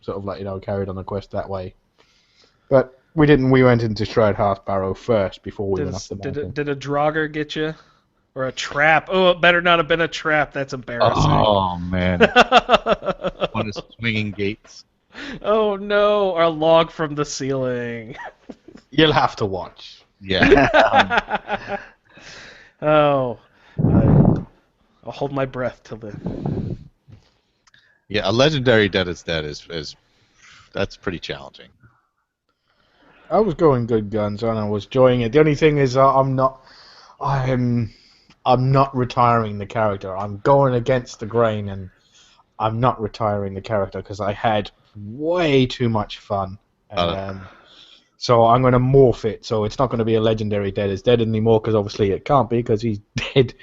sort of carried on the quest that way. But we didn't. We went into Shroud Hearth Barrow first before we went up the mountain. Did a Draugr get you? Or a trap? Oh, it better not have been a trap. That's embarrassing. Oh man. One is swinging gates. Oh no! Or a log from the ceiling. You'll have to watch. Yeah. Oh, I'll hold my breath till then. Yeah, a legendary Dead is Dead is that's pretty challenging. I was going good guns and I was enjoying it. The only thing is, I'm not retiring the character. I'm going against the grain, and I'm not retiring the character because I had way too much fun. So I'm going to morph it. So it's not going to be a legendary Dead is Dead anymore because obviously it can't be because he's dead.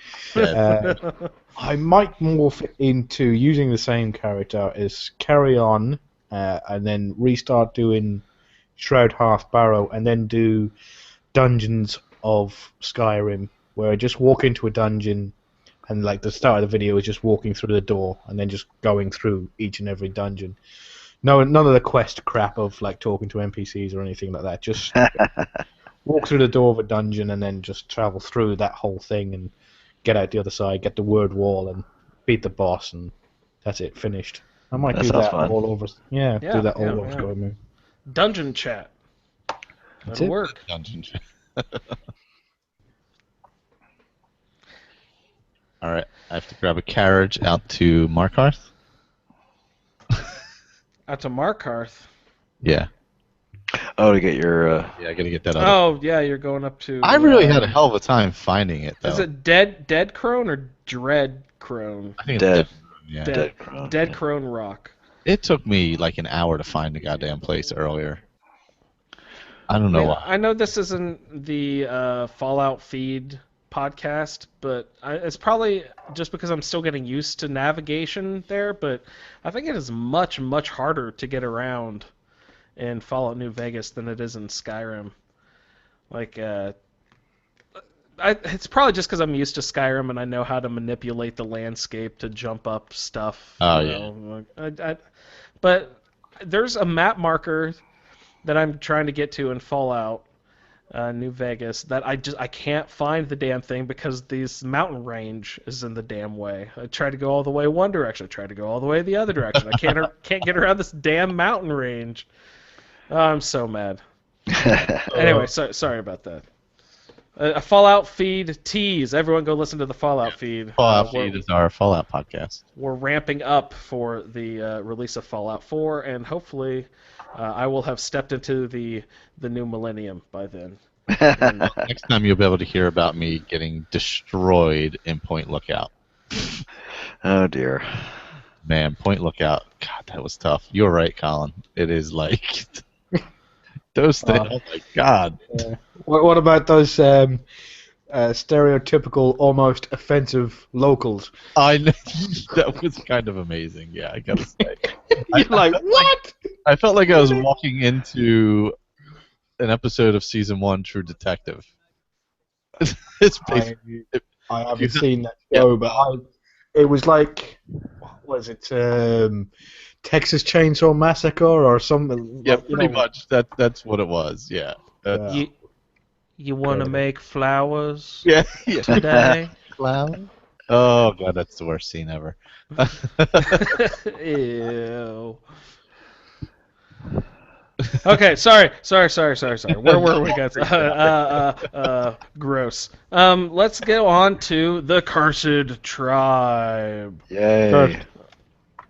I might morph it into using the same character as Carry On, and then restart doing Shroud Hearth Barrow, and then do Dungeons of Skyrim, where I just walk into a dungeon, and like the start of the video is just walking through the door, and then just going through each and every dungeon. No, none of the quest crap of like talking to NPCs or anything like that. Just walk through the door of a dungeon and then just travel through that whole thing and get out the other side, get the word wall, and beat the boss, and that's it, finished. I might do that fun. all over. Yeah, do that all over Skyrim. Dungeon chat. That'll work. Dungeon chat. All right, I have to grab a carriage out to Markarth. Out to Markarth. Yeah. Oh, to get your. Yeah, I gotta get that. Oh, yeah, you're going up to. I really had a hell of a time finding it, though. Is it Dead Crone or Dread Crone? I think Dead. it's yeah. Dead Crone. Dead Crone Rock. It took me like an hour to find the goddamn place earlier. I don't know why. I know this isn't the Fallout feed podcast, but it's probably just because I'm still getting used to navigation there, but I think it is much, much harder to get around in Fallout New Vegas than it is in Skyrim. Like, it's probably just because I'm used to Skyrim and I know how to manipulate the landscape to jump up stuff. Oh, yeah. But there's a map marker that I'm trying to get to in Fallout New Vegas that I can't find the damn thing because this mountain range is in the damn way. I tried to go all the way one direction. I tried to go all the way the other direction. I can't get around this damn mountain range. Oh, I'm so mad. Anyway, sorry about that. A Fallout feed tease. Everyone go listen to the Fallout feed. Fallout feed is our Fallout podcast. We're ramping up for the release of Fallout 4, and hopefully I will have stepped into the new millennium by then. Next time you'll be able to hear about me getting destroyed in Point Lookout. Oh, dear. Man, Point Lookout. God, that was tough. You're right, Colin. It is like... those things. Oh, my God. What about those stereotypical, almost offensive locals? I know. That was kind of amazing. Yeah, I gotta say. You're like, what? I felt like I was walking into an episode of season 1 True Detective. It's basically. I haven't seen that show, but it was like, what was it? Texas Chainsaw Massacre or something. Yeah, pretty much. That's what it was. Yeah. You want to make flowers? Yeah. Today. Flowers. Oh God, that's the worst scene ever. Ew. Okay, sorry. Where were we, guys? Gross. Let's go on to the Cursed Tribe. Yay.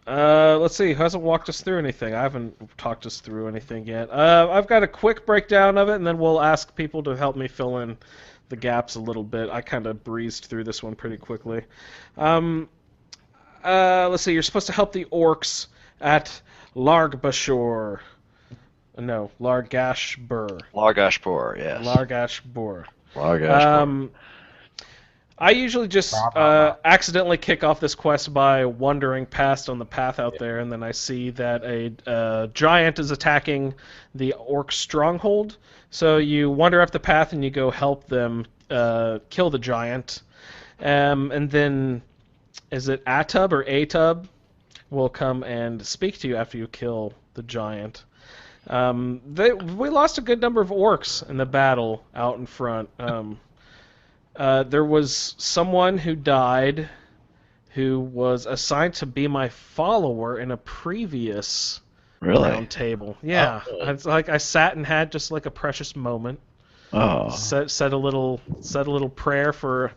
Let's see. Who hasn't walked us through anything? I haven't talked us through anything yet. I've got a quick breakdown of it, and then we'll ask people to help me fill in the gaps a little bit. I kind of breezed through this one pretty quickly. Let's see. You're supposed to help the orcs at Largashbur. No, Largashbur. Largashbur, yes. Largashbur. Largashbur. I usually just accidentally kick off this quest by wandering past on the path out there, and then I see that a giant is attacking the orc stronghold. So you wander up the path and you go help them kill the giant. And then, is it Atub or Atub will come and speak to you after you kill the giant. We lost a good number of orcs in the battle out in front. There was someone who died who was assigned to be my follower in a previous round table. Yeah. Oh. It's like I sat and had just like a precious moment. Oh. Said a little prayer for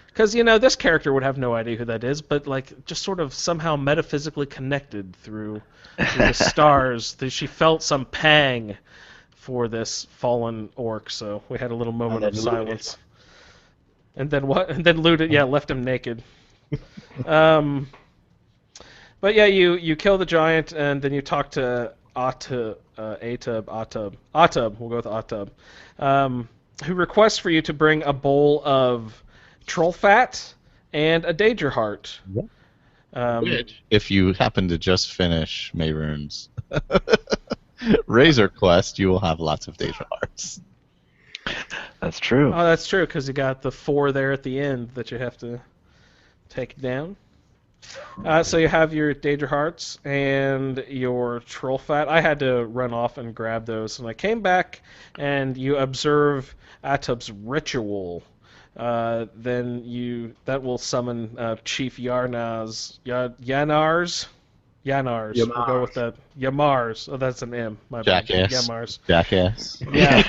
Because, you know, this character would have no idea who that is, but, like, just sort of somehow metaphysically connected through the stars. She felt some pang for this fallen orc, so we had a little moment of silence. And then what? And then looted, left him naked. But yeah, you kill the giant, and then you talk to Atub, we'll go with Atub, who requests for you to bring a bowl of troll fat and a Danger Heart. Yep. Which, if you happen to just finish Mayrune's Razor Quest, you will have lots of Danger Hearts. That's true. Oh, that's true, because you got the 4 there at the end that you have to take down. So you have your Danger Hearts and your Troll Fat. I had to run off and grab those, and I came back, and you observe Atub's ritual. Then that will summon Chief Yarnars. We'll go with that. Yamars. Oh, that's an M. My Jackass. Bad. Yamars. Jackass. Yeah.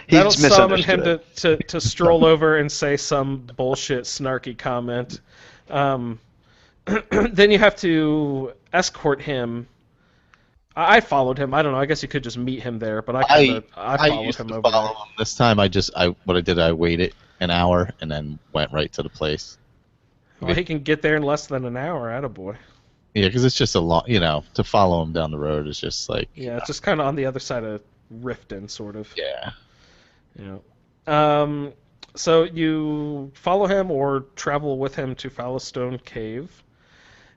That'll He's summon him misunderstood. to stroll over and say some bullshit snarky comment. Then you have to escort him. I followed him. I don't know. I guess you could just meet him there, but I followed used him to over follow there. him. This time, what I did, I waited an hour and then went right to the place. Well, he can get there in less than an hour. Attaboy. Yeah, because it's just a long, to follow him down the road is just like. Yeah, it's just kind of on the other side of Riften, sort of. Yeah. Yeah. So you follow him or travel with him to Fallowstone Cave,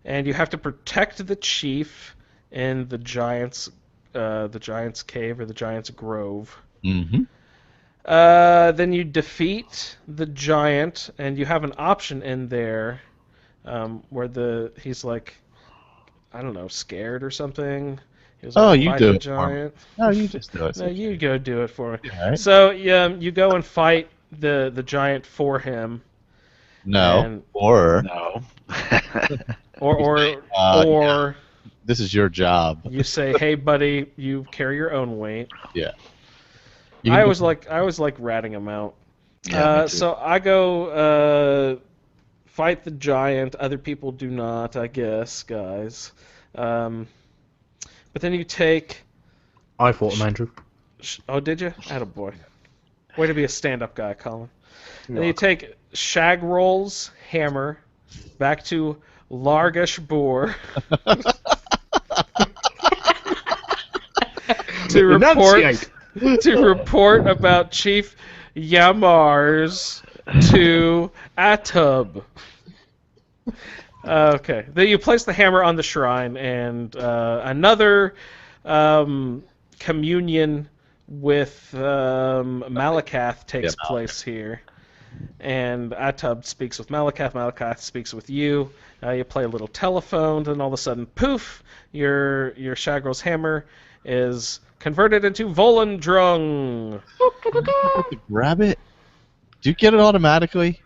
and you have to protect the chief in the giant's cave or the giant's grove. Mm-hmm. Then you defeat the giant, and you have an option in there where he's like, I don't know, scared or something. He was like, You fight do the it for me. giant. No, you just do it. No, you go do it for me. All right. So you go and fight the giant for him. No. And- Or No. Or this is your job. you say, "Hey, buddy, you carry your own weight." Yeah. I always like ratting him out. Yeah, me too. So I go fight the giant. Other people do not, I guess, guys. But then you take. I fought him, Andrew. Oh, did you? Attaboy. Way to be a stand-up guy, Colin. Then you take Shagroll's hammer back to Largish Boar to report about Chief Yamars to Atub. Okay. Then you place the hammer on the shrine, and another communion with Malakath takes place here. And Atub speaks with Malakath. Malakath speaks with you. You play a little telephone, and all of a sudden, poof! Your Shagroll's hammer is converted into Volendrung. Grab it. Do you get it automatically?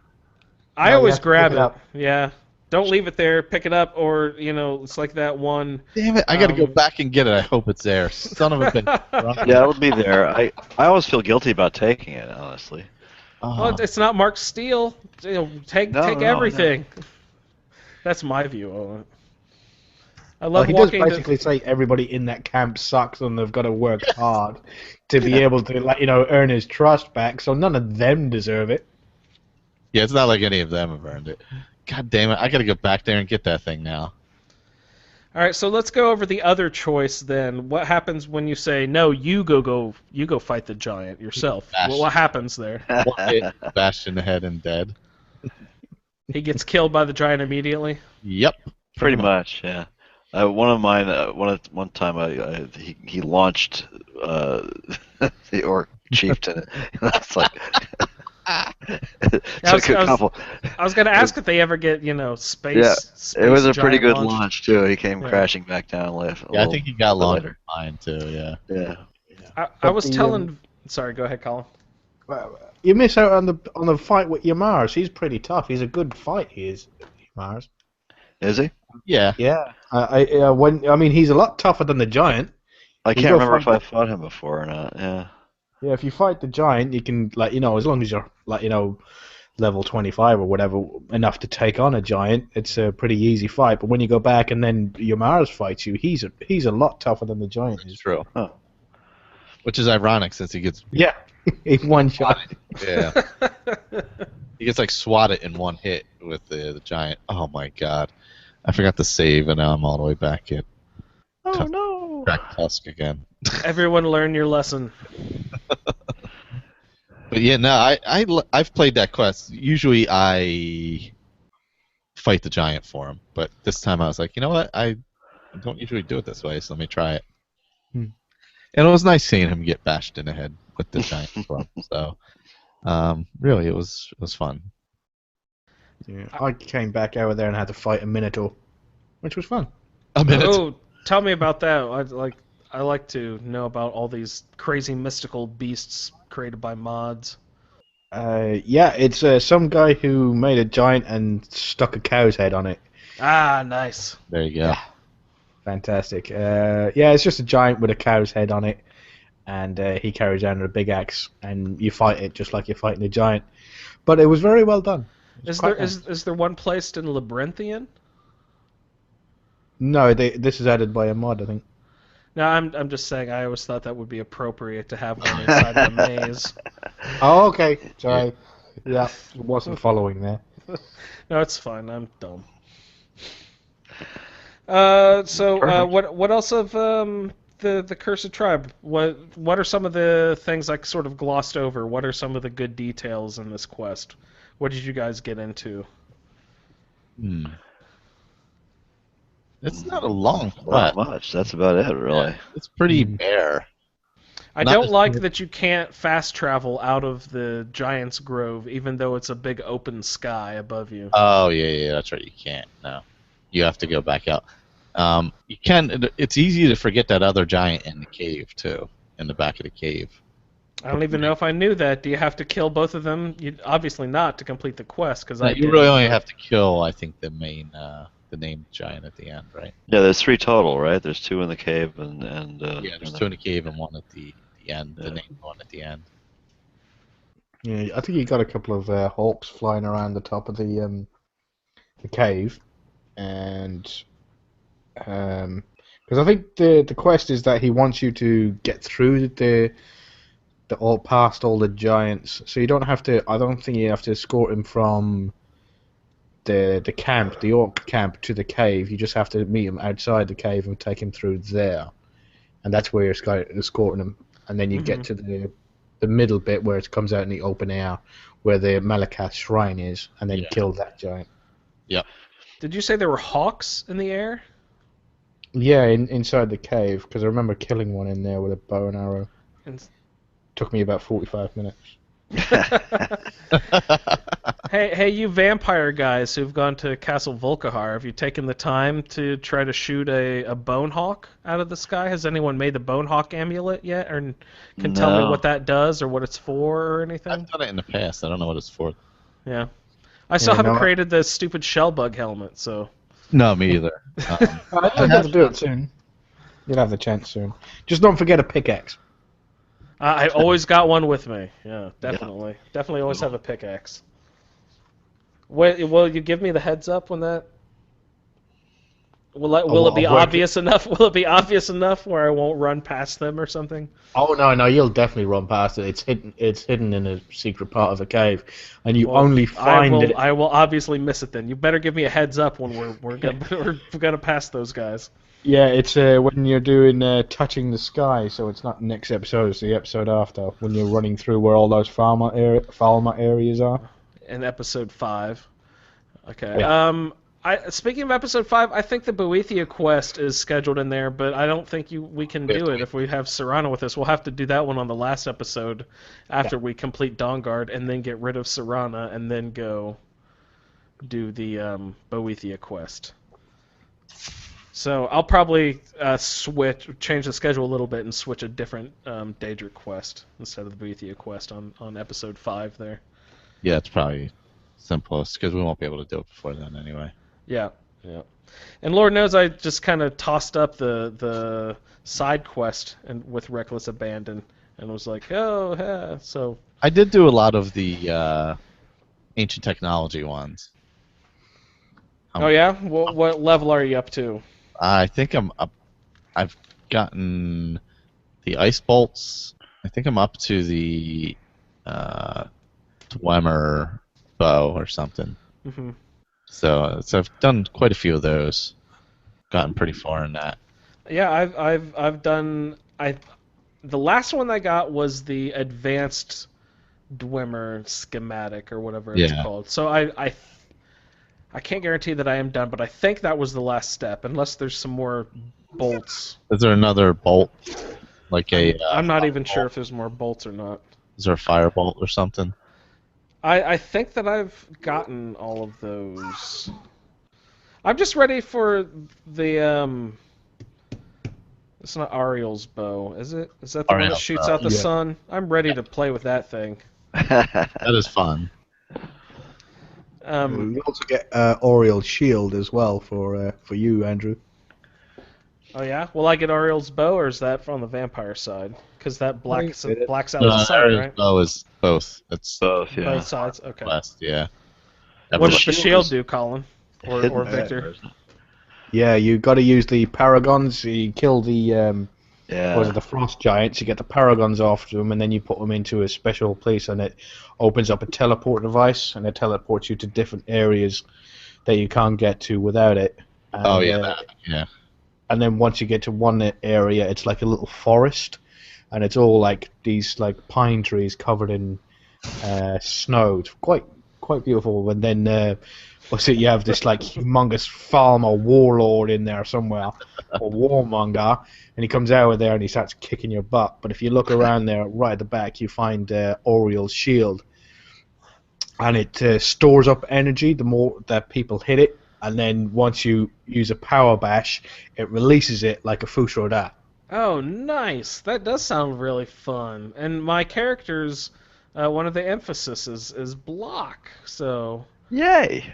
I No, you always have to grab pick it. it up. Yeah. Don't leave it there. Pick it up, or it's like that one. Damn it! I gotta go back and get it. I hope it's there. Son of a bitch. Yeah, it'll be there. I always feel guilty about taking it, honestly. Well, it's not marked steel. Take No, everything. That's my view on it. I Well, love he does walking. basically say everybody in that camp sucks and they've got to work hard to be able to, earn his trust back. So none of them deserve it. Yeah, it's not like any of them have earned it. God damn it! I gotta go back there and get that thing now. All right, so let's go over the other choice then. What happens when you say no? You go fight the giant yourself. Bash. What happens there? One hit, bashed in the head and dead. He gets killed by the giant immediately. Yep. Pretty much, yeah. One of mine, one time, he launched the orc chieftain. That's like. I was going to ask if they ever get space. Yeah, space it was a pretty giant good launched. launch too. He came Yeah. crashing back down left. Yeah, I think he got launched later. mine too. Yeah. Yeah. I was the, telling. Sorry, go ahead, Colin. You miss out on the fight with Yamars. He's pretty tough. He's a good fight. He is, Yamars. Is he? Yeah. Yeah. He's a lot tougher than the giant. I You can't go remember if fight I fought him before or not. Yeah. Yeah, if you fight the giant, you can as long as you're level 25 or whatever enough to take on a giant, it's a pretty easy fight. But when you go back and then Yamaris fights you, he's a lot tougher than the giant is. True. Huh. Which is ironic since he gets Yeah, in one shot. yeah. He gets like swatted in one hit with the giant. Oh my god. I forgot to save and now I'm all the way back at Oh no! Crack Tusk again. Everyone learn your lesson. But yeah, no, I've played that quest. Usually I fight the giant for him, but this time I was like, you know what? I don't usually do it this way, so let me try it. And it was nice seeing him get bashed in the head with the giant club. So really, it was fun. Yeah, I came back over there and had to fight a Minotaur, which was fun. A minute. Oh, tell me about that. I like to know about all these crazy mystical beasts created by mods. Yeah, it's some guy who made a giant and stuck a cow's head on it. Ah, nice. There you go. Fantastic. Yeah, it's just a giant with a cow's head on it, and he carries around a big axe, and you fight it just like you're fighting a giant. But it was very well done. Is there one placed in Labyrinthian? No, this is added by a mod, I think. No, I'm just saying. I always thought that would be appropriate to have one inside of a maze. Oh, okay. Sorry. Yeah, wasn't following there. No, it's fine. I'm dumb. What else of the Cursed Tribe? What are some of the things I sort of glossed over? What are some of the good details in this quest? What did you guys get into? It's not a long Not quest. much. That's about it, really. It's pretty bare. I Not don't as- like that you can't fast travel out of the Giant's Grove, even though it's a big open sky above you. Oh yeah, that's right. You can't. No, you have to go back out. You can. It's easy to forget that other giant in the cave too, in the back of the cave. I don't even know if I knew that. Do you have to kill both of them? Obviously not to complete the quest, because You really only have to kill, I think, the main, the named giant at the end, right? Yeah, there's 3 total, right? There's 2 in the cave and Yeah, there's 2 in the cave and 1 at the end. The named one at the end. Yeah, I think you got a couple of hawks flying around the top of the cave, and because I think the quest is that he wants you to get through all past all the giants, so you don't have to. I don't think you have to escort him from the camp, the orc camp, to the cave. You just have to meet him outside the cave and take him through there, and that's where you're escorting him. And then you get to the middle bit where it comes out in the open air, where the Malakath shrine is, and then kill that giant. Yep. Did you say there were hawks in the air? Yeah, inside the cave, because I remember killing one in there with a bow and arrow. Took me about 45 minutes. Hey, you vampire guys who've gone to Castle Volkihar, have you taken the time to try to shoot a bone hawk out of the sky? Has anyone made the bone hawk amulet yet, or can tell me No. what that does or what it's for or anything? I've done it in the past. I don't know what it's for. Yeah, I still haven't no. created the stupid shell bug helmet, so. No, me either. I'll have to do it soon. You'll have the chance soon. Just don't forget a pickaxe. I always got one with me. Yeah, definitely. Definitely always have a pickaxe. Will you give me the heads up when that? Will it be obvious enough? Will it be obvious enough where I won't run past them or something? Oh no, you'll definitely run past it. It's hidden in a secret part of the cave, and you only find it. I will obviously miss it then. You better give me a heads up when we're gonna pass those guys. Yeah, it's when you're doing touching the sky, so it's not next episode. It's the episode after when you're running through where all those farmer areas are. In episode 5. Okay. Yeah. Speaking of episode 5, I think the Boethia quest is scheduled in there, but I don't think we can do it if we have Serana with us. We'll have to do that one on the last episode after we complete Dawnguard and then get rid of Serana and then go do the Boethia quest. So I'll probably change the schedule a little bit and switch a different Daedric quest instead of the Boethia quest on episode 5 there. Yeah, it's probably simplest because we won't be able to do it before then anyway. Yeah. And Lord knows I just kind of tossed up the side quest and with Reckless Abandon and was like, oh, yeah. So I did do a lot of the ancient technology ones. Oh yeah, what level are you up to? I think I'm up. I've gotten the ice bolts. I think I'm up to the Dwemer bow or something. Hmm. So I've done quite a few of those. Gotten pretty far in that. Yeah, I've done the last one I got was the advanced Dwemer schematic or whatever it's Yeah. called. So I can't guarantee that I am done, but I think that was the last step, unless there's some more bolts. Is there another bolt? Like I'm not even sure if there's more bolts or not. Is there a firebolt or something? I think that I've gotten all of those. I'm just ready for the It's not Ariel's bow, is it? Is that the one that Ariel's shoots bow, out the yeah. sun? I'm ready to play with that thing. That is fun. You also get Oriel's shield as well for you, Andrew. Oh yeah? Will I get Ariel's bow, or is that from the vampire side? Because that blacks out the No, sun, Ariel's right? bow is both. It's Both, yeah. Both sides. Okay. west, yeah. What does the shield shield is do, Colin? Or hidden Victor? there, isn't it? Yeah, you got to use the paragons. You kill the Yeah. was it the frost giants? You get the paragons off them, and then you put them into a special place, and it opens up a teleport device, and it teleports you to different areas that you can't get to without it. And, Oh yeah, yeah. And then once you get to one area, it's like a little forest, and it's all like these like pine trees covered in snow. It's quite beautiful. And then what's it? You have this like humongous farmer warlord in there somewhere, or warmonger, and he comes out of there and he starts kicking your butt. But if you look around there, right at the back, you find Oriel's shield, and it stores up energy the more that people hit it. And then once you use a power bash, it releases it like a Fusroda. Oh, nice. That does sound really fun. And my character's one of the emphasis is block, so Yay!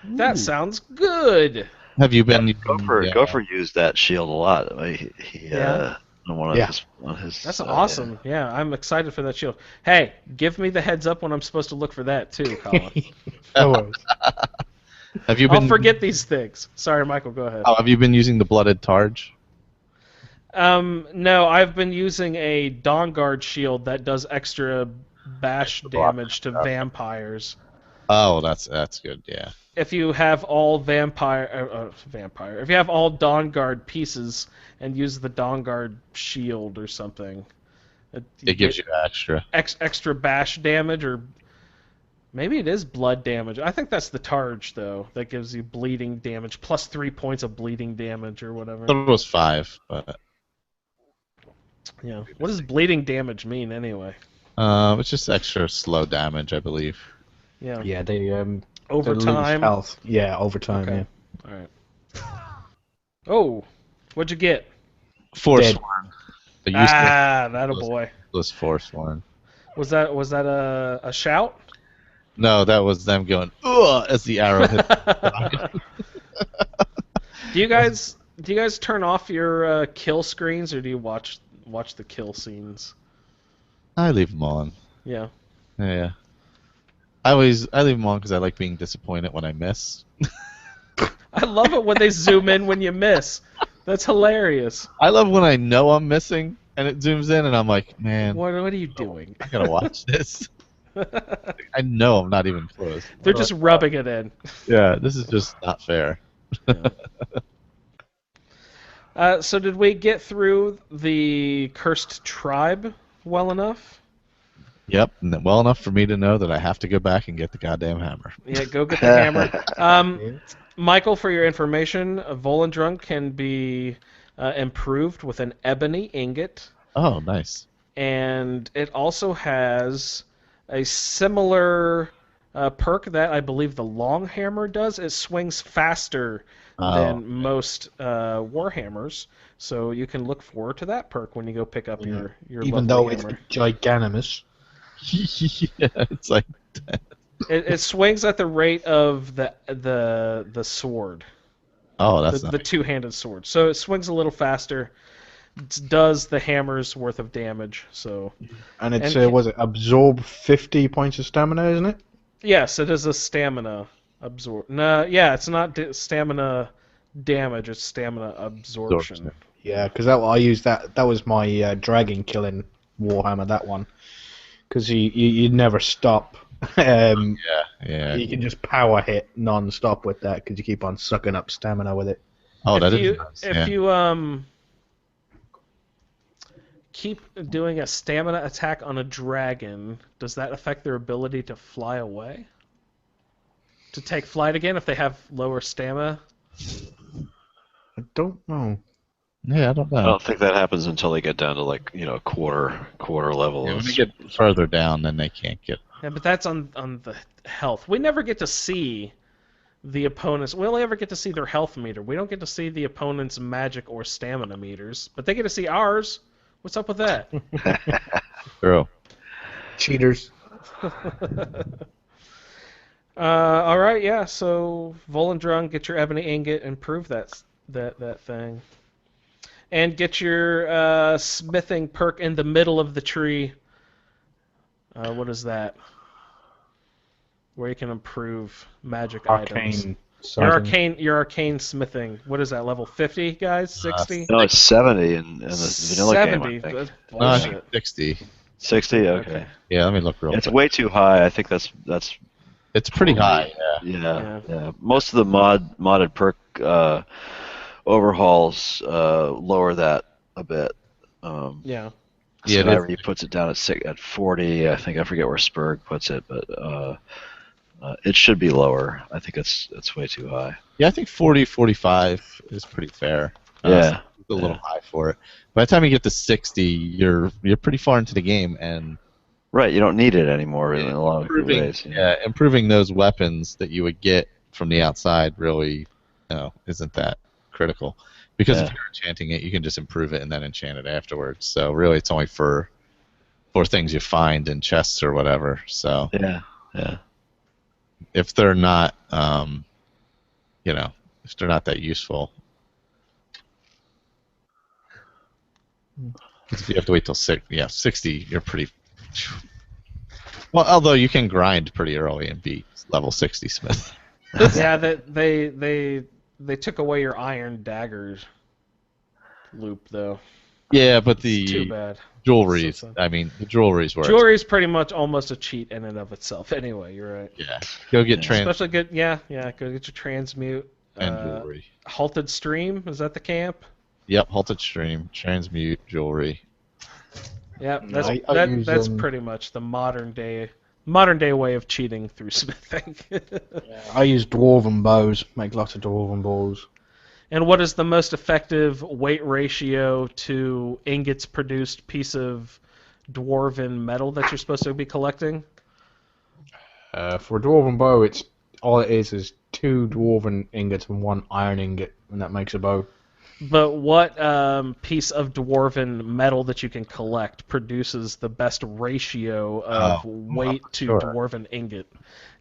that sounds good. Have you been? Gopher used that shield a lot. I mean, he Yeah. one of his. That's awesome. Yeah, I'm excited for that shield. Hey, give me the heads up when I'm supposed to look for that too, Colin. No worries. Have you been? I'll forget these things. Sorry, Michael, go ahead. Oh, have you been using the blooded targe? No, I've been using a Dawnguard shield that does extra bash damage to vampires. Oh, that's good. Yeah. If you have all if you have all Dawnguard pieces and use the Dawnguard shield or something, It gives you extra. extra bash damage, or maybe it is blood damage. I think that's the Targe though, that gives you bleeding damage plus 3 points of bleeding damage or whatever. I thought it was 5, but Yeah. What does bleeding damage mean anyway? it's just extra slow damage, I believe. Yeah. Yeah, they Over they lose time. health. Yeah, over time. Okay. Yeah. All right. Oh, what'd you get? Force Dead. one. I used That a boy. was Force one. Was that a shout? No, that was them going ugh as the arrow hit. Do you guys turn off your kill screens, or do you watch the kill scenes? I leave them on. Yeah. Yeah. I leave them on because I like being disappointed when I miss. I love it when they zoom in when you miss. That's hilarious. I love when I know I'm missing and it zooms in and I'm like, man, What are you doing? I gotta watch this. I know I'm not even close. They're just rubbing it in. Yeah, this is just not fair. So did we get through the cursed tribe well enough? Yep, well enough for me to know that I have to go back and get the goddamn hammer. Yeah, go get the hammer. Michael, for your information, Volendrunk can be improved with an ebony ingot, Oh, nice. and it also has a similar perk that I believe the long hammer does. It swings faster than most warhammers, so you can look forward to that perk when you go pick up your Even lovely though it's hammer. giganimous. Yeah, it's like It swings at the rate of the sword, oh, that's the nice. two-handed sword. So it swings a little faster. It does the hammer's worth of damage. So And it's And- was it absorb 50 points of stamina, isn't it? Yes, it is a stamina absorb. No, yeah, it's not stamina damage. It's stamina absorption. Yeah, because I used that. That was my dragon killing Warhammer. That one, because you never stop. Yeah. You can just power hit non-stop with that because you keep on sucking up stamina with it. Oh, that if is you nice. if you keep doing a stamina attack on a dragon, does that affect their ability to fly away? To take flight again if they have lower stamina? I don't know. Yeah, I don't know. I don't think that happens until they get down to like quarter level. Yeah, when they get further down, then they can't get. Yeah, but that's on the health. We never get to see the opponents. We only ever get to see their health meter. We don't get to see the opponent's magic or stamina meters, but they get to see ours. What's up with that? True. Cheaters. All right, yeah. So Volendrung, get your ebony ingot, and prove that thing, and get your smithing perk in the middle of the tree. What is that? Where you can improve magic items. Your arcane smithing. What is that? Level 50, guys? 60? No, it's 70 in the vanilla 70. game. I think. That's No, I think bullshit. 60. 60. Okay. Yeah, let me look real It's quick. way too high. I think that's It's pretty high. yeah. Most of the modded perk overhauls lower that a bit. Yeah. Yeah, it Skyrim puts it down at 40. I think I forget where Spurg puts it, but it should be lower. I think it's way too high. Yeah, I think 40, 45 is pretty fair. Yeah. It's a little high for it. By the time you get to 60, you're pretty far into the game, and Right, you don't need it anymore in a lot of ways. improving those weapons that you would get from the outside really, isn't that critical. Because if you're enchanting it, you can just improve it and then enchant it afterwards. So really, it's only for things you find in chests or whatever. So Yeah. if they're not, if they're not that useful, if you have to wait till 60, you're pretty. Well, although you can grind pretty early and beat level 60 smith. Yeah, they took away your iron daggers loop though. Yeah, but It's too the bad. jewelry's. So- I mean, the jewelry's where. Jewelry's pretty much almost a cheat in and of itself. Anyway, you're right. Yeah. Go get Especially good. Yeah. Go get your transmute. and jewelry. Halted stream. Is that the camp? Yep, halted stream, transmute, jewelry. Yeah, that's I use, that's pretty much the modern day way of cheating through smithing. I use dwarven bows. Make lots of dwarven bows. And what is the most effective weight ratio to ingots produced piece of dwarven metal that you're supposed to be collecting? For a dwarven bow, it's all it is 2 dwarven ingots and 1 iron ingot, and that makes a bow. But what piece of dwarven metal that you can collect produces the best ratio of weight to sure. dwarven ingot?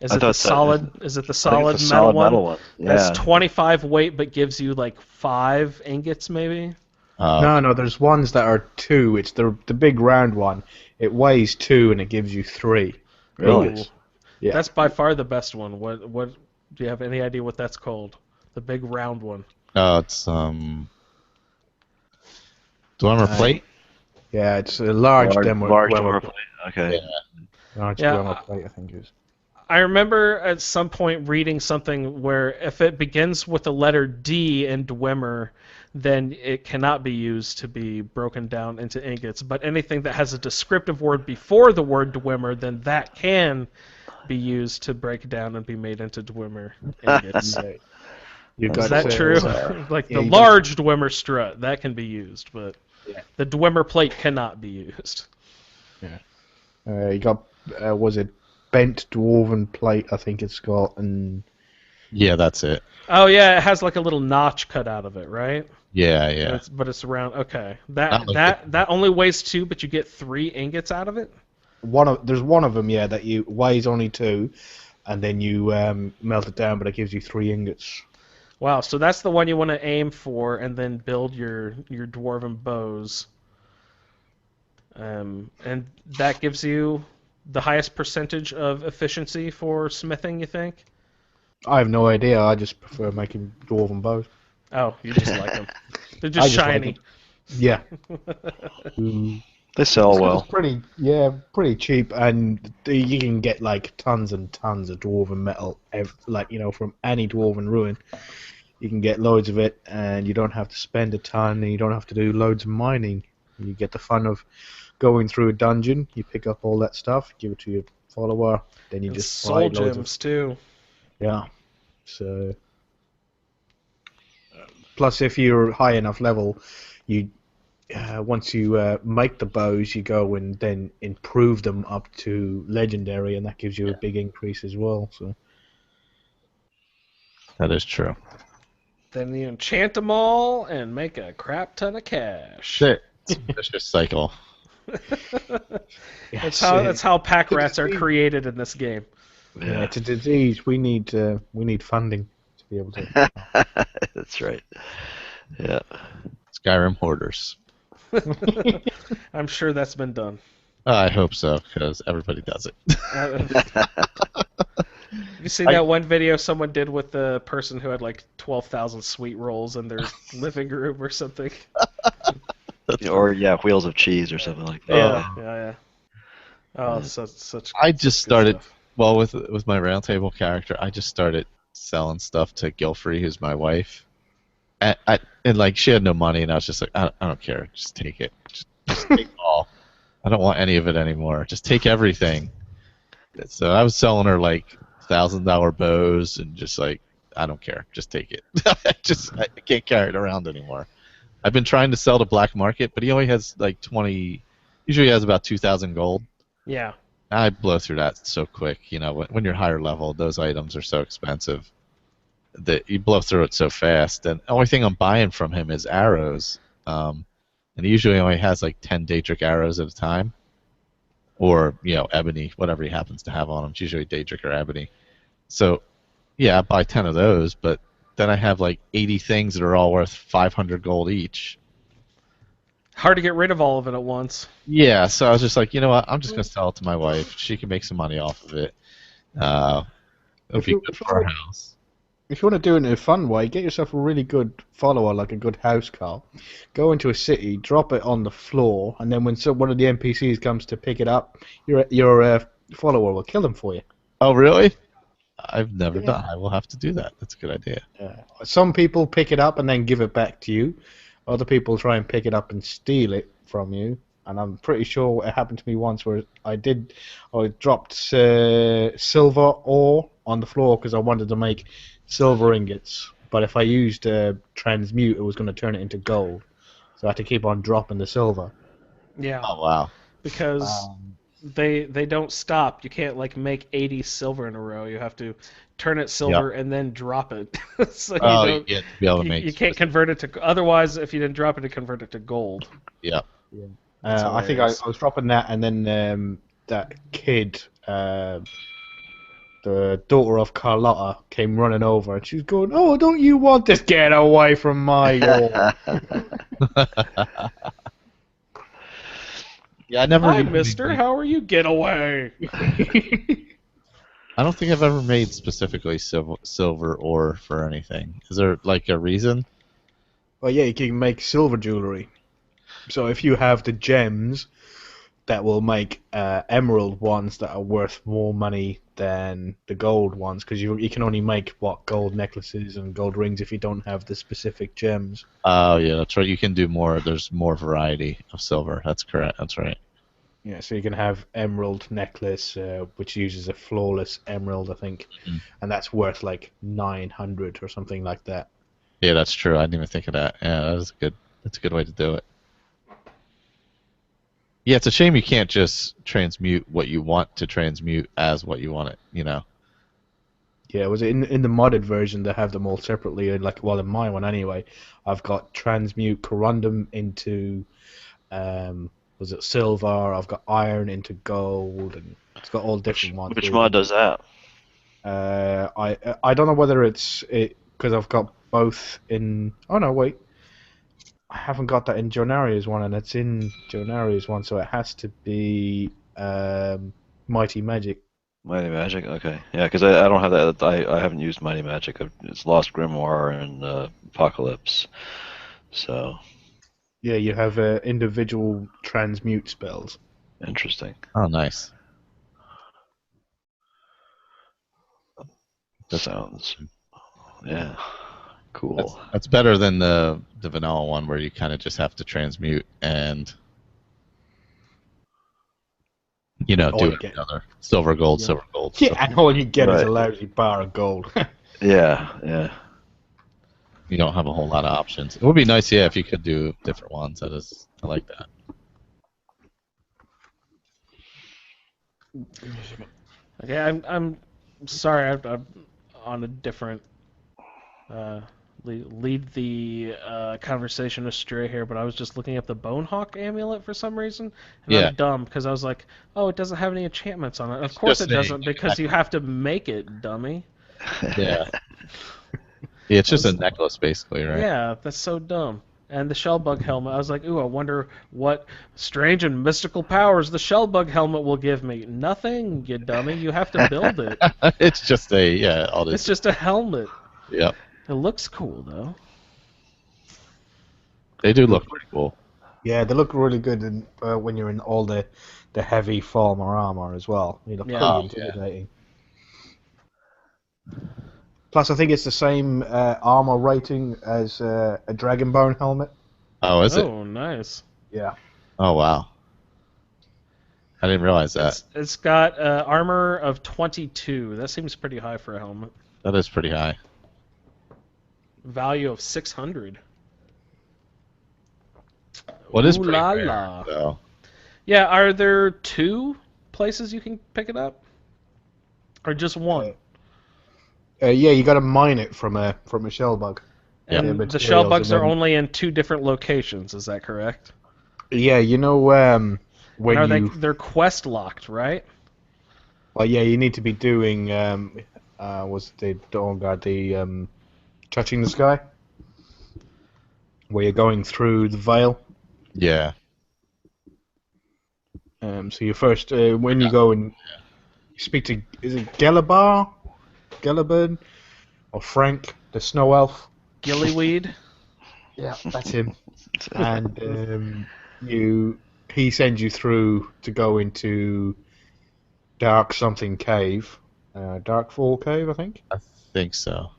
Is I it the thought that- solid? Is it the I think solid it's metal solid one? metal one. Yeah. That's 25 weight, but gives you like 5 ingots, maybe. No, there's ones that are 2. It's the big round one. It weighs 2 and it gives you 3. Really? Ooh. Yeah. That's by far the best one. What do you have any idea what that's called? The big round one. It's Dwemer plate. Yeah, it's a large demo. large dwarf plate. Okay. Large Yeah, demo plate, I think it is. I remember at some point reading something where if it begins with the letter D in Dwemer, then it cannot be used to be broken down into ingots. But anything that has a descriptive word before the word Dwemer, then that can be used to break down and be made into Dwemer ingots. You've Is got that to- true? Like yeah, the you large Dwemer strut, that can be used, but Yeah. the Dwemer plate cannot be used. You got was it bent dwarven plate? I think it's got, and Yeah, that's it. Oh yeah, it has like a little notch cut out of it, right? Yeah. But it's round. Okay, Not like that only weighs 2, but you get 3 ingots out of it. there's one of them that you weighs only 2, and then you melt it down, but it gives you 3 ingots. Wow, so that's the one you want to aim for, and then build your dwarven bows. And that gives you the highest percentage of efficiency for smithing, you think? I have no idea. I just prefer making dwarven bows. Oh, you just like them. They're I just just like shiny. them. Yeah. Mm. They sell It's well. pretty cheap, and you can get like tons and tons of dwarven metal, from any dwarven ruin. You can get loads of it, and you don't have to spend a ton, and you don't have to do loads of mining. You get the fun of going through a dungeon. You pick up all that stuff, give it to your follower, then you And just soul buy loads of gems too. yeah. So plus, if you're high enough level, you once you make the bows, you go and then improve them up to legendary, and that gives you a big increase as well. So That is true. Then you enchant them all and make a crap ton of cash. It's a vicious cycle. That's how pack rats are created in this game. yeah, it's a disease. We need funding to be able to. That's right. Yeah. Skyrim hoarders. I'm sure that's been done. I hope so, because everybody does it. You see that one video someone did with the person who had like 12,000 sweet rolls in their living room or something? Or wheels of cheese or something like that. Yeah. Oh, such. I just good started, stuff. well, with my roundtable character, I just started selling stuff to Gilfrey, who's my wife. And like, she had no money, and I was just like, I don't care, just take it. Just take it all. I don't want any of it anymore. Just take everything. So I was selling her like $1,000 bows, and just like, I don't care, just take it. I can't carry it around anymore. I've been trying to sell to black market, but he only has like 20. Usually, he has about 2,000 gold. Yeah. I blow through that so quick. You know, when you're higher level, those items are so expensive that you blow through it so fast. And the only thing I'm buying from him is arrows. And he usually only has like 10 Daedric arrows at a time. Or, ebony, whatever he happens to have on him. It's usually Daedric or ebony. So, yeah, I buy 10 of those, but then I have like 80 things that are all worth 500 gold each. Hard to get rid of all of it at once. Yeah, so I was just like, you know what, I'm just going to sell it to my wife. She can make some money off of it. It'll be good for our house. If you want to do it in a fun way, get yourself a really good follower, like a good house car. Go into a city, drop it on the floor, and then when one of the NPCs comes to pick it up, your follower will kill them for you. Oh, really? I've never done. I will have to do that. That's a good idea. Some people pick it up and then give it back to you. Other people try and pick it up and steal it from you. And I'm pretty sure it happened to me once where I dropped silver ore on the floor because I wanted to make silver ingots. But if I used transmute, it was going to turn it into gold. So I had to keep on dropping the silver. Yeah. Oh, wow. Because they don't stop. You can't like make 80 silver in a row. You have to turn it silver and then drop it. So you get to be able to make. You can't convert it to. Otherwise, if you didn't drop it, to convert it to gold. Yeah. I think I was dropping that, and then that kid, the daughter of Carlotta, came running over, and she was going, "Oh, don't you want this? Get away from my ore!" Yeah, I never. Hi, mister. How are you? Get away! I don't think I've ever made specifically silver ore for anything. Is there like a reason? Well, yeah, you can make silver jewelry. So if you have the gems, that will make emerald ones that are worth more money than the gold ones, because you can only make gold necklaces and gold rings if you don't have the specific gems. Oh yeah, that's right. You can do more. There's more variety of silver. That's correct. That's right. Yeah, so you can have emerald necklace, which uses a flawless emerald, I think, and that's worth like 900 or something like that. Yeah, that's true. I didn't even think of that. Yeah, that's a good way to do it. Yeah, it's a shame you can't just transmute what you want to transmute as what you want it, Yeah, it was in the modded version they have them all separately. In my one anyway, I've got transmute corundum into was it silver? I've got iron into gold, and it's got all different ones. Which mod does that? I don't know whether it's because I've got both in. Oh no, wait. I haven't got that in Jonaria's one, and it's in Jonaria's one, so it has to be Mighty Magic. Mighty Magic. Okay, yeah, because I don't have that. I haven't used Mighty Magic. It's Lost Grimoire and Apocalypse. So Yeah, you have individual transmute spells. interesting. Oh, nice. That sounds. Yeah. Cool. That's better than the vanilla one where you kind of just have to transmute and do another silver gold, Yeah. silver gold. Yeah, and all you get is a Right. lousy bar of gold. Yeah. You don't have a whole lot of options. It would be nice, yeah, if you could do different ones. I like that. Okay, I'm sorry. I'm on a different lead the conversation astray here, but I was just looking up the Bonehawk amulet for some reason, and Yeah. I'm dumb because I was like, oh, it doesn't have any enchantments on it. Of It's course just it doesn't, because exactly. you have to make it, dummy. Yeah. Yeah, it's just a necklace, basically, right? Yeah, that's so dumb. And the Shellbug helmet, I was like, ooh, I wonder what strange and mystical powers the Shellbug helmet will give me. Nothing, you dummy. You have to build it. It's just all this. It's just a helmet. Yep. It looks cool, though. They do look pretty cool. Yeah, they look really good when you're in all the heavy Falmer armor as well. They look Yeah. pretty Oh, intimidating. Plus, I think it's the same armor rating as a Dragonbone helmet. Oh, is it? Oh, nice. Yeah. Oh, wow. I didn't realize that. It's got armor of 22. That seems pretty high for a helmet. That is pretty high. Value of 600. What is Ooh pretty la rare, la. though. Yeah, are there 2 places you can pick it up? Or just one? Yeah, you got to mine it from a Shellbug. Yeah. And the materials, Shellbugs and are then- only in 2 different locations, is that correct? Yeah, And when are you they're quest locked, right? well, yeah, you need to be doing was the Dawnguard the touching the sky, where you're going through the veil. Yeah. So you first when you go and speak to is it Gelliburn, or Frank, the snow elf? Gillyweed? Yeah, that's him. And he sends you through to go into Dark something cave, Darkfall cave, I think. I think so.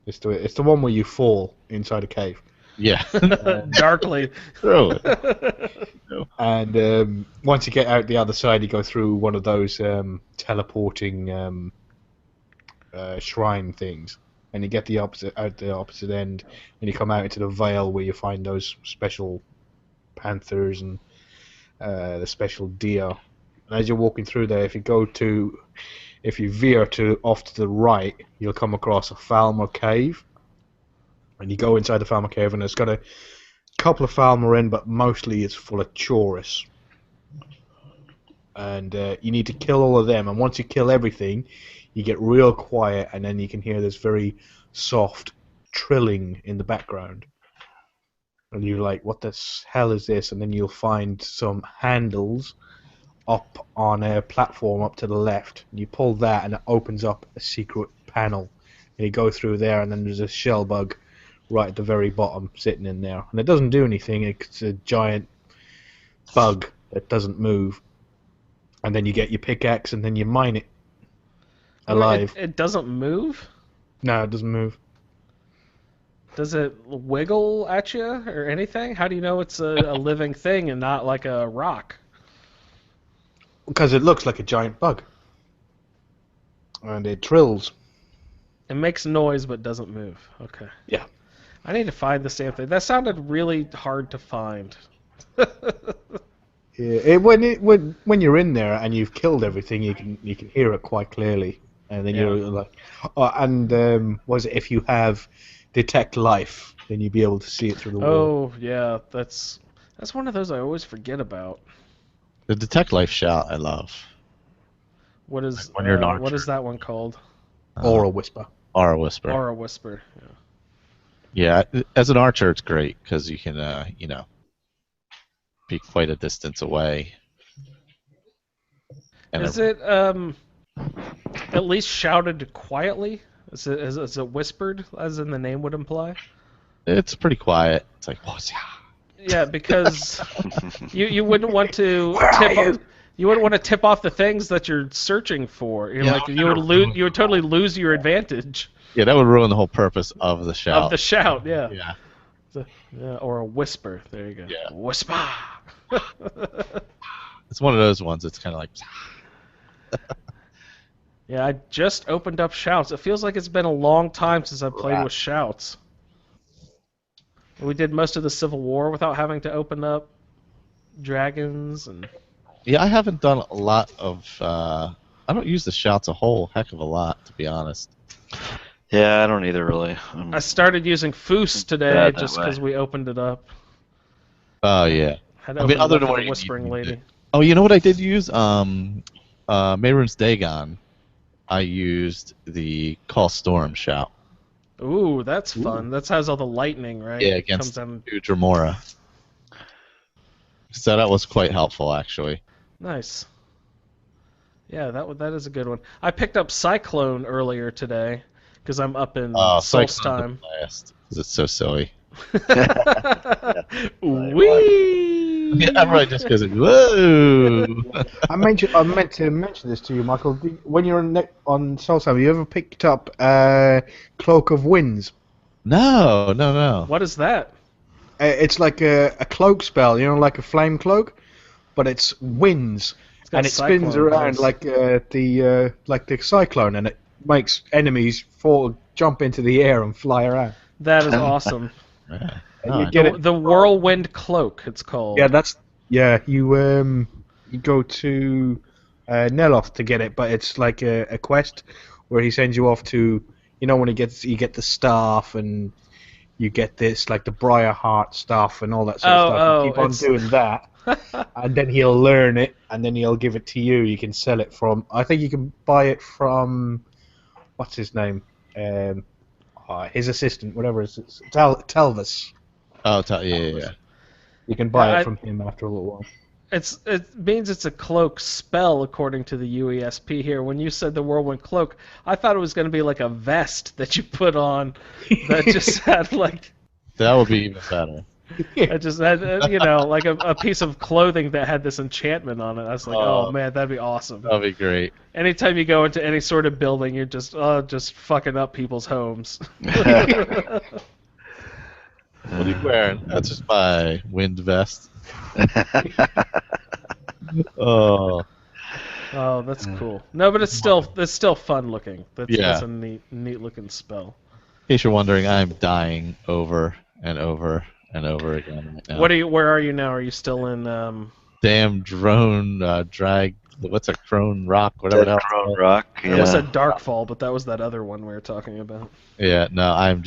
It's the one where you fall inside a cave. Yeah. Darkly. Throw it. And once you get out the other side, you go through one of those teleporting shrine things, and you get the opposite end, and you come out into the Vale where you find those special panthers and the special deer. And as you're walking through there, if you veer off to the right, you'll come across a Falmer cave, and you go inside the Falmer cave, and it's got a couple of Falmer in, but mostly it's full of Chorus. And you need to kill all of them, and once you kill everything, you get real quiet, and then you can hear this very soft trilling in the background. And you're like, what the hell is this? And then you'll find some handles up on a platform up to the left. You pull that, and it opens up a secret panel. And you go through there, and then there's a shell bug right at the very bottom sitting in there. And it doesn't do anything. It's a giant bug that doesn't move. And then you get your pickaxe, and then you mine it alive. It doesn't move? No, it doesn't move. Does it wiggle at you or anything? How do you know it's a living thing and not like a rock? Because it looks like a giant bug. And it trills. It makes noise but doesn't move. Okay. Yeah. I need to find this damn thing. That sounded really hard to find. Yeah, when you're in there and you've killed everything, you can hear it quite clearly, and then you're like, was it if you have detect life, then you'll be able to see it through the wall. Oh yeah, that's one of those I always forget about. The detect life shout I love. What is Like when you're an what archer. is that one called? Aura whisper. Aura whisper. Aura Whisper. Yeah. Yeah, as an archer, it's great because you can, be quite a distance away. And Is it at least shouted quietly? Is it whispered, as in the name would imply? It's pretty quiet. It's like, what's Yeah, because you wouldn't want to you wouldn't want to tip off the things that you're searching for. You're Yeah, like you would totally lose your advantage Yeah, that would ruin the whole purpose of the shout. of the shout. Yeah. Yeah. Yeah, or a whisper. There you go. Yeah. Whisper. It's one of those ones. It's kind of like. Yeah, I just opened up shouts. It feels like it's been a long time since I played with shouts. We did most of the Civil War without having to open up dragons and. Yeah, I haven't done a lot of. I don't use the shouts a whole heck of a lot, to be honest. Yeah, I don't either really. I started using Foos today Bad that just way. because we opened it up. Oh yeah. Had I mean, opened other it up than for what the you Whispering need, Lady. Oh, you know what I did use? Mayrune's Dagon. I used the Call Storm shout. Ooh, that's fun. That has all the lightning, right? Yeah, against Comes down. Udramora. So that was quite helpful, actually. Nice. Yeah, that is a good one. I picked up Cyclone earlier today because I'm up in Sol's time. Blast, 'cause it's so silly. Wee! Yeah, everybody just goes, whoa! I meant to mention this to you, Michael. When you're on Soul Time, have you ever picked up Cloak of Winds? No. What is that? It's like a cloak spell, like a flame cloak, but it's winds, got and it spins cyclone around winds. like the cyclone, and it makes enemies jump into the air and fly around. That is awesome. Yeah. You get it. The Whirlwind Cloak, it's called. Yeah, you go to Neloth to get it, but it's like a quest where he sends you off to, when you get the staff and you get this like the Briarheart stuff and all that sort of stuff. You keep on doing that, and then he'll learn it, and then he'll give it to you. You can sell it from. I think you can buy it from. What's his name? His assistant, whatever it is. Telvis. Oh, yeah. You can buy Yeah, it from him after a little while. It means it's a cloak spell according to the UESP here. When you said the Whirlwind Cloak, I thought it was going to be like a vest that you put on that just had like. That would be even better. It just had like a piece of clothing that had this enchantment on it. I was like, oh man, that'd be awesome. That'd be great. Anytime you go into any sort of building, you're just fucking up people's homes. What are you wearing? That's just my wind vest. Oh. Oh, that's cool. No, but it's still fun looking. That's a neat looking spell. In case you're wondering, I'm dying over and over and over again right now. Where are you now? Are you still in Damn drone drag. What's a crone rock? Whatever the hell. Crone Rock. I Yeah. almost said Darkfall, but that was that other one we were talking about. Yeah, no, I'm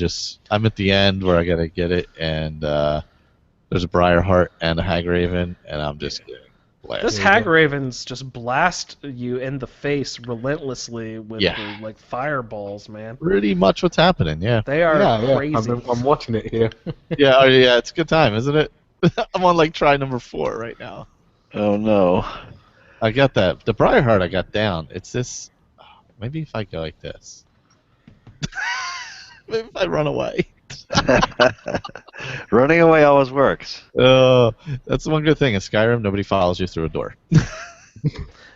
at the end where I gotta get it, and there's a Briarheart and a Hagraven, and I'm just getting blasted. This Hagravens just blast you in the face relentlessly with the, like fireballs, man. Pretty much what's happening, yeah. They are crazy. I'm watching it here. Yeah, it's a good time, isn't it? I'm on like try number 4 right now. Oh no. I got that. The Briarheart I got down. It's this. Maybe if I go like this. Maybe if I run away. Running away always works. That's the one good thing in Skyrim. Nobody follows you through a door.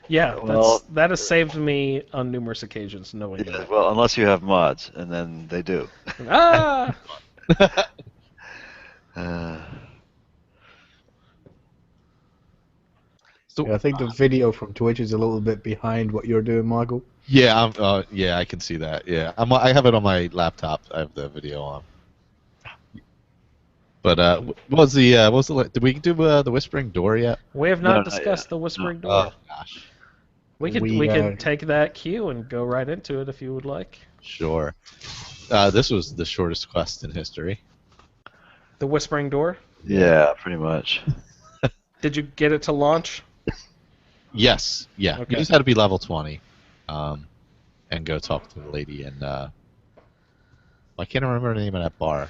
Yeah, Well- that has saved me on numerous occasions knowing Yeah, that. well, unless you have mods, and then they do. Ah! So, I think the video from Twitch is a little bit behind what you're doing, Michael. yeah, I can see that. Yeah, I have it on my laptop. I have the video on. But did we do the Whispering Door yet? We have No, not not discussed yet. the Whispering No. Door. Oh gosh, We could take that cue and go right into it if you would like. sure. This was the shortest quest in history. The Whispering Door. Yeah, pretty much. Did you get it to launch? Yes, yeah. Okay. You just had to be level 20, and go talk to the lady in. I can't remember the name of that bar.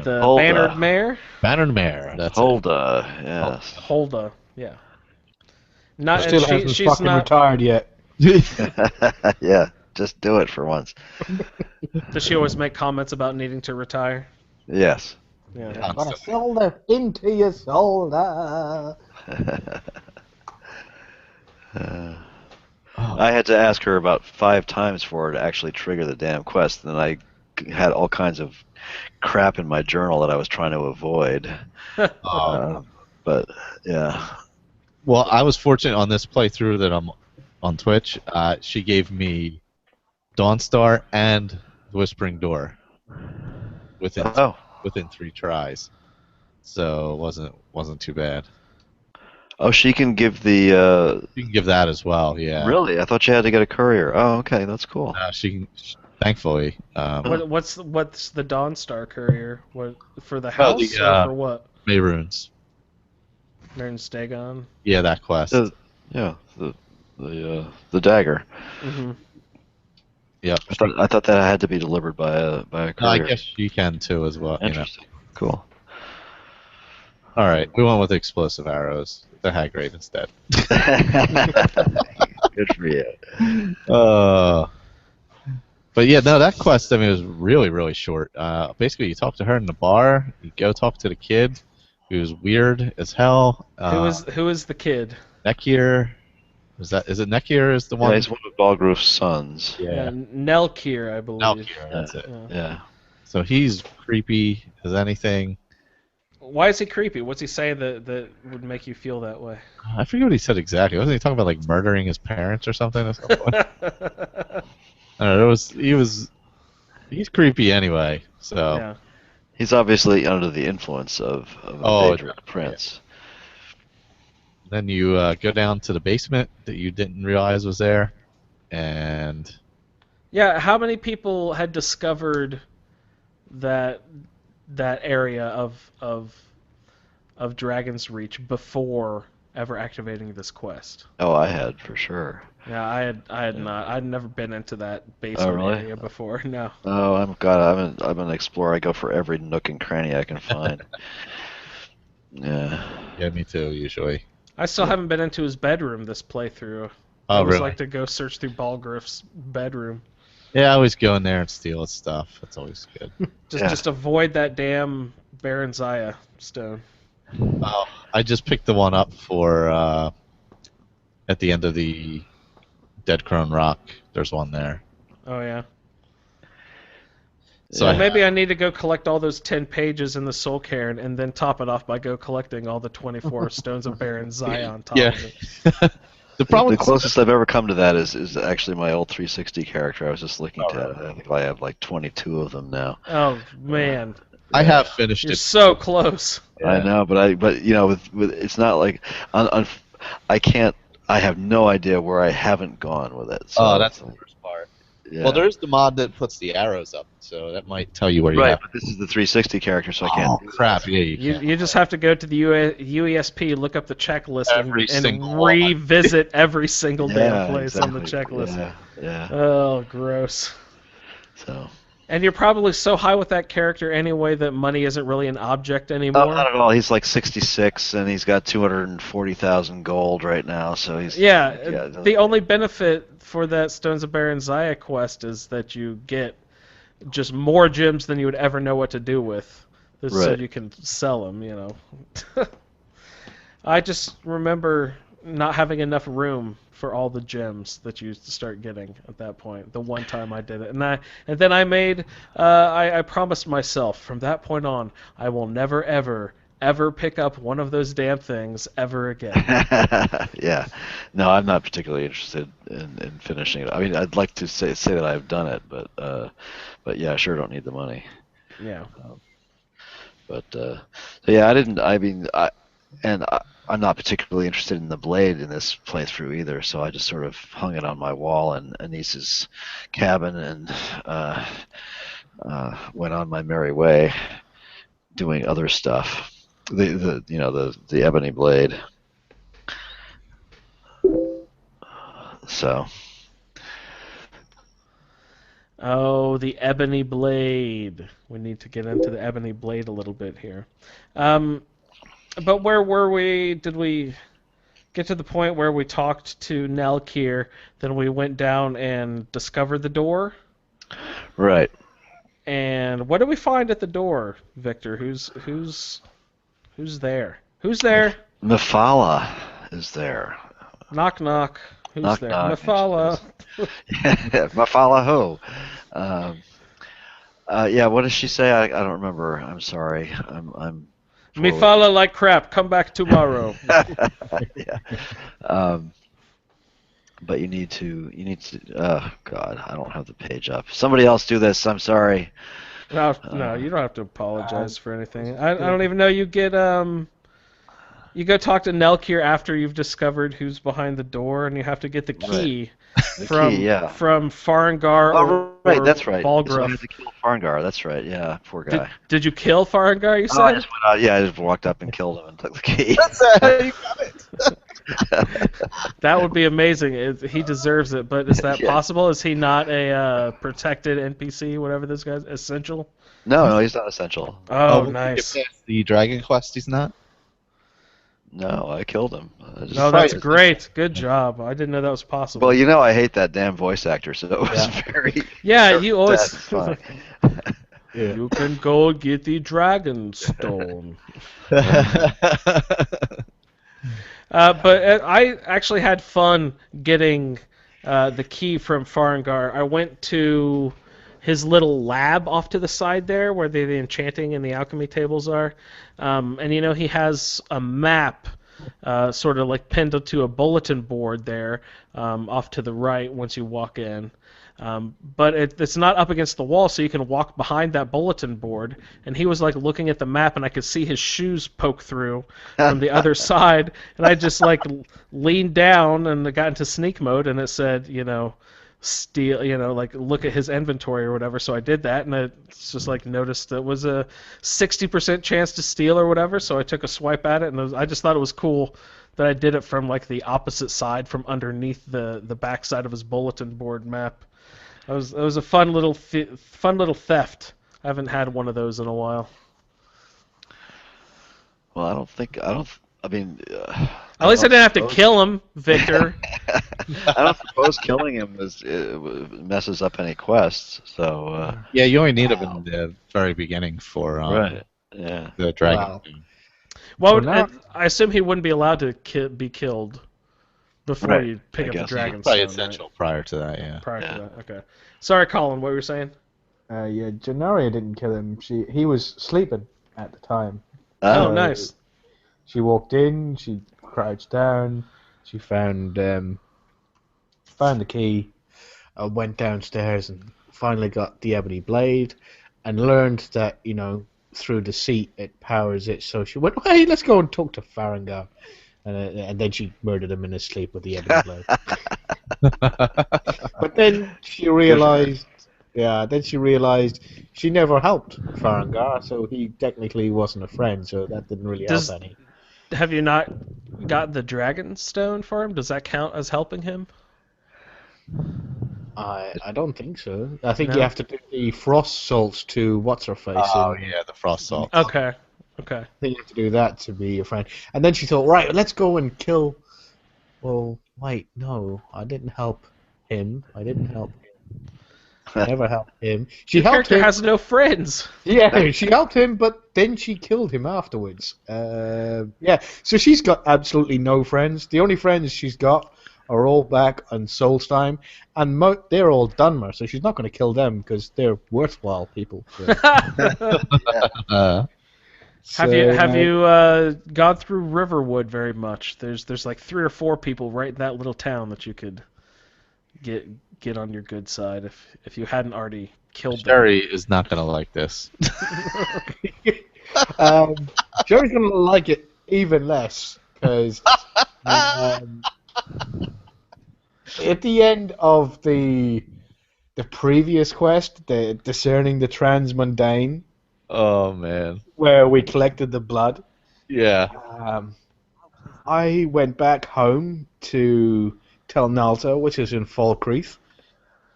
The Hulda. Bannered Mare. Bannered Mare. That's it. Hulda, yes. Hulda. Yeah. Not Still and hasn't she's fucking not. retired yet. Yeah, just do it for once. Does she always make comments about needing to retire? Yes. Yeah. I'm gonna solder into your solder. I had to ask her about 5 times for her to actually trigger the damn quest, and then I had all kinds of crap in my journal that I was trying to avoid. But yeah. Well, I was fortunate on this playthrough that I'm on Twitch. She gave me Dawnstar and the Whispering Door within 3 tries, so it wasn't too bad. Oh, she can give the. You can give that as well, yeah. Really? I thought you had to get a courier. Oh, okay, that's cool. She can, thankfully. What's the Dawnstar courier? What for the house or for what? Mayrunes. Nern Stegon. Yeah, that quest. Yeah, the dagger. Mm-hmm. Yep. I thought that had to be delivered by a courier. I guess you can too as well. Interesting. Cool. All right, we went with explosive arrows. The hag rate instead. Good for you. But yeah, no, that quest, I mean, was really, really short. Basically, you talk to her in the bar, you go talk to the kid, who's weird as hell. Who is the kid? Nekir. Is it Nekir is the one? Yeah, he's one of Balgroof's sons. Yeah. Nelkir, I believe. Nelkir, that's it. Yeah. So he's creepy as anything. Why is he creepy? What's he saying that would make you feel that way? I forget what he said exactly. Wasn't he talking about like murdering his parents or something at some point? I don't know. He's creepy anyway. So yeah. He's obviously under the influence of a Daedric prince. Then you go down to the basement that you didn't realize was there, and yeah, how many people had discovered that area of Dragon's Reach before ever activating this quest? Oh, I had for sure. Yeah, I had not. I'd never been into that basement area before. No. Oh, I'm an explorer. I go for every nook and cranny I can find. Yeah. Yeah, me too. Usually. I still haven't been into his bedroom this playthrough. Oh, I always really? like to go search through Balgriff's bedroom. Yeah, I always go in there and steal his stuff. That's always good. Just avoid that damn Baron Zaya stone. Oh, I just picked the one up for at the end of the Dead Crone Rock. There's one there. Oh yeah. So well, maybe I need to go collect all those 10 pages in the Soul Cairn and then top it off by go collecting all the 24 stones of Baron Zaya on top of it. The closest I've ever come to that is actually my old 360 character. I was just looking at it. I think I have like 22 of them now. Oh man. I have finished You're it. so close. Yeah. I know, but you know, with it's not like I can't. I have no idea where I haven't gone with it. So that's the worst part. Yeah. Well, there's the mod that puts the arrows up, so that might tell you where you right, have. but this is the 360 character, so I can't. Oh crap! Yeah, you can't. You just have to go to the UESP, look up the checklist, and one. revisit every single damn place on the checklist. Yeah. Oh, gross. So. And you're probably so high with that character anyway that money isn't really an object anymore. Oh, not at all. He's like 66, and he's got 240,000 gold right now. So he's the only benefit for that Stones of Baron Zaya quest is that you get just more gems than you would ever know what to do with, so you can sell them. You know. I just remember not having enough room for all the gems that you used to start getting at that point. The one time I did it, and then I made I promised myself from that point on I will never ever pick up one of those damn things ever again. Yeah, no, I'm not particularly interested in finishing it. I mean, I'd like to say that I've done it, but yeah, I sure don't need the money. Yeah. So yeah, I didn't. I mean, I'm not particularly interested in the blade in this playthrough either, so I just sort of hung it on my wall in Anis's cabin and went on my merry way doing other stuff. The ebony blade. So. Oh, the ebony blade. We need to get into the ebony blade a little bit here. But where were we? Did we get to the point where we talked to Nelkir, then we went down and discovered the door. Right. And what did we find at the door, Victor? Who's there? Who's there? Mephala is there. Knock knock. Who's Knock, there? knock. Mephala. Mephala ho. Yeah, what does she say? I don't remember. I'm sorry. I'm Mephala like crap. Come back tomorrow. Yeah. But you need to. Oh God, I don't have the page up. Somebody else do this. I'm sorry. No, you don't have to apologize for anything. I don't even know you get You go talk to Nelkir after you've discovered who's behind the door, and you have to get the key from Farengar or that's right. So I Balgruff. had to kill Farengar. That's right. Yeah, poor guy. Did you kill Farengar? You said. I just went out. Yeah, I just walked up and killed him and took the key. That's how you got it. That would be amazing. He deserves it, but is that Yeah. possible? Is he not a protected NPC, whatever this guy's essential? No, he's not essential. Oh, we nice. get past the Dragon Quest, he's not? No, I killed him. No, that's great. Good job. I didn't know that was possible. Well, I hate that damn voice actor, so it was very. Yeah, you always. That's fine. You can go get the dragon stone. But I actually had fun getting the key from Farengar. I went to his little lab off to the side there where the enchanting and the alchemy tables are. And he has a map sort of like pinned to a bulletin board there off to the right once you walk in. But it's not up against the wall, so you can walk behind that bulletin board. And he was like looking at the map, and I could see his shoes poke through from the other side. And I just like leaned down and got into sneak mode, and it said, steal, like look at his inventory or whatever. So I did that, and it's just like noticed it was a 60% chance to steal or whatever. So I took a swipe at it, and I just thought it was cool that I did it from like the opposite side, from underneath the back side of his bulletin board map. It was a fun little theft. I haven't had one of those in a while. Well, I mean. At least I didn't have to kill him, Victor. I don't suppose killing him messes up any quests. So. Yeah, you only need him in the very beginning for right. Yeah. the dragon. Wow. Well, I assume he wouldn't be allowed to be killed before you pick up the guess, dragon Probably stone, essential prior to that, yeah. Prior to that, okay. Sorry, Colin, what were you saying? Yeah, Jannaria didn't kill him. He was sleeping at the time. Oh, nice. She walked in. She crouched down. She found the key. Went downstairs and finally got the ebony blade, and learned that through deceit it powers it. So she went, "Hey, let's go and talk to Farengar." And then she murdered him in his sleep with the ebony blade. But then she realized, she never helped Farengar, so he technically wasn't a friend, so that didn't really help any. Have you not got the dragon stone for him? Does that count as helping him? I don't think so. I think you have to do the frost salts to what's-her-face. Oh, yeah, the frost salt. Okay. I think you have to do that to be a friend. And then she thought, right, let's go and kill... Well, wait, no, I didn't help him. I never helped him. Your character has no friends. Yeah, she helped him, but then she killed him afterwards. So she's got absolutely no friends. The only friends she's got are all back on Solstheim, and they're all Dunmer, so she's not going to kill them because they're worthwhile people. Have you gone through Riverwood very much? There's like 3 or 4 people right in that little town that you could get on your good side if you hadn't already killed them. Sherry is not going to like this. Sherry's going to like it even less because at the end of the previous quest, the discerning the transmundane. Oh, man. Where we collected the blood. Yeah. I went back home to Tel Nalta, which is in Falkreath,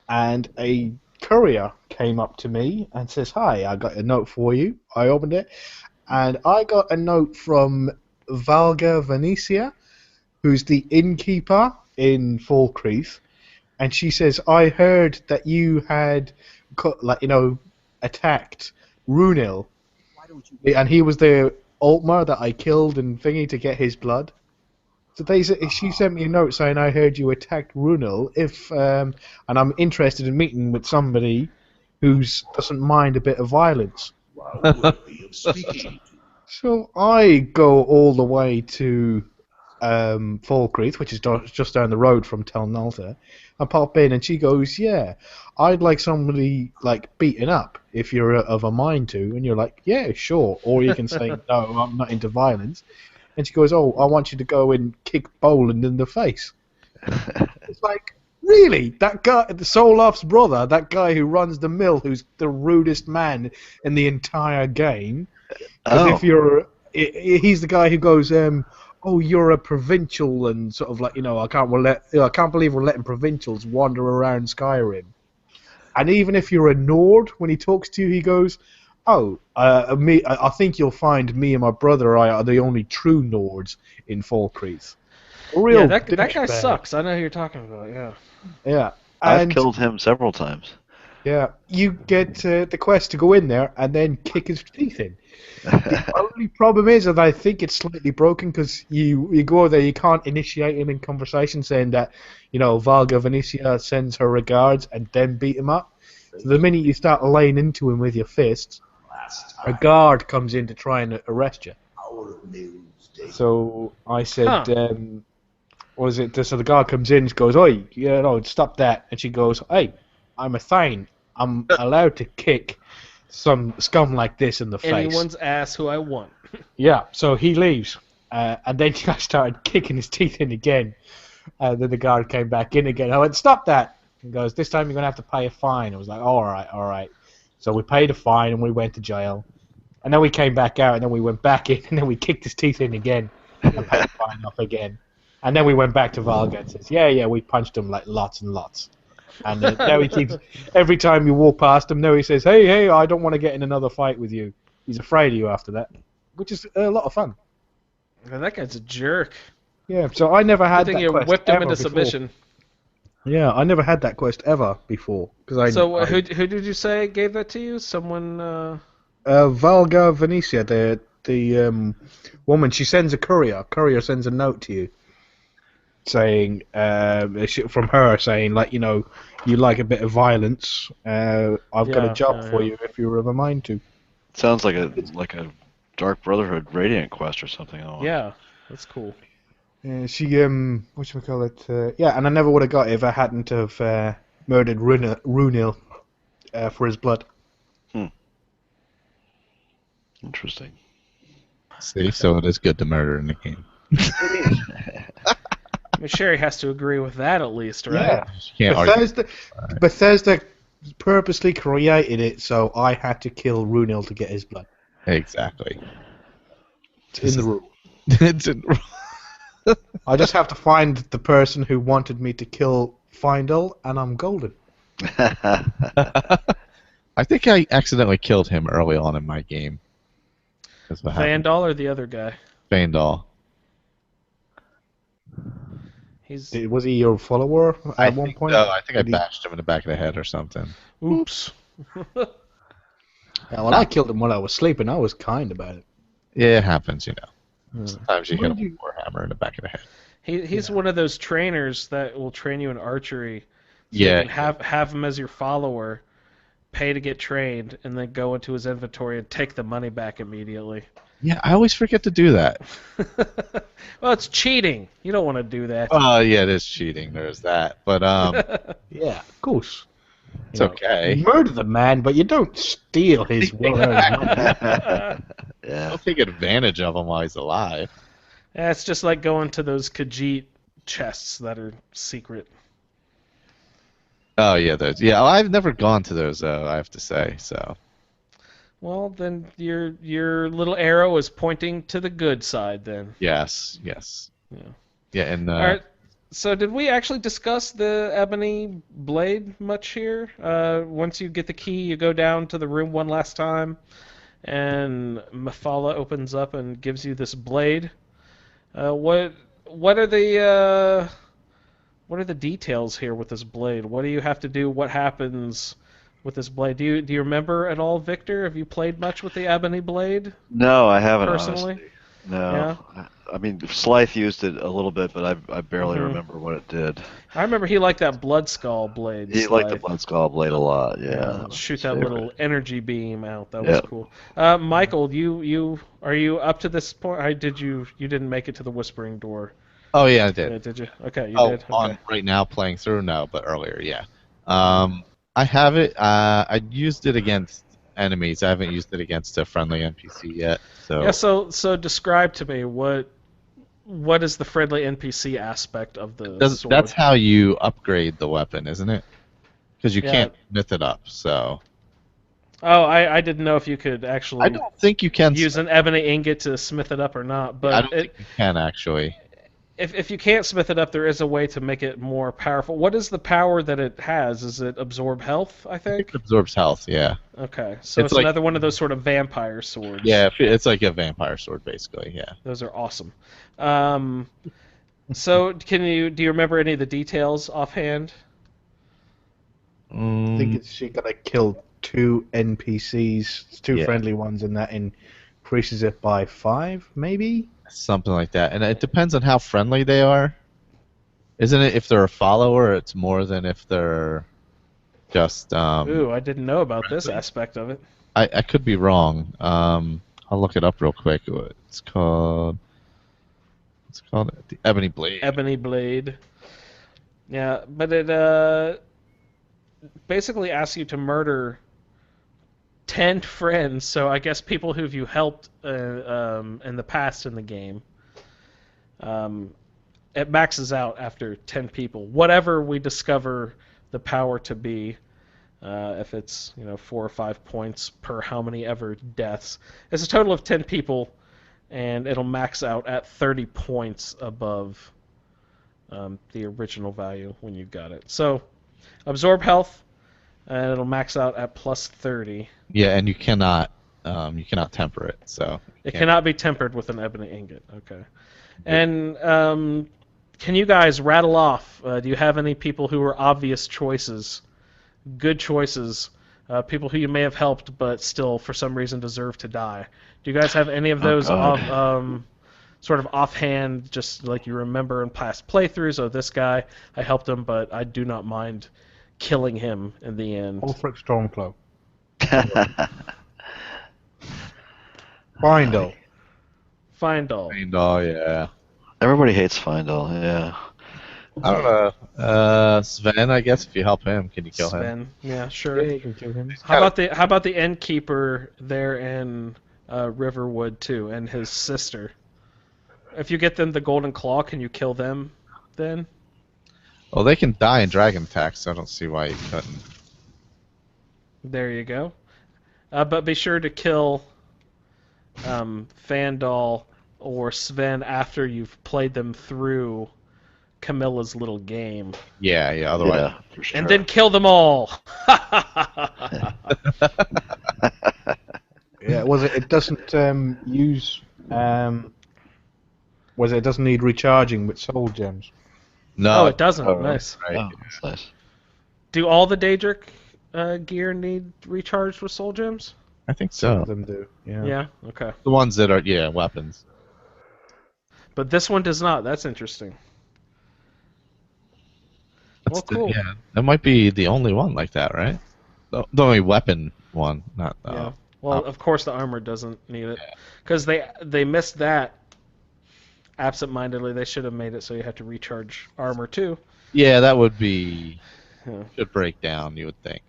and a courier came up to me and says, "Hi, I got a note for you." I opened it, and I got a note from Valga Venetia, who's the innkeeper in Falkreath, and she says, "I heard that you had, attacked Runil, and he was the Altmar that I killed and thingy to get his blood." So she sent me a note saying, "I heard you attacked Runil. And I'm interested in meeting with somebody who doesn't mind a bit of violence." So I go all the way to Falkreath, which is just down the road from Tel Nalta. I pop in, and she goes, "Yeah, I'd like somebody beaten up if you're of a mind to." And you're like, "Yeah, sure." Or you can say, "No, I'm not into violence." And she goes, "Oh, I want you to go and kick Boland in the face." It's like, really? That guy, the Solof's brother, that guy who runs the mill, who's the rudest man in the entire game. Because he's the guy who goes, "Oh, you're a provincial," and sort of I can't believe we're letting provincials wander around Skyrim. And even if you're a Nord, when he talks to you, he goes, "Oh, I think you'll find me and my brother are the only true Nords in Falkreath." Yeah, that guy sucks. I know who you're talking about. Yeah. Yeah. I've killed him several times. Yeah, you get the quest to go in there and then kick his teeth in. The only problem is that I think it's slightly broken because you go there, you can't initiate him in conversation saying that, Valga Venetia sends her regards and then beat him up. So the minute you start laying into him with your fists, a guard comes in to try and arrest you. So I said, what is it? So the guard comes in and goes, "Oi, stop that." And she goes, "Hey, I'm a Thane. I'm allowed to kick some scum like this in the face. Anyone's ass who I want." Yeah, so he leaves. And then I started kicking his teeth in again. Then the guard came back in again. I went, "Stop that." He goes, "This time you're going to have to pay a fine." I was like, all right. So we paid a fine and we went to jail. And then we came back out and then we went back in and then we kicked his teeth in again and paid the fine off again. And then we went back to Valga and says, yeah, we punched him lots and lots. And now he keeps, every time you walk past him, now he says, hey, I don't want to get in another fight with you. He's afraid of you after that, which is a lot of fun. Man, that guy's a jerk. Yeah, so I never had Good that thing you quest whipped him ever into before. submission. Yeah, I never had that quest ever before. So who did you say gave that to you? Someone... Valga Venetia, the woman, she sends a courier. Courier sends a note to you saying, from her saying, you like a bit of violence. I've got a job for you if you're of a mind to. Sounds like a Dark Brotherhood Radiant quest or something. Yeah, that's cool. She whatchamacallit, yeah, and I never would have got it if I hadn't have murdered Runil for his blood. Interesting. See, so it is good to murder in the game. I mean, Sherry has to agree with that at least, right? Yeah. Can't argue. Bethesda purposely created it so I had to kill Runil to get his blood. Exactly. It's in the rule. It's in the rule. I just have to find the person who wanted me to kill Findel, and I'm golden. I think I accidentally killed him early on in my game. Vandal or the other guy? Vandal. Was he your follower at one point? No, I think I bashed him in the back of the head or something. Oops. Yeah, well, I killed him while I was sleeping. I was kind about it. Yeah, it happens, Sometimes you hit him with a warhammer in the back of the head. He's one of those trainers that will train you in archery. So Yeah. you can have him as your follower, pay to get trained, and then go into his inventory and take the money back immediately. Yeah, I always forget to do that. Well, it's cheating. You don't want to do that. Oh, yeah, it is cheating. There's that. But, Yeah, of course. it's okay. You murder the man, but you don't steal his well-earned money. Don't take advantage of him while he's alive. Yeah, it's just like going to those Khajiit chests that are secret. Oh, yeah, those. Yeah, I've never gone to those, though, I have to say, so. Well, then your little arrow is pointing to the good side, then. Yes. Yeah. Yeah, and... All right. So did we actually discuss the ebony blade much here? Once you get the key, you go down to the room one last time, and Mephala opens up and gives you this blade. What what are the details here with this blade? What do you have to do? What happens with this blade? Do you remember at all, Victor? Have you played much with the ebony blade No, I haven't, personally? honestly. No. Yeah. I mean, Slythe used it a little bit, but I barely Mhm. remember what it did. I remember he liked that blood skull blade. He liked the Scythe. Blood Skull blade a lot, yeah. that was Shoot his that favorite. little energy beam out. That was Yep. cool. Michael, you are you up to this point? You didn't make it to the whispering door? Oh yeah, I did. Yeah, did you? Okay, you Oh, did. Okay. on right now playing through? No, but earlier, yeah. I have it. I used it against enemies. I haven't used it against a friendly NPC yet. So Yeah. So describe to me what is the friendly NPC aspect of the sword? that's how you upgrade the weapon, isn't it? Because you Yeah. can't myth it up. So Oh, I didn't know if you could I actually don't think you can. use an ebony ingot to smith it up or not. But I don't think you can actually. if you can't smith it up, there is a way to make it more powerful. What is the power that it has? Is it absorb health, I think? It absorbs health. Yeah. Okay, so It's it's like- another one of those sort of vampire swords. Yeah, it's like a vampire sword, basically. Yeah. Those are awesome. So do you remember any of the details offhand? I think it's you gotta kill 2 NPCs, 2 Yeah. friendly ones, and that increases it by 5, maybe. Something like that, and it depends on how friendly they are. Isn't it? If they're a follower, it's more than if they're just. Ooh, I didn't know about this friendly. aspect of it. I could be wrong. I'll look it up real quick. It's called. What's it called? The Ebony Blade. Ebony blade. Yeah, but it basically asks you to murder 10 friends. So I guess people who you helped in the past in the game. It maxes out after 10 people. Whatever we discover the power to be, if it's 4 or 5 points per how many ever deaths. It's a total of 10 people, and it'll max out at 30 points above the original value when you've got it. So absorb health, and it'll max out at plus 30. Yeah, and you cannot temper it. So It cannot be tempered with an ebony ingot. Okay. And can you guys rattle off? Do you have any people who are obvious choices, good choices, people who you may have helped but still for some reason deserve to die? Do you guys have any of those sort of offhand, just like you remember in past playthroughs? Oh, this guy, I helped him, but I do not mind killing him in the end. Ulfric Stormcloak. Findle. Findall. Oh yeah. Everybody hates Findall, yeah. I don't know. Sven, I guess if you help him, can you kill him? Sven. Yeah, sure. Yeah, you can kill him. How about the innkeeper there in Riverwood too, and his sister? If you get them the golden claw, can you kill them then? Well, they can die in dragon attacks, so I don't see why you couldn't. There you go. But be sure to kill Fandal or Sven after you've played them through Camilla's little game. Yeah, otherwise. Yeah, for sure. And then kill them all! Yeah, it doesn't use it doesn't need recharging with soul gems. No, Oh, it doesn't. Oh, Nice. Right. Oh, that's nice. Do all the Daedric gear need recharged with soul gems? I think Some so. of them do. Yeah. Yeah, okay. The ones that are weapons. But this one does not. That's interesting. That's Well, cool. Yeah, that might be the only one like that, right? The only weapon one, not. Yeah. Well, of course the armor doesn't need it. Because they missed that absent-mindedly. They should have made it so you have to recharge armor too. Yeah, that would be. Yeah. Should break down, you would think.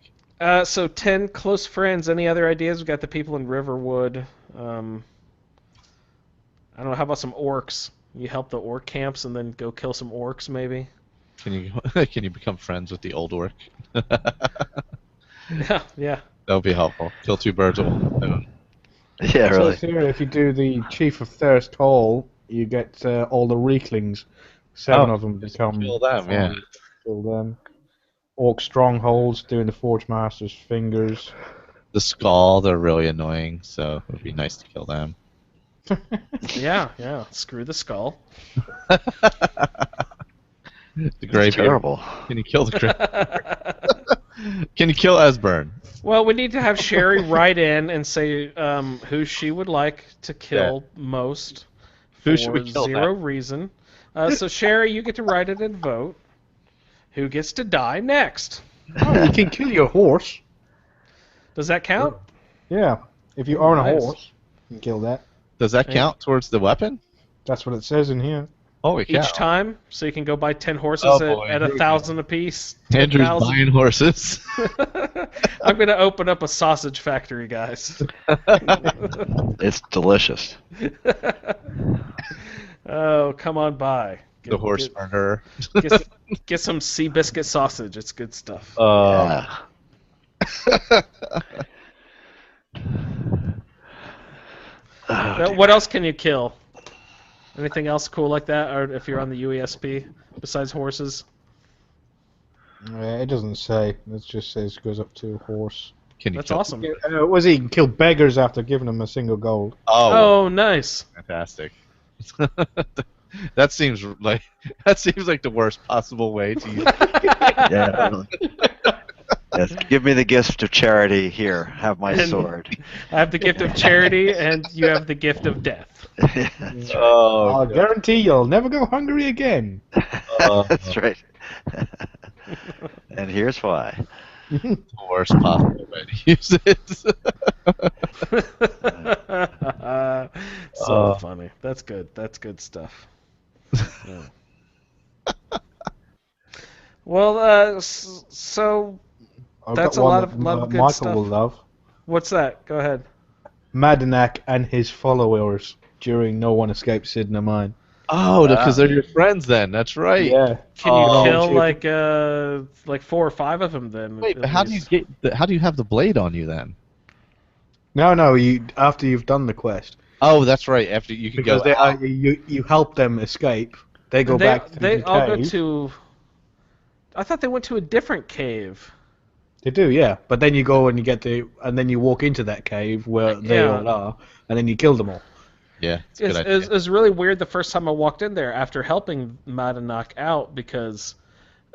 So 10 close friends. Any other ideas? We've got the people in Riverwood. I don't know. How about some orcs? You help the orc camps and then go kill some orcs, maybe. Can you become friends with the old orc? Yeah. That would be helpful. Kill 2 birds with one stone. Yeah, So really. here, if you do the Chief of Thirst Hall, you get all the Reeklings. 7 of them become. Kill them, yeah. Kill them. Orc strongholds doing the Forge Master's fingers. The skull, they're really annoying, so it would be nice to kill them. Yeah. Screw the skull. The It's Greybeard. terrible. Can you kill the Greybeard? Can you kill Esbern? Well, we need to have Sherry write in and say who she would like to kill most Who should for we kill zero reason. So Sherry, you get to write it and vote. Who gets to die next? Oh, you can kill your horse. Does that count? Yeah. If you own a Nice. horse, you can kill that. Does that count towards the weapon? That's what it says in here. Holy cow. Each time, so you can go buy 10 horses Oh, boy. at 1,000 apiece. Andrew's 10,000. buying horses. I'm gonna open up a sausage factory, guys. It's delicious. Oh, come on by. The horse murderer. Get some Seabiscuit sausage. It's good stuff. Yeah. Oh, What else can you kill? Anything else cool like that, or if you're on the UESP besides horses? It doesn't say. It just says goes up to a horse. Can you That's kill? awesome. Was he can kill beggars after giving them a single gold? Oh, nice. Fantastic. That seems like the worst possible way to use. Yeah. Really. Yes, give me the gift of charity. Here, have my And- sword. I have the gift of charity, and you have the gift of death. That's right. Oh, I'll guarantee you'll never go hungry again. That's right. And here's why. the worst possible way to use it. So funny. That's good. That's good stuff. Yeah. Well, so I've That's got a one lot that of good Michael stuff. will love. what's that? Go ahead. Madanac and his followers during No One Escapes Sidna Mine. Oh, because they're your friends then. That's right. Yeah. Can you Oh, kill like 4 or 5 of them then? Wait, at but how do you least? how do you have the blade on you then? No, after you've done the quest. Oh, that's right. After you can Because go. out. you help them escape. They go they back to they the all go cave. to. I thought they went to a different cave. They do, yeah. But then you go and and then you walk into that cave where they Yeah. all are, and then you kill them all. Yeah, it's a good It idea. was really weird the first time I walked in there after helping Madanak out because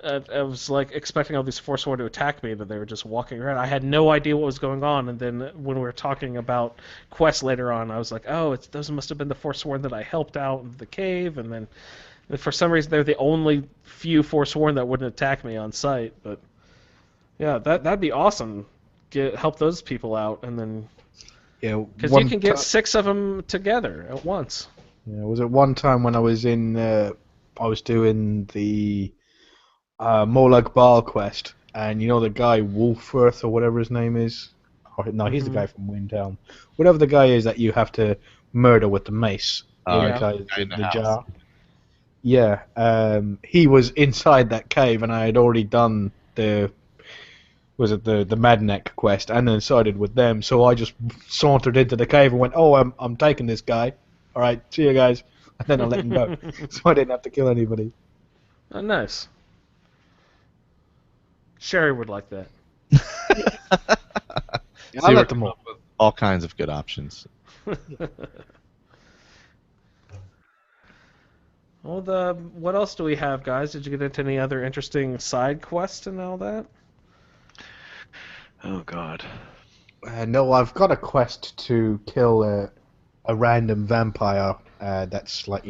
I was like expecting all these Forsworn to attack me, but they were just walking around. I had no idea what was going on, and then when we were talking about quests later on, I was like, oh, those must have been the Forsworn that I helped out in the cave, and then for some reason they're the only few Forsworn that wouldn't attack me on sight. But yeah, that'd be awesome. Help those people out, and then Yeah, because you can get 6 of them together at once. Yeah, was it one time when I was I was doing the Molag Bal quest, and you know the guy Wolfirth or whatever his name is? Or, no, he's the guy from Windhelm. Whatever the guy is that you have to murder with the mace. Oh, Yeah. The guy, guy in the the house. jar. Yeah, he was inside that cave, and I had already done the Madneck quest, and then sided with them. So I just sauntered into the cave and went, "Oh, I'm taking this guy. All right, see you guys." And then I let him go, so I didn't have to kill anybody. Oh, nice. Sherry would like that. Yeah, See, I we're let them coming all. up with all kinds of good options. Well, what else do we have, guys? Did you get into any other interesting side quests and all that? Oh God. No, I've got a quest to kill a random vampire. That's like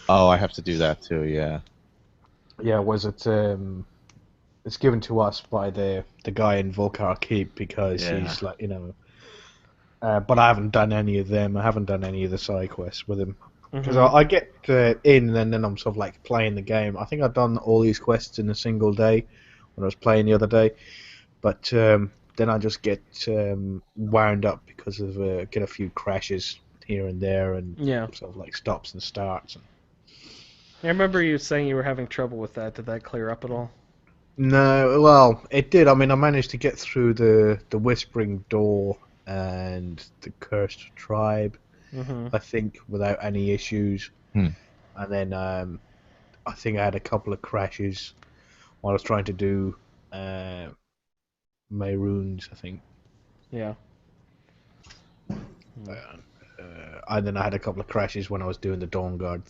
Oh, I have to do that too. Yeah. yeah. Was it? It's given to us by the guy in Volkar Keep because Yeah. he's like but I haven't done any of them. I haven't done any of the side quests with him. Because I get in and then I'm sort of like playing the game. I think I've done all these quests in a single day when I was playing the other day, but then I just get wound up because of get a few crashes here and there and Yeah. sort of like stops and starts. I remember you saying you were having trouble with that. Did that clear up at all? No, well, it did. I mean, I managed to get through the Whispering Door and the Cursed Tribe, Mm-hmm. I think, without any issues. Hmm. And then I think I had a couple of crashes while I was trying to do Mayrunes, I think. Yeah. and then I had a couple of crashes when I was doing the Dawnguard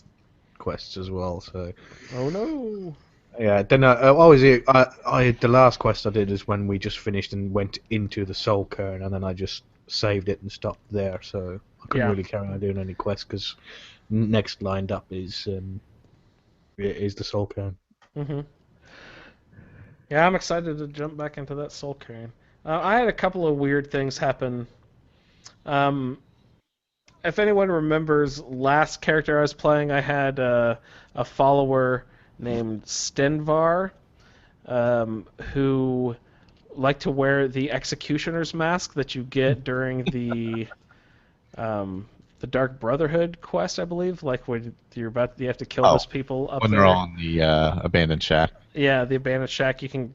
quests as well. So Oh no. yeah, then the last quest I did is when we just finished and went into the Soul Cairn, and then I just saved it and stopped there. So I couldn't Yeah. really carry on doing any quests because next lined up is the Soul Cairn. Mm-hmm. Yeah, I'm excited to jump back into that Soul Cairn. I had a couple of weird things happen. If anyone remembers, last character I was playing, I had a follower named Stenvar, who liked to wear the Executioner's mask that you get during the Dark Brotherhood quest, I believe. Like when you have to kill those people up when there. they're on the abandoned shack. Yeah, the abandoned shack. You can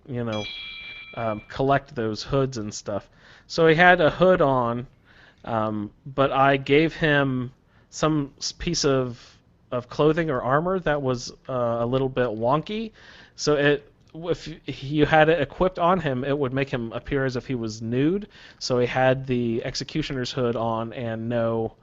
collect those hoods and stuff. So he had a hood on. But I gave him some piece of clothing or armor that was a little bit wonky. So if you had it equipped on him, it would make him appear as if he was nude. So he had the Executioner's hood on and no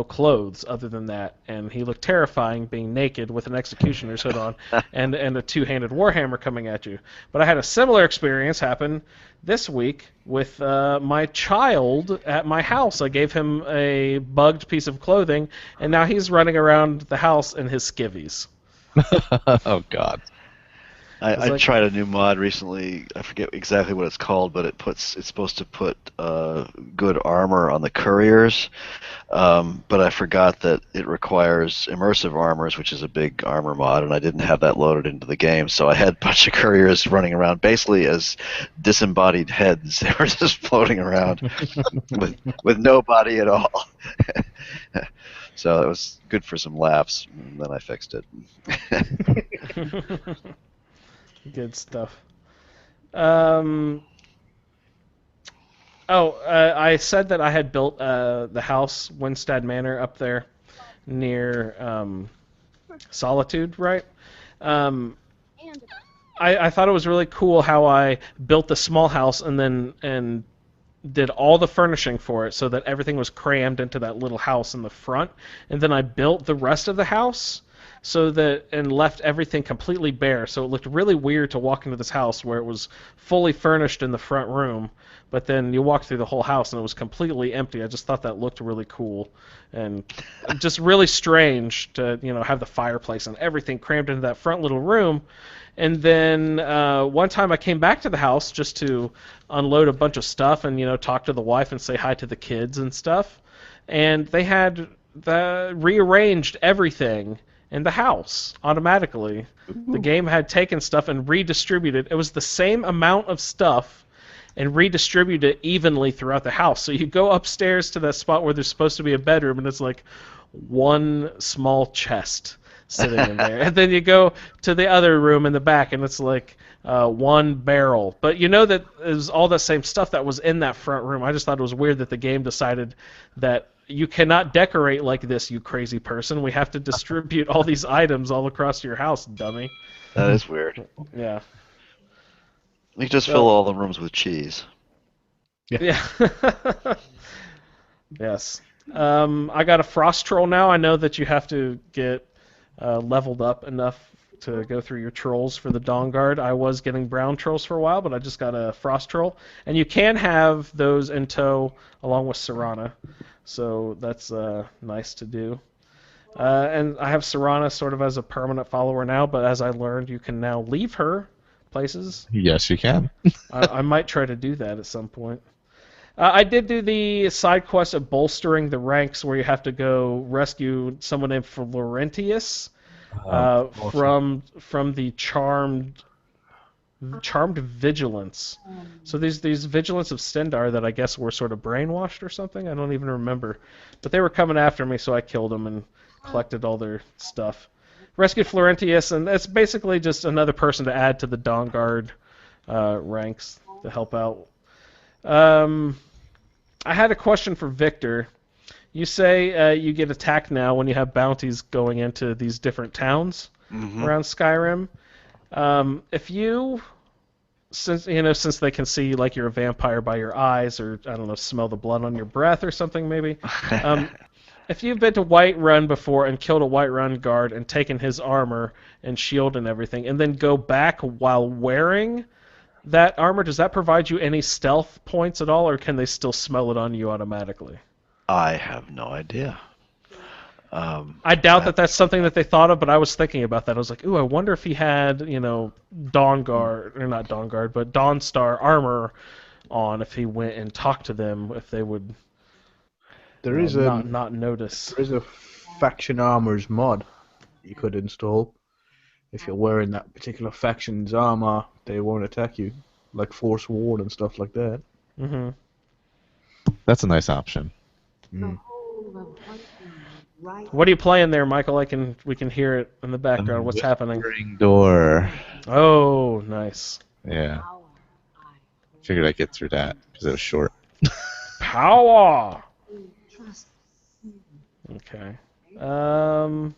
clothes other than that, and he looked terrifying being naked with an Executioner's hood on and a two-handed warhammer coming at you. But I had a similar experience happen this week with my child at my house. I gave him a bugged piece of clothing, and now he's running around the house in his skivvies. Oh God. I tried a new mod recently. I forget exactly what it's called, but it's supposed to put good armor on the couriers. But I forgot that it requires immersive armors, which is a big armor mod, and I didn't have that loaded into the game. So I had a bunch of couriers running around basically as disembodied heads. They were just floating around with no body at all. So it was good for some laughs, and then I fixed it. Good stuff. I said that I had built the house, Winstead Manor, up there near Solitude, right? And I thought it was really cool how I built the small house and did all the furnishing for it so that everything was crammed into that little house in the front, and then I built the rest of the house and left everything completely bare. So it looked really weird to walk into this house where it was fully furnished in the front room, but then you walk through the whole house and it was completely empty. I just thought that looked really cool and just really strange to have the fireplace and everything crammed into that front little room. And then one time I came back to the house just to unload a bunch of stuff and talk to the wife and say hi to the kids and stuff, and they had rearranged everything in the house automatically. The game had taken stuff and redistributed. It was the same amount of stuff and redistributed it evenly throughout the house. So you go upstairs to that spot where there's supposed to be a bedroom, and it's like one small chest sitting in there. And then you go to the other room in the back, and it's like one barrel. But that it was all the same stuff that was in that front room. I just thought it was weird that the game decided that you cannot decorate like this, you crazy person. We have to distribute all these items all across your house, dummy. That is weird. Yeah. You can just fill all the rooms with cheese. Yeah. Yes. I got a frost troll now. I know that you have to get leveled up enough to go through your trolls for the Dawnguard. I was getting brown trolls for a while, but I just got a frost troll. And you can have those in tow along with Serana. So that's nice to do. And I have Serana sort of as a permanent follower now, but as I learned, you can now leave her places. Yes, you can. I might try to do that at some point. I did do the side quest of bolstering the ranks where you have to go rescue someone named Florentius from the charmed vigilance. So these vigilance of Stendar that I guess were sort of brainwashed or something. I don't even remember. But they were coming after me, so I killed them and collected all their stuff. Rescued Florentius, and that's basically just another person to add to the Dawnguard ranks to help out. I had a question for Victor. You say you get attacked now when you have bounties going into these different towns around Skyrim. If you, since they can see like you're a vampire by your eyes, or I don't know, smell the blood on your breath or something maybe. if you've been to Whiterun before and killed a Whiterun guard and taken his armor and shield and everything, and then go back while wearing that armor, does that provide you any stealth points at all, or can they still smell it on you automatically? I have no idea. I doubt that that's something that they thought of, but I was thinking about that. I was like, ooh, I wonder if he had, Dawnguard, or not Dawnguard, but Dawnstar armor on, if he went and talked to them, if they would not notice. There is a faction armors mod you could install. If you're wearing that particular faction's armor, they won't attack you, like Force Ward and stuff like that. Mm-hmm. That's a nice option. Mm. What are you playing there, Michael? We can hear it in the background. What's happening? Whispering Door. Oh, nice. Yeah. Figured I'd get through that because it was short. Power. Okay. I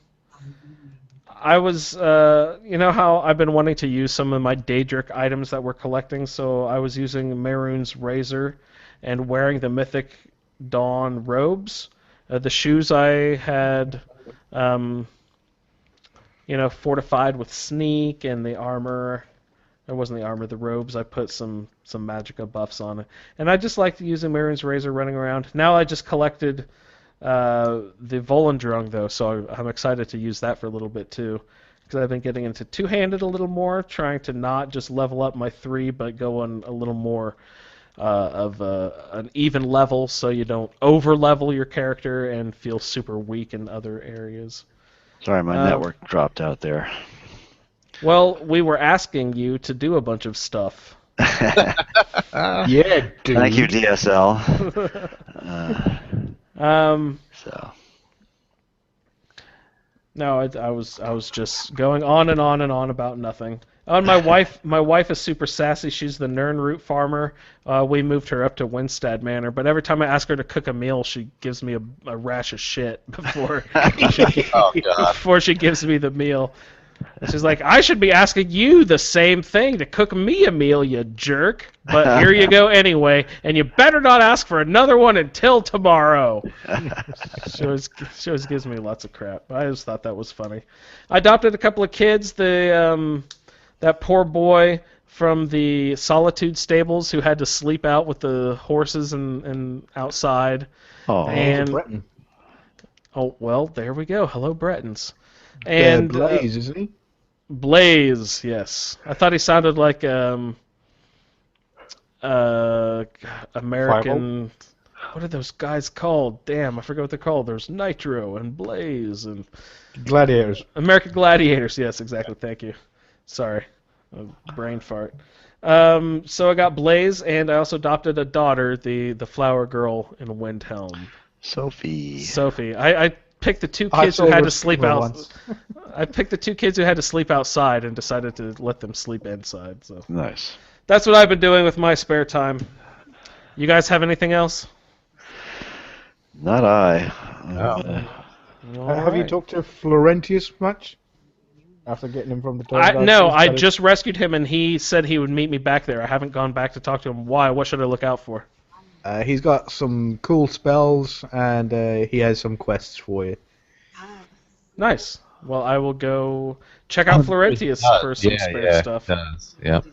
was, how I've been wanting to use some of my Daedric items that we're collecting, so I was using Mehrunes Razor and wearing the Mythic Dawn robes. The shoes I had, fortified with sneak, and the armor. It wasn't the armor, the robes. I put some magicka buffs on it, and I just liked using Mehrunes Razor running around. Now I just collected the Volendrung though, so I'm excited to use that for a little bit too, because I've been getting into two-handed a little more, trying to not just level up my 3, but go on a little more of an even level, so you don't over-level your character and feel super weak in other areas. Sorry, my network dropped out there. Well, we were asking you to do a bunch of stuff. Yeah, dude. Thank you, DSL. So. No, I was just going on and on and on about nothing. And my wife is super sassy. She's the Nirnroot farmer. We moved her up to Winstead Manor, but every time I ask her to cook a meal, she gives me a rash of shit before before she gives me the meal. And she's like, I should be asking you the same thing to cook me a meal, you jerk. But here you go anyway, and you better not ask for another one until tomorrow. She always gives me lots of crap. I just thought that was funny. I adopted a couple of kids. That poor boy from the Solitude stables who had to sleep out with the horses and outside. Oh, and Breton. Oh, well, there we go. Hello, Bretons. And Blaze, isn't he? Blaze, yes. I thought he sounded like American. What are those guys called? Damn, I forgot what they're called. There's Nitro and Blaze and Gladiators. American Gladiators. Yes, exactly. Thank you. Sorry, brain fart. So I got Blaze, and I also adopted a daughter, the flower girl in Windhelm. Sophie. I picked the two kids who had to sleep out. I picked the two kids who had to sleep outside and decided to let them sleep inside. So Nice. that's what I've been doing with my spare time. You guys have anything else? Not I. Have you talked to Florentius much? After getting him from the Dawnguard? No, I just rescued him, and he said he would meet me back there. I haven't gone back to talk to him. Why? What should I look out for? He's got some cool spells, and he has some quests for you. Nice. Well, I will go check out Florentius for some spare stuff. It does. Yep.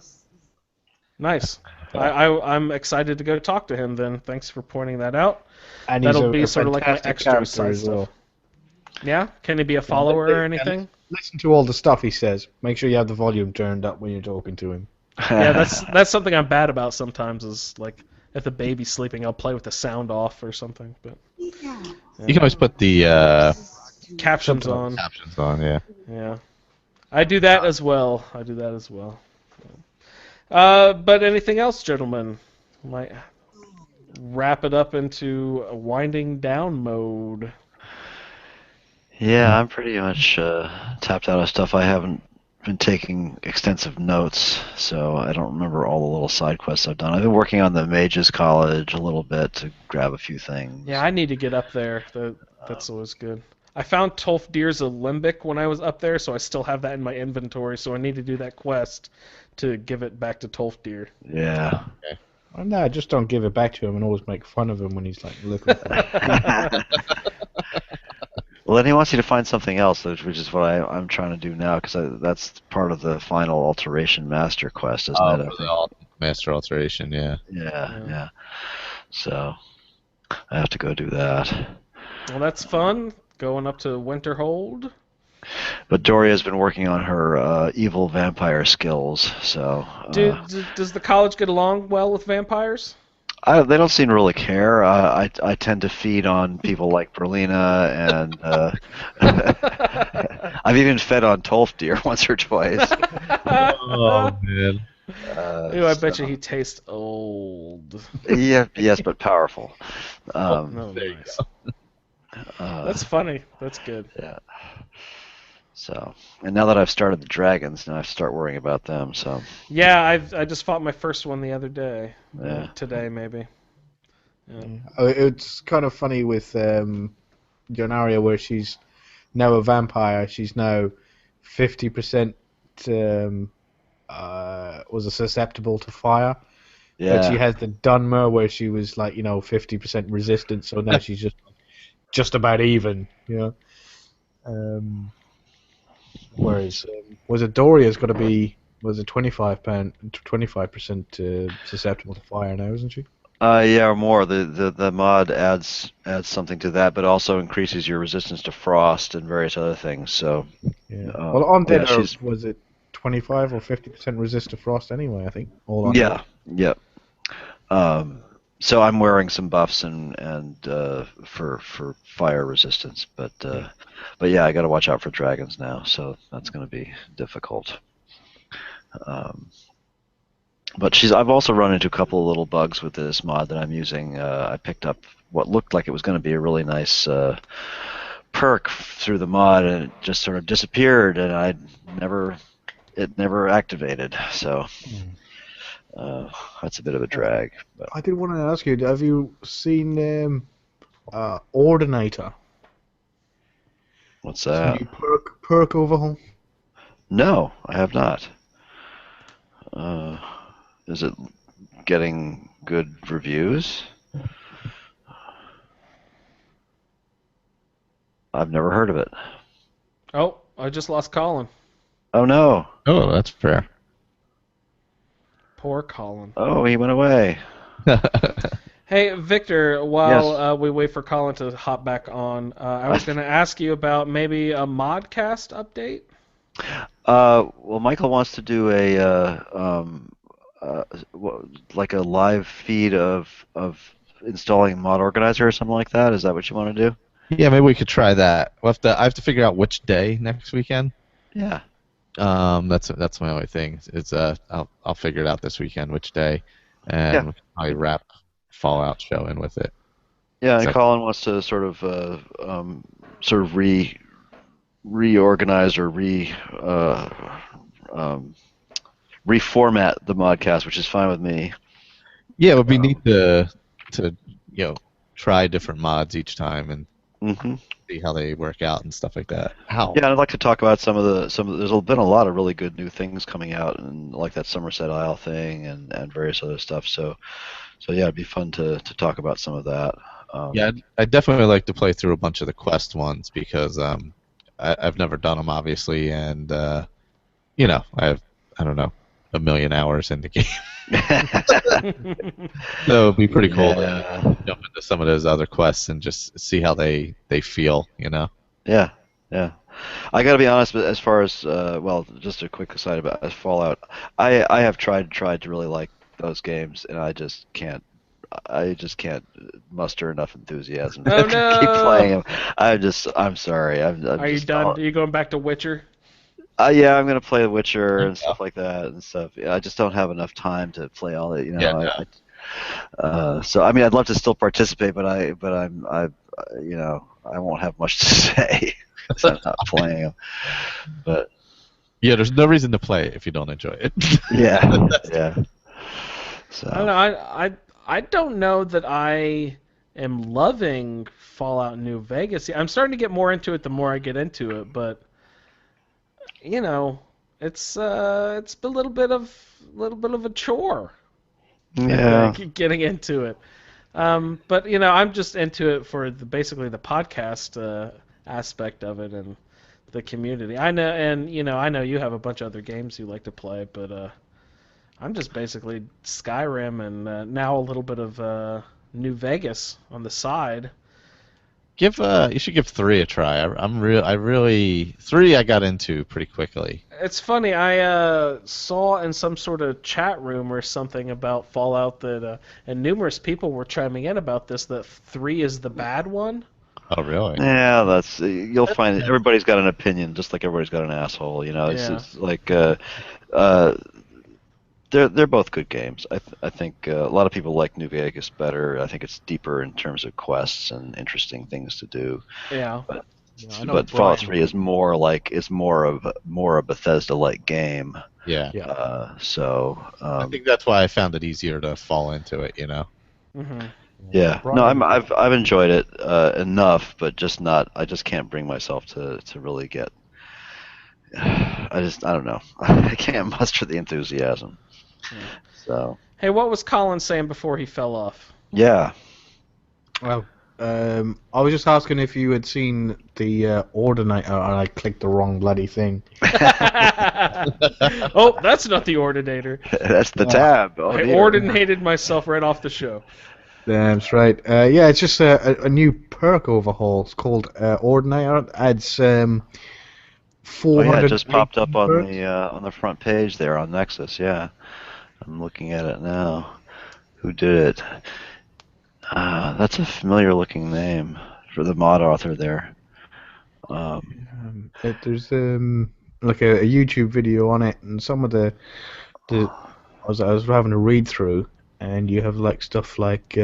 Nice. I'm excited to go talk to him then. Thanks for pointing that out. And That'll he's be a sort of like my fantastic extra character side as well. stuff. Yeah? Can he be a follower or anything? Listen to all the stuff he says. Make sure you have the volume turned up when you're talking to him. Yeah, that's something I'm bad about sometimes, is like if the baby's sleeping, I'll play with the sound off or something. But You can always put the captions on. captions on, yeah. Yeah. I do that as well. But anything else, gentlemen? Might wrap it up into a winding down mode. Yeah, I'm pretty much tapped out of stuff. I haven't been taking extensive notes, so I don't remember all the little side quests I've done. I've been working on the Mages College a little bit to grab a few things. Yeah, I need to get up there. That's always good. I found Tolfdir's Alembic when I was up there, so I still have that in my inventory, so I need to do that quest to give it back to Tolfdir. Yeah. Well, no, just don't give it back to him and always make fun of him when he's like looking for it. Well, then he wants you to find something else, which is what I'm trying to do now, because that's part of the final alteration master quest, isn't it? I For think. the master alteration, yeah. Yeah. So I have to go do that. Well, that's fun. Going up to Winterhold. But Doria's been working on her evil vampire skills, so. Does the college get along well with vampires? They don't seem to really care. I tend to feed on people like Berlina, and I've even fed on Tolfdir once or twice. Oh man. Ooh, I bet you he tastes old. Yeah, yes, but powerful. No, there you nice. Uh, That's funny. That's good. Yeah. So, and now that I've started the dragons, now I have to start worrying about them. So. Yeah, I just fought my first one the other day. Yeah. Today maybe. Yeah. It's kind of funny with Jonaria, where she's now a vampire. She's now 50% was susceptible to fire. Yeah. But she has the Dunmer, where she was 50% resistant. So now she's just about even. Whereas was it Doria's got to be 25% susceptible to fire now, isn't she? Yeah, or more. The mod adds something to that, but also increases your resistance to frost and various other things. So. Yeah. Well, on yeah, Dead was it 25 or 50% resist to frost anyway? I think. All on Yeah. Yep. So I'm wearing some buffs and for fire resistance, but yeah, I got to watch out for dragons now, so that's going to be difficult. But I've also run into a couple of little bugs with this mod that I'm using. I picked up what looked like it was going to be a really nice perk through the mod, and it just sort of disappeared, and it never activated. So. That's a bit of a drag. But. I did want to ask you, have you seen Ordinator? What's that? New perk overhaul? No, I have not. Is it getting good reviews? I've never heard of it. Oh, I just lost Colin. Oh no. Oh, that's fair. Poor Colin. Oh, he went away. Hey, Victor, while Yes. we wait for Colin to hop back on, I was going to ask you about maybe a modcast update. Well, Michael wants to do like a live feed of installing Mod Organizer or something like that. Is that what you want to do? Yeah, maybe we could try that. I have to figure out which day next weekend. Yeah. That's my only thing. It's I'll figure it out this weekend which day, and we can probably wrap Fallout show in with it. Yeah, and So- Colin wants to sort of reorganize or reformat the modcast, which is fine with me. Yeah, it would be neat to try different mods each time and Hmm. see how they work out and stuff like that. How? Yeah, and I'd like to talk about some of the. There's been a lot of really good new things coming out, and like that Somerset Isle thing and various other stuff. So yeah, it'd be fun to talk about some of that. Yeah, I'd definitely like to play through a bunch of the quest ones because I've never done them obviously, and I have I don't know 1 million hours in the game. So it'd be pretty cool to jump into some of those other quests and just see how they feel, Yeah. I got to be honest, but as far as just a quick aside about Fallout, I have tried to really like those games, and I just can't muster enough enthusiasm Oh, to no. keep playing them. I'm sorry. I'm Are you just done? not- Are you going back to Witcher? Yeah, I'm gonna play The Witcher and Yeah. stuff like that and stuff. Yeah, I just don't have enough time to play all that. Yeah, So I mean, I'd love to still participate, but I won't have much to say because I'm not playing them. But Yeah, there's no reason to play it if you don't enjoy it. yeah. So I don't know. I don't know that I am loving Fallout New Vegas. I'm starting to get more into it the more I get into it, but it's a little bit of a chore. yeah. Getting into it. But I'm just into it for basically the podcast aspect of it and the community. I know, and I know you have a bunch of other games you like to play, but I'm just basically Skyrim and now a little bit of New Vegas on the side. You should give 3 a try. I really 3 I got into pretty quickly. It's funny. I saw in some sort of chat room or something about Fallout that, and numerous people were chiming in about this, that 3 is the bad one. Oh really? Yeah, you'll find everybody's got an opinion, just like everybody's got an asshole. It's like they're both good games. I think a lot of people like New Vegas better. I think it's deeper in terms of quests and interesting things to do. Yeah. But Fallout 3 is more a Bethesda-like game. Yeah. I think that's why I found it easier to fall into it. Mm-hmm. Yeah. No, I've enjoyed it enough, but I just can't bring myself to really get. I don't know. I can't muster the enthusiasm. Yeah. So. Hey, what was Colin saying before he fell off? Yeah. Well, I was just asking if you had seen the Ordinator, and I clicked the wrong bloody thing. Oh, that's not the Ordinator. That's the tab. Oh, I ordinated myself right off the show. That's right. Yeah, it's just a new perk overhaul. It's called Ordinator. It adds 400. It just popped up on the front page there on Nexus. Yeah, I'm looking at it now. Who did it? That's a familiar looking name for the mod author there. There's like a YouTube video on it, and some of I was having a read through, and you have like stuff like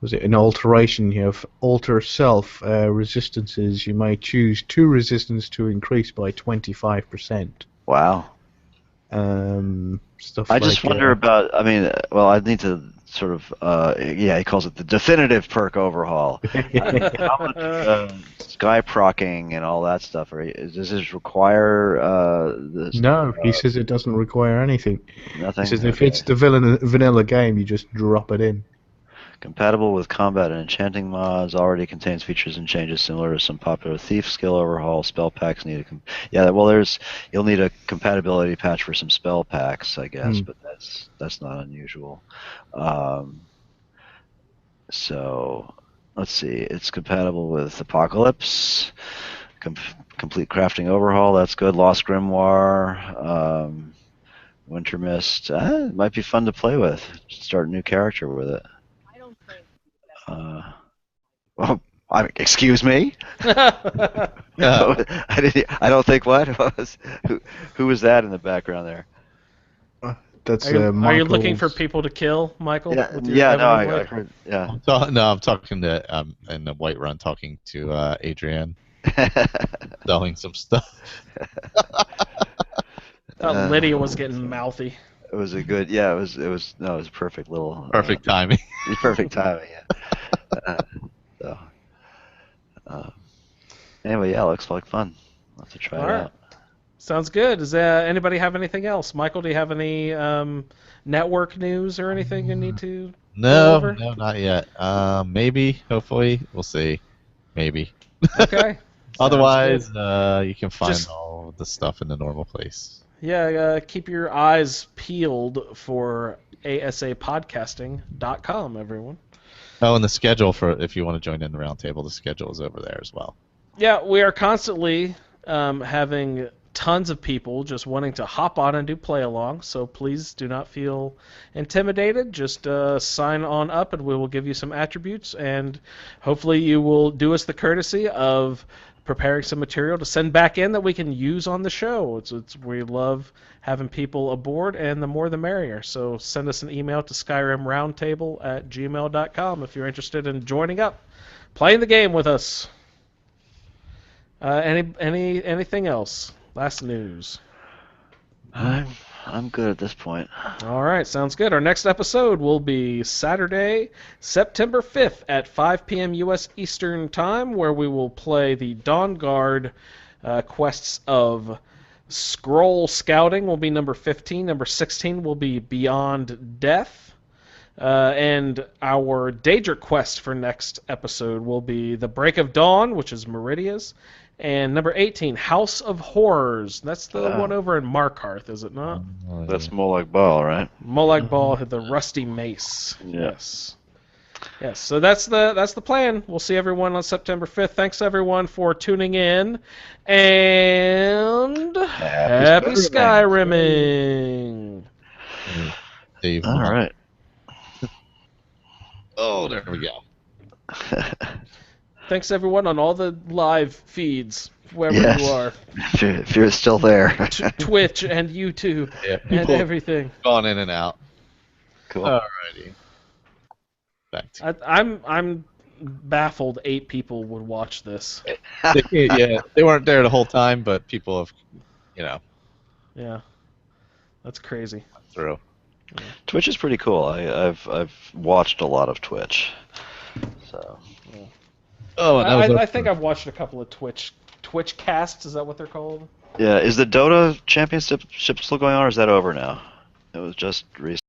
was it an alteration? You have alter self resistances. You may choose 2 resistance to increase by 25%. Wow. Stuff. I just wonder about. I mean, well, I need to sort of. He calls it the definitive perk overhaul. How much sky procking and all that stuff? Does this require? No, he says it doesn't require anything. Nothing. He says if it's the vanilla game, you just drop it in. Compatible with combat and enchanting mods, already contains features and changes similar to some popular thief skill overhaul. Spell packs need you'll need a compatibility patch for some spell packs, I guess, but that's not unusual. So let's see, it's compatible with Apocalypse, complete crafting overhaul. That's good. Lost Grimoire, Winter Mist. It might be fun to play with. Start a new character with it. Well, excuse me. I don't think what who was that in the background there? That's are you looking for people to kill, Michael? I heard. Yeah. I'm talking to in the Whiterun, talking to Adrienne, selling some stuff. Thought Lydia was getting mouthy. It was a good. Yeah, it was a perfect little. Perfect timing. Perfect timing. Yeah. Anyway, yeah, looks like fun. I'll have to try it out. Sounds good. Does anybody have anything else? Michael, do you have any network news or anything you need to go over? No, not yet. Maybe, hopefully, we'll see. Maybe. Okay. Otherwise, you can find all the stuff in the normal place. Yeah, keep your eyes peeled for asapodcasting.com, everyone. Oh, and the schedule for if you want to join in the roundtable, the schedule is over there as well. Yeah, we are constantly having tons of people just wanting to hop on and do play along, so please do not feel intimidated. Just sign on up and we will give you some attributes, and hopefully you will do us the courtesy of preparing some material to send back in that we can use on the show. We love having people aboard, and the more the merrier. So send us an email to skyrimroundtable@gmail.com if you're interested in joining up, playing the game with us. Anything else? Last news. I'm good at this point. All right, sounds good. Our next episode will be Saturday, September 5th at 5 p.m. U.S. Eastern Time, where we will play the Dawnguard quests of Scroll Scouting will be number 15. Number 16 will be Beyond Death. And our Daedric quest for next episode will be The Break of Dawn, which is Meridia's, and number 18, House of Horrors. That's the one over in Markarth, is it not? That's more like Ball, right? Molag Bal had the rusty mace. Yeah. Yes. Yes, so that's the plan. We'll see everyone on September 5th. Thanks everyone for tuning in, and happy Skyrimming. Dave. All right. Oh, there we go. Thanks everyone on all the live feeds, wherever Yes. you are, If you're still there. Twitch and YouTube Yeah, and people everything. gone in and out. Cool. Alrighty. Back to I'm baffled 8 people would watch this. they weren't there the whole time, but people have, Yeah, that's crazy. through. Twitch is pretty cool. I've watched a lot of Twitch. So. Oh, and that was I think I've watched a couple of Twitch casts. Is that what they're called? Yeah, is the Dota Championship still going on, or is that over now? It was just recent.